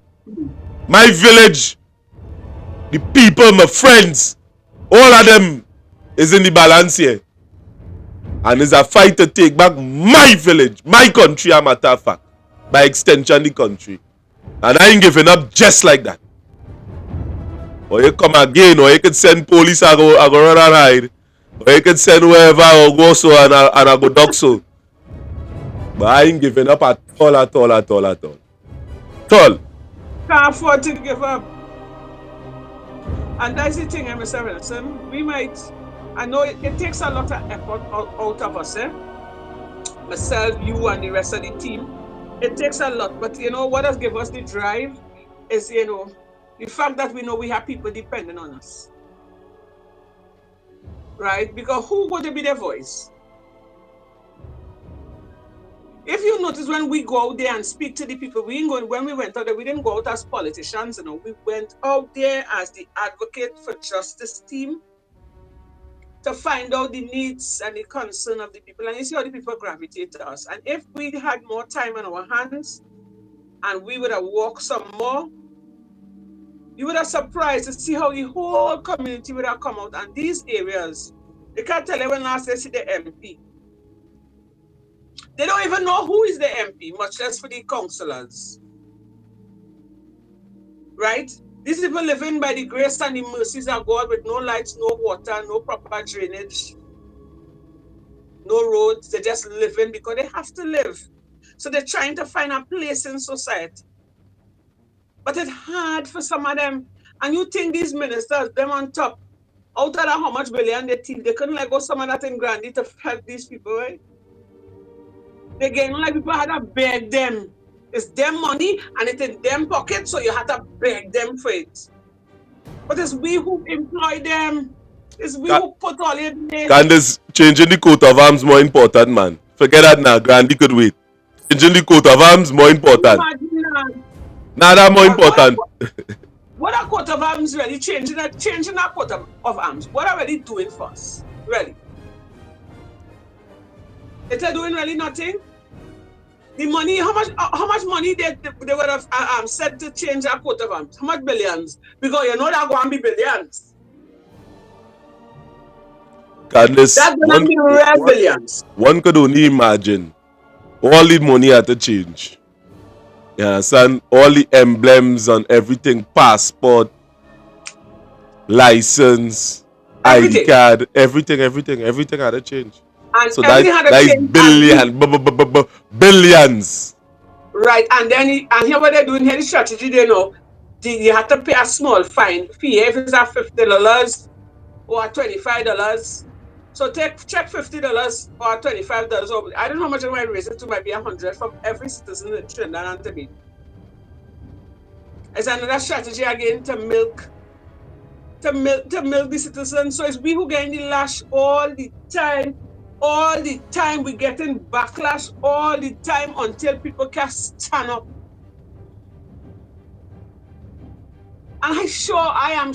My village, the people, my friends, all of them is in the balance here. And it's a fight to take back my village, my country, a matter of fact. By extension, the country. And I ain't giving up just like that. Or you come again, or you can send police and go run and hide. Or you can send whoever or go so and I go duck so. But I ain't giving up at all. Tall. Can't afford to give up. And that's the thing, Mr. Wilson. We might, I know it takes a lot of effort out of us, myself, you, and the rest of the team. It takes a lot, but you know what has given us the drive is, you know, the fact that we know we have people depending on us. Right? Because who going to be their voice? If you notice when we go out there and speak to the people, when we went out there, we didn't go out as politicians, you know, we went out there as the advocate for justice team to find out the needs and the concern of the people. And you see how the people gravitate to us. And if we had more time on our hands and we would have walked some more, you would have surprised to see how the whole community would have come out. And these areas, they can't tell you when last they see the MP. They don't even know who is the MP, much less for the councillors. Right? These people living by the grace and the mercies of God with no lights, no water, no proper drainage, no roads. They're just living because they have to live. So they're trying to find a place in society. But it's hard for some of them. And you think these ministers, them on top, out of that how much billion they think, they couldn't let go some of that in Grandy to help these people, right? They getting like people had to beg them. It's them money and it's in them pocket, so you have to beg them for it. But it's we who employ them. It's we who put all in there. Candace, changing the coat of arms more important, man. Forget that now. Grandy could wait. Changing the coat of arms more important. Nah, that more important. What a coat of arms really changing that coat of arms? What are really doing for us? Really? They're doing really nothing? The money, how much money they would have said to change our coat of arms? How much billions? Because you know they're going to be billions. Candace, That's going to be real billions. One could only imagine all the money had to change. You understand? All the emblems and everything, passport, license, ID card, everything had to change. And so that is billions. Right, and then here what they're doing here, the strategy they know, you have to pay a small fee if it's at $50 or $25. So check $50 or $25 over. I don't know how much I might raise it to, might be $100 from every citizen in Trinidad and Tobago. It's another strategy again to milk the citizens. So it's we who getting the lash all the time. All the time we're getting backlash all the time until people can stand up. And I am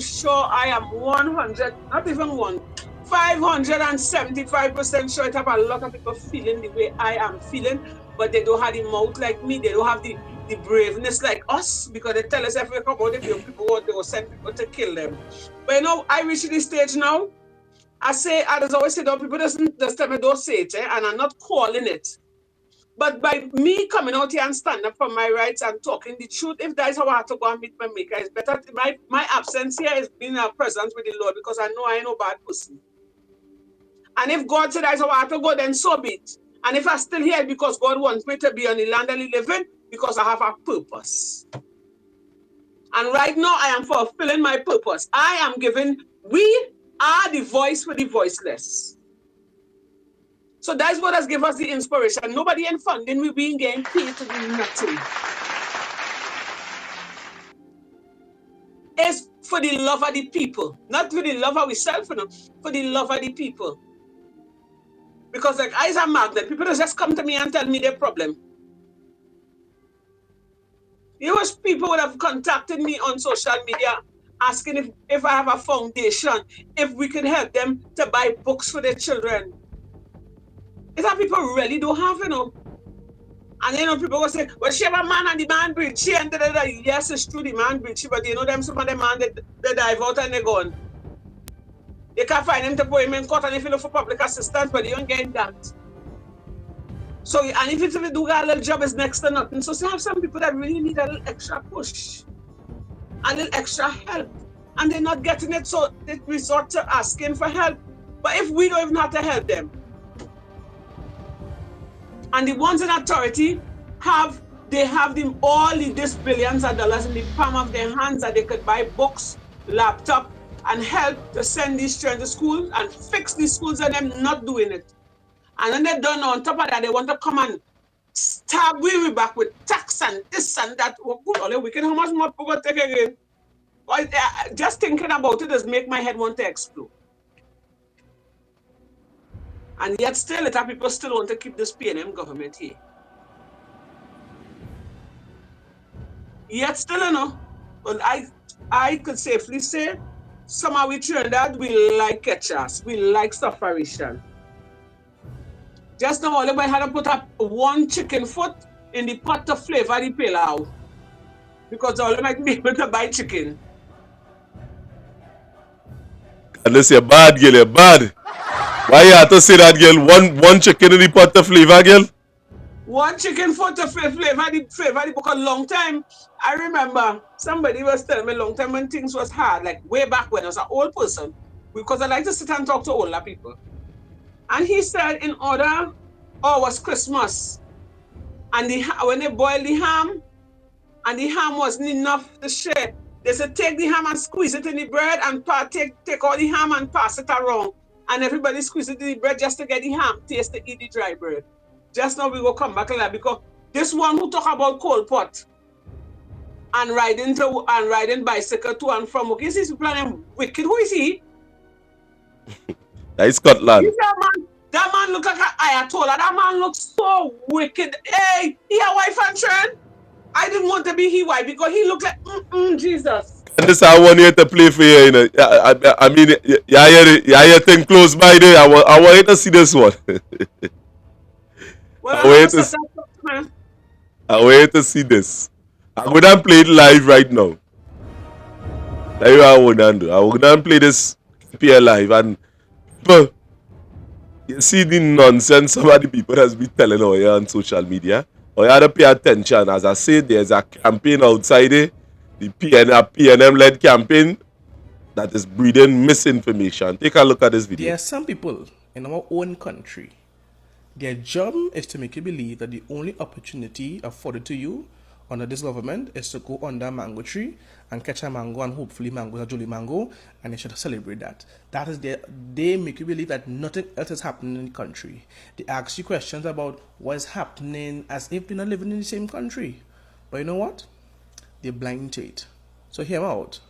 100, not even 575% sure it have a lot of people feeling the way I am feeling, but they don't have the mouth like me, they don't have the braveness like us, because they tell us if we come out, if people want, they will send people to kill them. But you know, I reach this stage now. I there's always said, people don't say it, and I'm not calling it. But by me coming out here and standing up for my rights and talking the truth, if that is how I have to go and meet my maker, it's better. My absence here is being a presence with the Lord, because I know I ain't no bad person. And if God said that is how I have to go, then so be it. And if I'm still here because God wants me to be on the land and living, because I have a purpose. And right now I am fulfilling my purpose. We are the voice for the voiceless. So that's what has given us the inspiration. Nobody in funding, we being getting paid to do nothing. It's for the love of the people. Not for the love of ourselves, for the love of the people. Because like I am magnet, people just come to me and tell me their problem. You wish people would have contacted me on social media asking if I have a foundation, if we could help them to buy books for their children. Is that people really don't have, you know? And you know, people will say, well, she have a man and the man breed. She and yes, it's true, the man breed. But you know them, some of them man, they dive out and they're gone. They can't find him to put him in court, and if you look for public assistance, but you don't get that. So, and if you do a little job, it's next to nothing. So you have some people that really need a little extra push, a little extra help, and they're not getting it, so they resort to asking for help. But if we don't even have to help them, and the ones in authority have all these billions of dollars in the palm of their hands that they could buy books, laptop, and help to send these children to school and fix these schools, and them not doing it. And then they don't know, on top of that, they want to come and stab we back with tax and this and that. Oh, good, all the wicked, how much more people take again? Well, just thinking about it does make my head want to explode. And yet still, people still want to keep this PNM government here. Yet still, you know, but I could safely say, somehow we Trinidad, we like ketchup, we like sufferation. Just now, all had to put up one chicken foot in the pot to flavor the pilau. Because all might be able to buy chicken. Unless you're bad, girl, you're bad. Why you have to say that, girl? One chicken in the pot to flavor, girl? One chicken foot to flavor the because a long time, I remember somebody was telling me a long time when things was hard, like way back when I was an old person, because I like to sit and talk to older people. And he said, it was Christmas. And when they boiled the ham, and the ham wasn't enough to share, they said, take the ham and squeeze it in the bread, and take all the ham and pass it around. And everybody squeeze it in the bread just to get the ham taste to eat the dry bread. Just now we will come back to that, because this one who talk about cold pot and riding bicycle to and from work, is people are wicked. Who is he? That is Scotland. That man look like an Ayatollah. That man looks so wicked. Hey, he a wife and trend. I didn't want to be his wife because he looked like Jesus. And this I want you to play for you, you know. I mean, you hear thing close by there. I want you to see this one. Well, I want you to see this. I'm going to play it live right now. That's what I want to do. I'm going to play this here live, and you see the nonsense some of the people has been telling out here on social media. You have to pay attention. As I said, there's a campaign outside there, the PNM-led campaign that is breeding misinformation. Take a look at this video. There are some people in our own country, their job is to make you believe that the only opportunity afforded to you under this government is to go under a mango tree and catch a mango, and hopefully mango is a jolly mango, and they should celebrate that. That is they make you believe that nothing else is happening in the country. They ask you questions about what is happening as if they're not living in the same country. But you know what? They're blind to it. So hear me out.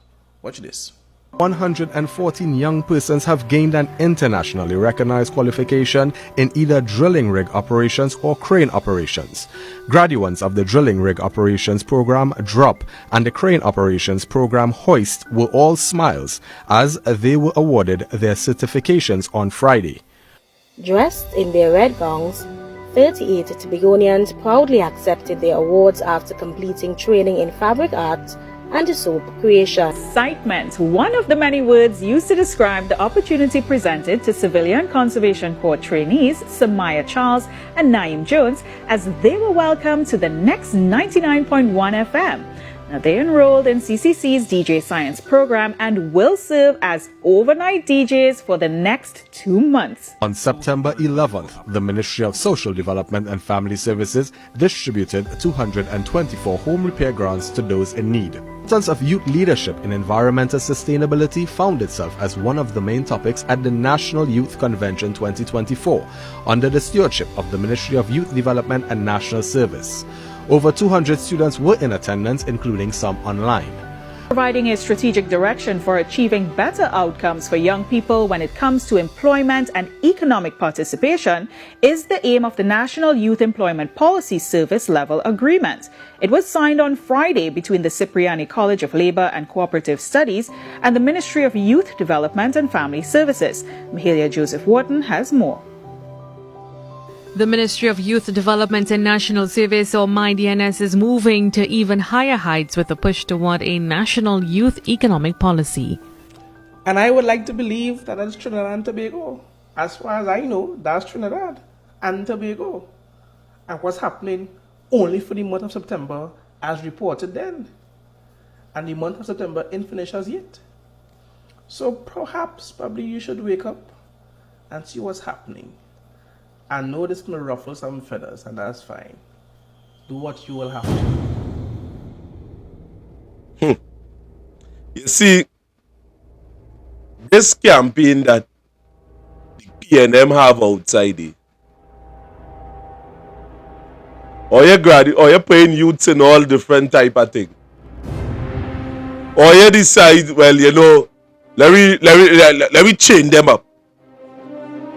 Watch this. 114 young persons have gained an internationally recognized qualification in either drilling rig operations or crane operations. Graduates of the drilling rig operations program DROP and the crane operations program Hoist were all smiles as they were awarded their certifications on Friday. Dressed in their red gowns, 38 Tobagonians proudly accepted their awards after completing training in fabric art and soap creation. Excitement, one of the many words used to describe the opportunity presented to Civilian Conservation Corps trainees Samaya Charles and Naeem Jones as they were welcomed to the next 99.1 FM. Now, they enrolled in CCC's DJ Science program and will serve as overnight DJs for the next 2 months. On September 11th, the Ministry of Social Development and Family Services distributed 224 home repair grants to those in need. The importance of youth leadership in environmental sustainability found itself as one of the main topics at the National Youth Convention 2024 under the stewardship of the Ministry of Youth Development and National Service. Over 200 students were in attendance, including some online. Providing a strategic direction for achieving better outcomes for young people when it comes to employment and economic participation is the aim of the National Youth Employment Policy Service Level Agreement. It was signed on Friday between the Cipriani College of Labor and Cooperative Studies and the Ministry of Youth Development and Family Services. Mahalia Joseph Wharton has more. The Ministry of Youth Development and National Service, or MyDNS, is moving to even higher heights with a push toward a national youth economic policy. And I would like to believe that that's Trinidad and Tobago. As far as I know, that's Trinidad and Tobago. And what's happening only for the month of September as reported then. And the month of September ain't finished as yet. So probably you should wake up and see what's happening. I know this may ruffle some feathers, and that's fine. Do what you will have to. You see, this campaign that the PNM have outside it, or you're paying youths in all different type of thing, or you decide, well, you know, let me chain them up.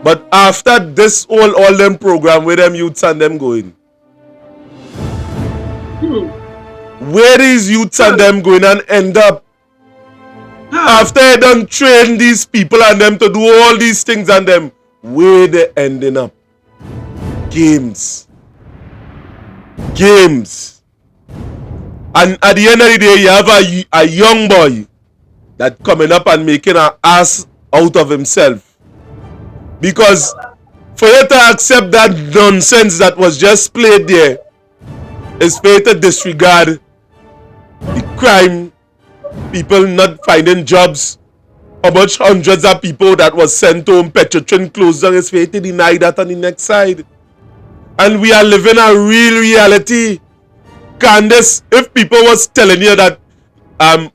But after this all them program where them youths and them going, where these youths and them going and end up? After you done train these people and them to do all these things and them, where they ending up? Games. And at the end of the day, you have a young boy that coming up and making an ass out of himself. Because for you to accept that nonsense that was just played there is for you to disregard the crime, people not finding jobs, how much hundreds of people that was sent home, Petrotrin closed down, is for you to deny that on the next side. And we are living a real reality. Candace, if people was telling you that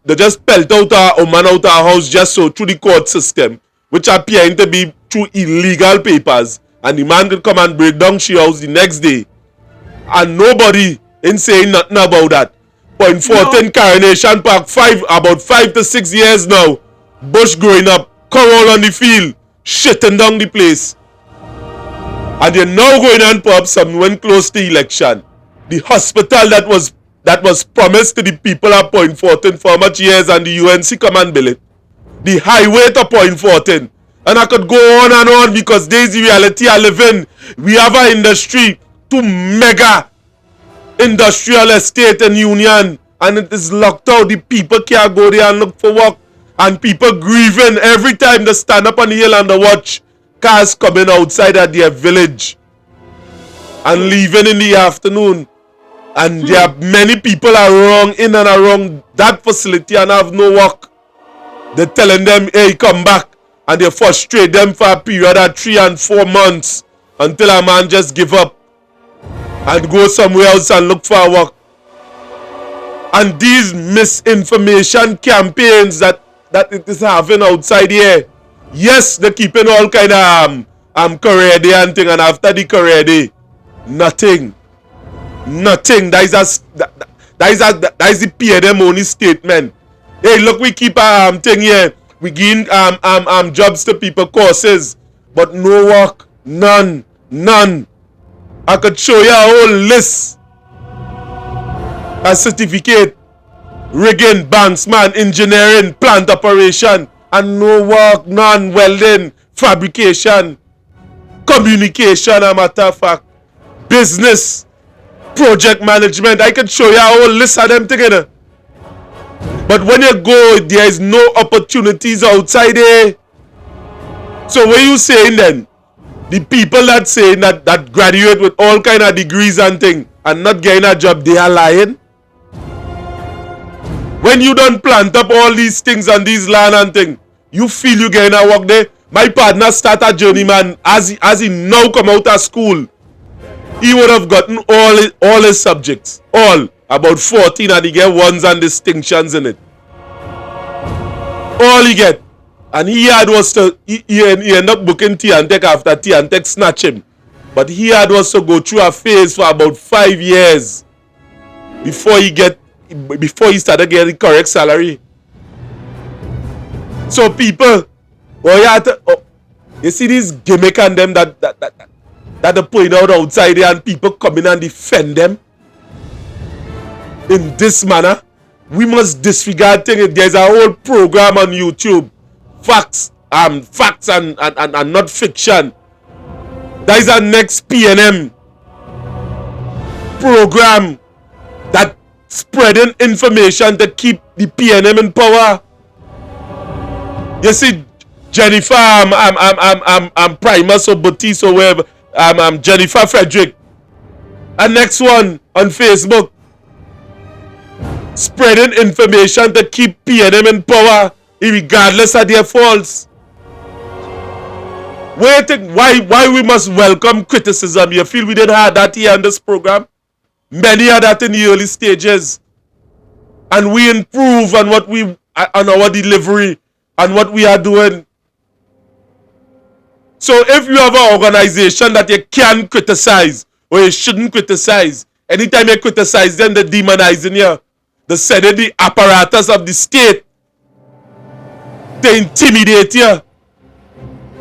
they just pelt out a man out of our house just so through the court system, which appearing to be through illegal papers, and the man could come and break down she house the next day, and nobody ain't saying nothing about that. Point 14 Coronation Park, about 5 to 6 years now, bush growing up, come all on the field, shitting down the place. And you're now going and put up some when close to election. The hospital that was promised to the people at Point 14 for much years, and the UNC come and build it. The highway to Point 14. And I could go on and on because there's the reality I live in. We have an industry, 2 mega industrial estate in Union, and it is locked out. The people can't go there and look for work. And people grieving every time they stand up on the hill and they watch cars coming outside at their village and leaving in the afternoon. And there are many people are wrong in and around that facility and have no work. They're telling them, hey, come back. And they frustrate them for a period of 3 and 4 months until a man just give up and go somewhere else and look for work. And these misinformation campaigns that it is having outside here, yes, they're keeping all kind of career day and thing, and after the career day, nothing. That is the PNM only statement. Hey, look, we keep a thing here. We give jobs to people, courses, but no work, none. I could show you a whole list. A certificate, rigging, banksman, engineering, plant operation, and no work, none, welding, fabrication, communication, a matter of fact, business, project management. I could show you a whole list of them together. But when you go, there is no opportunities outside there. So what you saying then? The people that say that graduate with all kind of degrees and thing and not getting a job, they are lying? When you don't plant up all these things on these land and thing, you feel you getting a work there? My partner start a journeyman as he now come out of school. He would have gotten all his subjects. All. About 14 and he get ones and distinctions in it. All he get. And he had was to, he end up booking T&Tech after T&Tech snatch him. But he had was to go through a phase for about 5 years before he get before he started getting the correct salary. So people, you see these gimmick and them that they point out outside there, and people come in and defend them in this manner. We must disregard things. There's a whole program on YouTube, facts and not fiction. That is our next PNM program that spreading information to keep the PNM in power. You see, Jennifer, I'm Primus or Batis or whatever. I'm Jennifer Frederick. And next one on Facebook, spreading information to keep PNM in power, regardless of their faults. Why we must welcome criticism? You feel we didn't have that here on this program? Many had that in the early stages, and we improve on what we on our delivery and what we are doing. So if you have an organization that you can criticize or you shouldn't criticize, anytime you criticize them, they're demonizing you. They send in the apparatus of the state to intimidate you.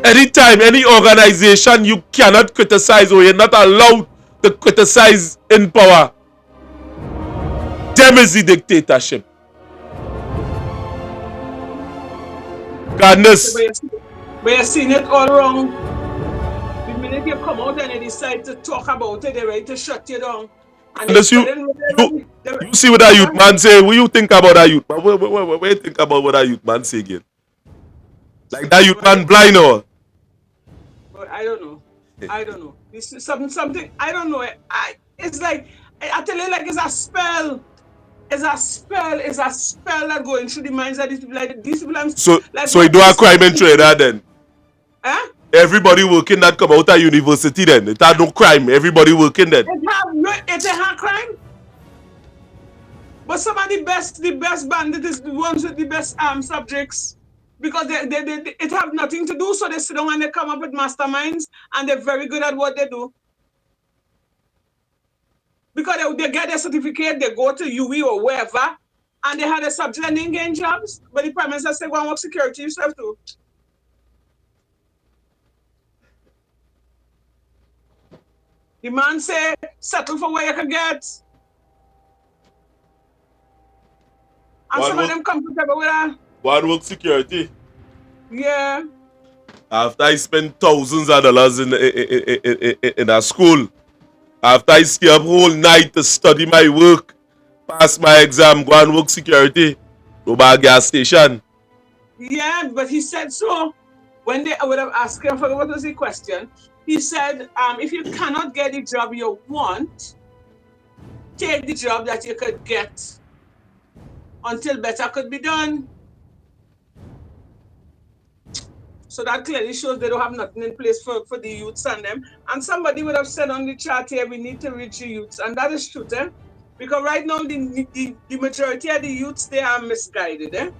Anytime, any organization you cannot criticize or you're not allowed to criticize in power, them is the dictatorship. Goodness. But you're seeing it all wrong. The minute you come out and you decide to talk about it, they're ready to shut you down. And Unless you see what that youth man say. What you think about that youth man? What you think about what that youth man say again? Like that youth man blind or? I don't know. This is something I don't know. It's like I tell you, like it's a spell. It's a spell that going through the minds of these people. Like these people. So you do a crime in Trinidad then? Huh? Everybody working that come out of university then. It had no crime. Everybody working then. It's a hard crime. But some of the best bandits is the ones with the best subjects. Because it have nothing to do, so they sit down and they come up with masterminds, and they're very good at what they do. Because they get their certificate, they go to UE or wherever, and they have a subject and they gain jobs. But the Prime Minister say, go and work security yourself too. The man say, settle for what you can get. And some of them comfortable with that. One work security. Yeah. After I spend thousands of dollars in a school, after I stay up whole night to study my work, pass my exam, go and work security, go back gas station. Yeah, but he said so. When I would have asked him, I forgot what was the question. He said, if you cannot get the job you want, take the job that you could get until better could be done. So that clearly shows they don't have nothing in place for the youths and them. And somebody would have said on the chat here, we need to reach the youths. And that is true, eh? Because right now, the majority of the youths, they are misguided, eh?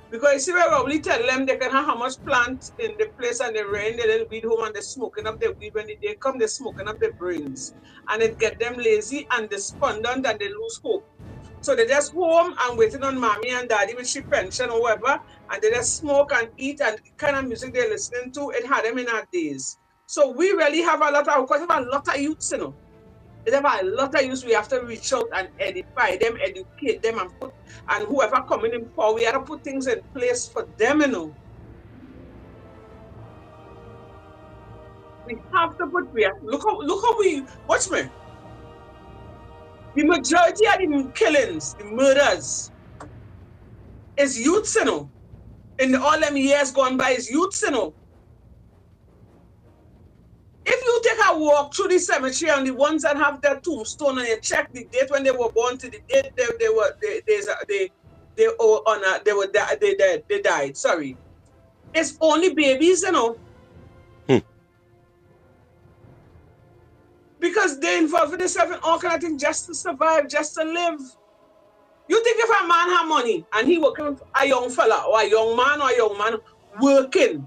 Because you see, we probably tell them they can have how much plant in the place and they rain their little weed home and they're smoking up their weed. When the day come, they're smoking up their brains. And it get them lazy and despondent and they lose hope. So they're just home and waiting on mommy and daddy with their pension or whatever, and they just smoke and eat, and the kind of music they're listening to, it had them in our days. So we really have a lot of youths, you know. They have a lot of youths. We have to reach out and edify them, educate them, and whoever coming in power, we have to put things in place for them, you know. We have to look how we watch me. The majority of the killings, the murders, is youths, you know. In all them years gone by, is youths, you know. If you take a walk through the cemetery and the ones that have their tombstone and you check the date when they were born to the date they died. Sorry, it's only babies, you know. Because they involve themselves in all kind of things just to survive, just to live. You think if a man have money and he working for a young fella or a young man working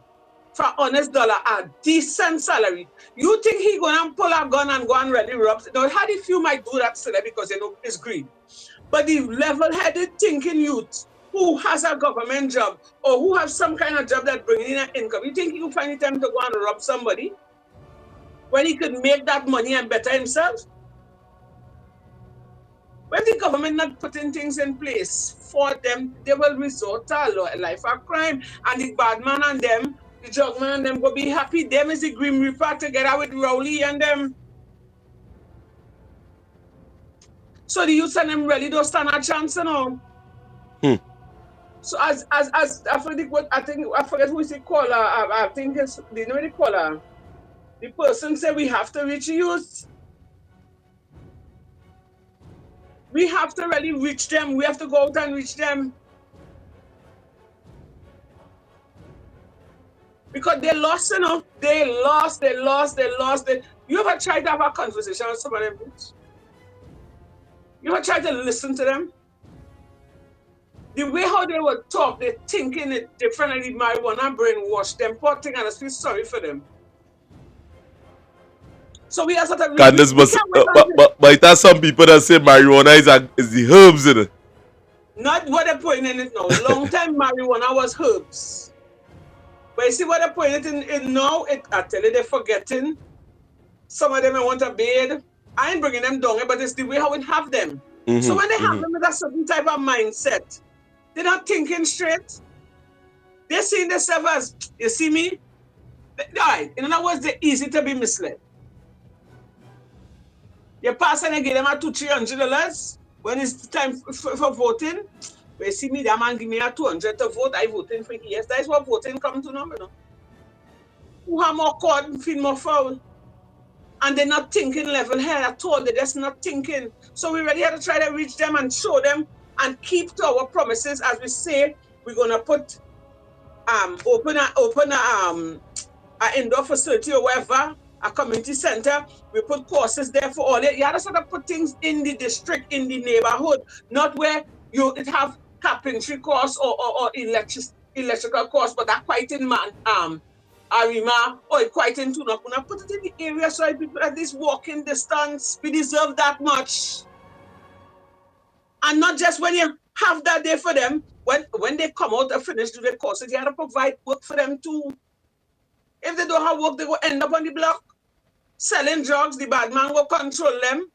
for honest dollar, a decent salary, you think he gonna pull a gun and go and really rob? Now, how the few might do that still because they know it's greed. But the level-headed thinking youth who has a government job or who have some kind of job that bringing in an income, you think he will find the time to go and rob somebody when he could make that money and better himself? When the government not putting things in place for them, they will resort to a life of crime. And the bad man and them, the drug man and them will be happy. Them is the Grim Reaper together with Rowley and them. So the youth and them really don't stand a chance, you know. So as I forget what I forget who is the caller. I think it's the caller. The person said we have to reach youth. We have to really reach them. We have to go out and reach them. Because they lost, you know. They lost. You ever tried to have a conversation with some of them? You ever tried to listen to them? The way how they would talk, they're thinking it differently. Marijuana brainwash them, poor thing, and I feel sorry for them. So we are sort of... Candace, but it has some people that say marijuana is the herbs in it. Not what they're putting in it now. Long time marijuana was herbs. But you see what they're putting it in now? I tell you, they're forgetting. Some of them want to bathe. I ain't bringing them down, but it's the way how we have them. So when they have them with a certain type of mindset, they're not thinking straight. They're seeing themselves as, you see me? Right. In other words, they're easy to be misled. You pass and you give them a $200-300 when it's time for voting. But you see me, that man give me a $200 to vote. I voting for yes. That is what voting comes to now, you know. Who have more caught, feel more foul. And they're not thinking level head at all. They're just not thinking. So we really have to try to reach them and show them and keep to our promises. As we say, we're gonna put open a indoor facility or whatever, a community center. We put courses there for all it. You have to sort of put things in the district, in the neighborhood, not where you have carpentry course or electrical course, but that quite in Arima or quite in Tunapuna. Put it in the area so people at this walking distance. We deserve that much. And not just when you have that day for them, when they come out and finish do their courses, you have to provide work for them too. If they don't have work, they will end up on the block selling drugs. The bad man will control them.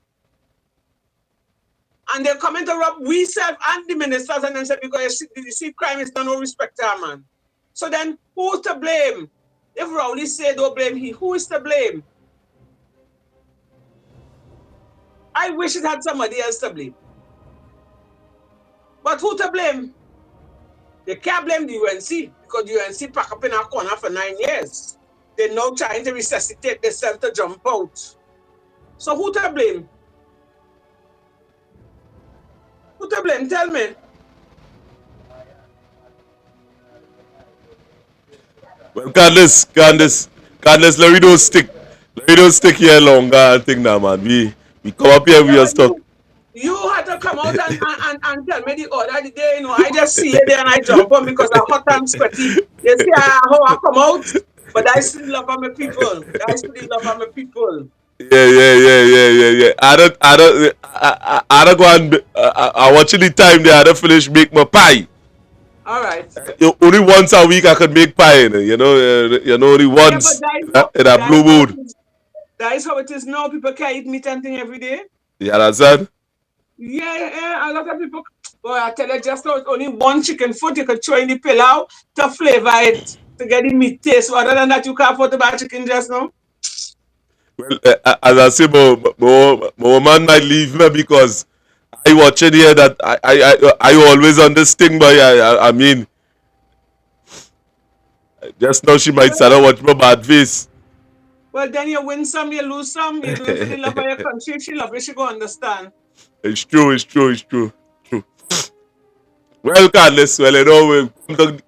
And they'll come in to rob we self and the ministers and then say, because you see crime is no respect to a man. So then who's to blame? If Rowley say don't blame he, who is to blame? I wish it had somebody else to blame. But who to blame? They can't blame the UNC because the UNC pack up in our corner for 9 years. They're now trying to resuscitate themselves to jump out. So who to blame? Who to blame? Tell me. Well, Candace, let me don't stick here longer. I think now, man. We come up here, we are stuck. You had to come out and tell me the other day, you know, I just see it there and I jump on because I'm hot and sweaty. You see how I come out? But I still love my people. I still love my people. Yeah. I don't go and I watching the time there. I don't finish make my pie. All right. Only once a week I could make pie. You know, only once in a blue moon. That is how it is now. People can't eat meat and thing every day. You understand? Yeah. A lot of people. Boy, I tell you, just now, only one chicken foot you could throw in the pillau to flavor it, to get the meat taste. Other than that, you can't afford to buy chicken just now. Well, as I say, my woman might leave me because I watching here that I always on this thing, but I mean, just now she might start to watch my bad face. Well, then you win some, you lose some. You do it for the love of your country. If she love you, she go understand. It's true. Well, Candace, well, you know, we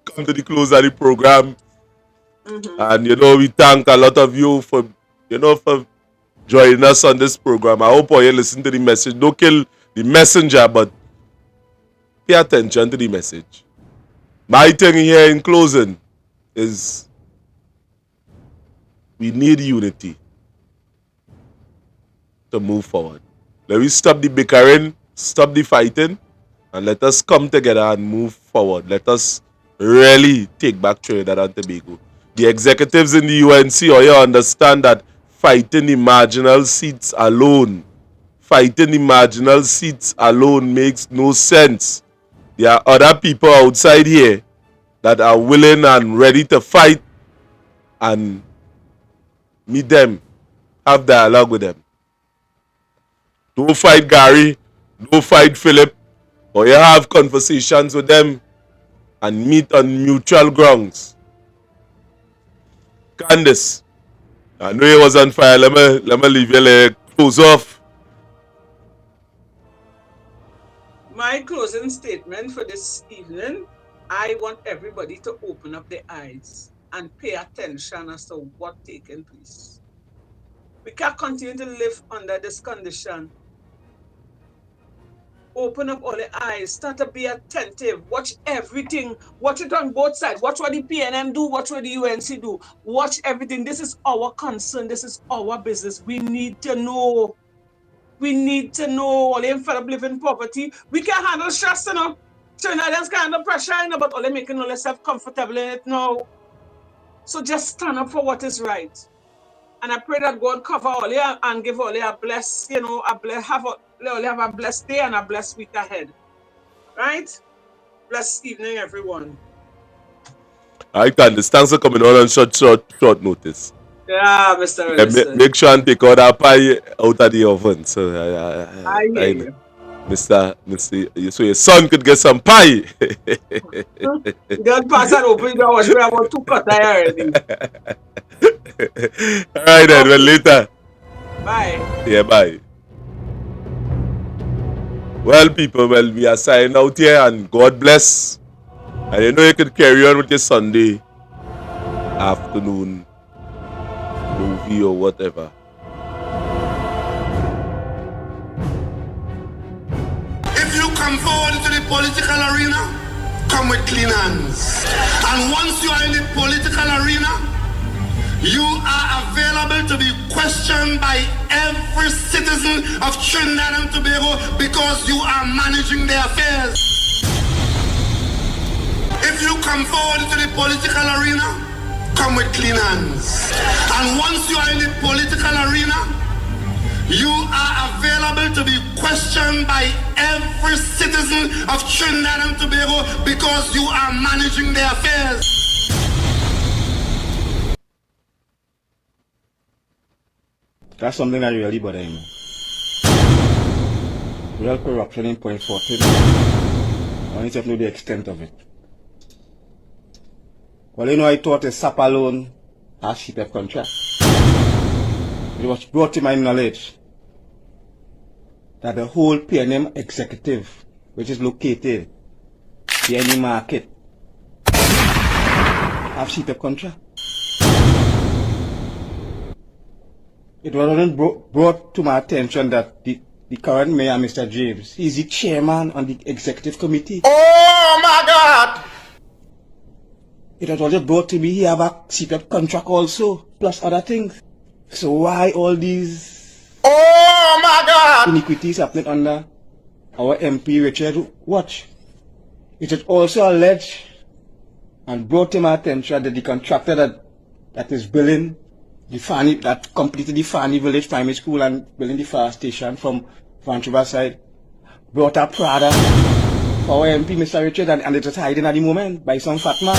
come to the close of the program. And, you know, we thank a lot of you for joining us on this program. I hope you listen to the message. Don't kill the messenger, but pay attention to the message. My thing here in closing is we need unity to move forward. Let me stop the bickering stop the fighting and let us come together and move forward. Let us really take back Trinidad and Tobago. The executives in the UNC, or you understand that fighting the marginal seats alone makes no sense. There are other people outside here that are willing and ready to fight, and meet them, have dialogue with them. Don't fight Gary, don't fight Philip, or you have conversations with them and meet on mutual grounds. Candice, I know you was on fire. Let me leave you close off. My closing statement for this evening, I want everybody to open up their eyes and pay attention as to what's taking place. We can't continue to live under this condition. Open up all the eyes, start to be attentive, watch everything, watch it on both sides, watch what the PNM do, watch what the UNC do, watch everything. This is our concern, this is our business. We need to know. We need to know. All them fed up living poverty. We can handle stress, you know. Trinidadians can handle pressure, you know, but all they making all themselves comfortable in it now. So just stand up for what is right. And I pray that God cover all you and give all you a blessed, you know, have a blessed day and a blessed week ahead. Right? Blessed evening, everyone. I can. This thanks for coming on short notice. Yeah, Mr. Wilson. Make sure and take out that pie out of the oven. So I hear you. Mr. So your son could get some pie. Don't pass that open door. We have 2 cut already. Alright then, well later. Bye. Yeah, bye. Well people, we are signing out here and God bless. And you know you can carry on with your Sunday afternoon movie or whatever. If you come forward into the political arena, come with clean hands. And once you are in the political arena, you are available to be questioned by every citizen of Trinidad and Tobago because you are managing their affairs. If you come forward into the political arena, come with clean hands. And once you are in the political arena, you are available to be questioned by every citizen of Trinidad and Tobago because you are managing their affairs. That's something that really bothers me. Real corruption in Point Fortin. I need to know the extent of it. Well, you know, I thought a SAP alone has cheap contract. It was brought to my knowledge that the whole PNM executive, which is located in any market, have cheap contract. It was brought to my attention that the current mayor, Mr. James, is the chairman on the executive committee. Oh my God! It was also brought to me he have a secret contract also, plus other things. So why all these iniquities happening under our MP Richard Watch? It is also alleged and brought to my attention that the contractor that is building that completed the Fanny Village Primary School and building the fire station from Vancouver side brought a Prada for our MP, Mr. Richard, and it is hiding at the moment by some fat man.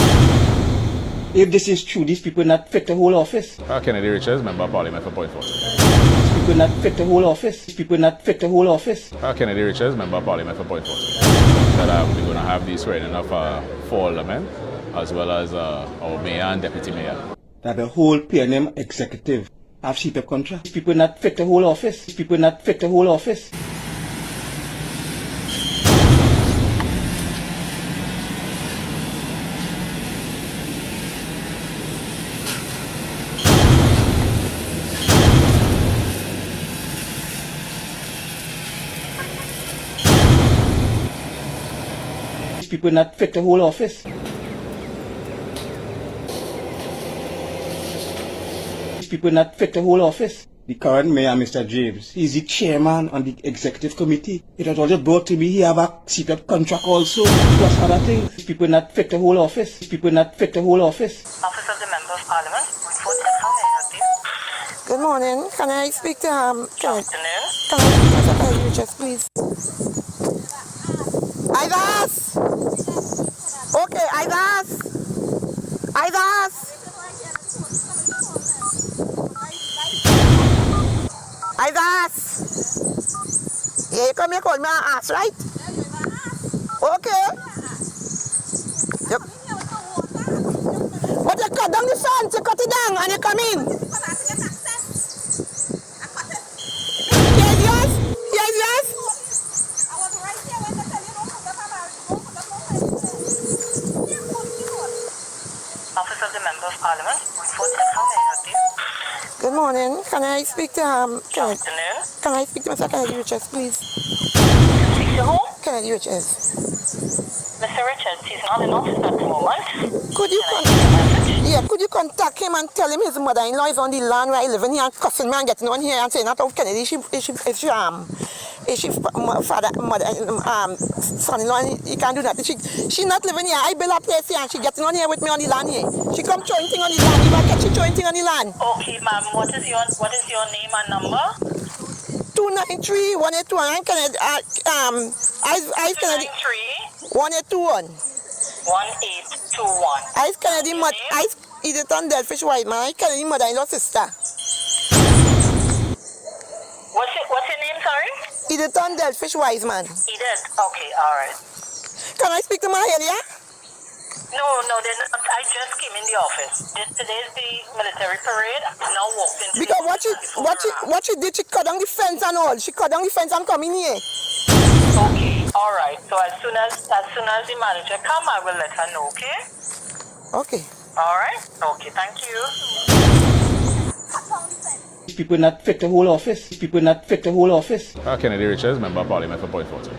If this is true, these people not fit the whole office. Kennedy Richards, Member of Parliament for Point Fortin. These people not fit the whole office. These people not fit the whole office. Kennedy Richards, Member of Parliament for Point Fortin. That we're going to have the swearing of four aldermen, as well as our mayor and deputy mayor. That the whole PNM executive have cheap contract. These people not fit the whole office. These people not fit the whole office. These people not fit the whole office. People not fit the whole office. The current mayor, Mr. James, he's the chairman on the executive committee. It was also brought to me he have a secret contract also, plus other things. People not fit the whole office. People not fit the whole office. Office of the Member of Parliament. How may I help you? Good morning. Can I speak to Can I speak to Secretary Richards, please? Idas! Okay, Idas! Idas! Idas! Yeah, you come here, call me and ask, right? Okay. Yep. But you cut down the fence, you cut it down, and you come in. Yes, yes. Yes, yes. Office of the Member of Parliament. How may I help you? Good morning. Can I speak to Afternoon. Can I speak to Mr. Kennedy Richards, please? Speak to who? Kennedy Richards. Mr. Richards, he's not in office at the moment. Could you contact him and tell him his mother-in-law is on the land where I live in here and cussing me and getting on here and saying that of Kennedy, is she father, mother, son-in-law, he can't do that. She's not living here. I build a place here and she getting on here with me on the land here. She come throwing thing on the land. If I catch she throwing thing on the land. Okay, ma'am. What is your name and number? 293-1821 Kennedy. I Kennedy. 1821. 1821. I Kennedy mother. I Edith and Delfish White man. I Kennedy mother-in-law sister. What's your name, sorry? Edith and Delfish Wiseman. Edith. Okay, all right. Can I speak to Mahalia? No, they're not. I just came in the office. Today's the military parade. I now walked into because what she did, she cut down the fence and all. She cut down the fence and come in here. Okay, all right. So as soon as the manager come, I will let her know. Okay. Okay. All right. Okay. Thank you. People not fit the whole office. People not fit the whole office. Kennedy Richards, Member of Parliament for Point 40.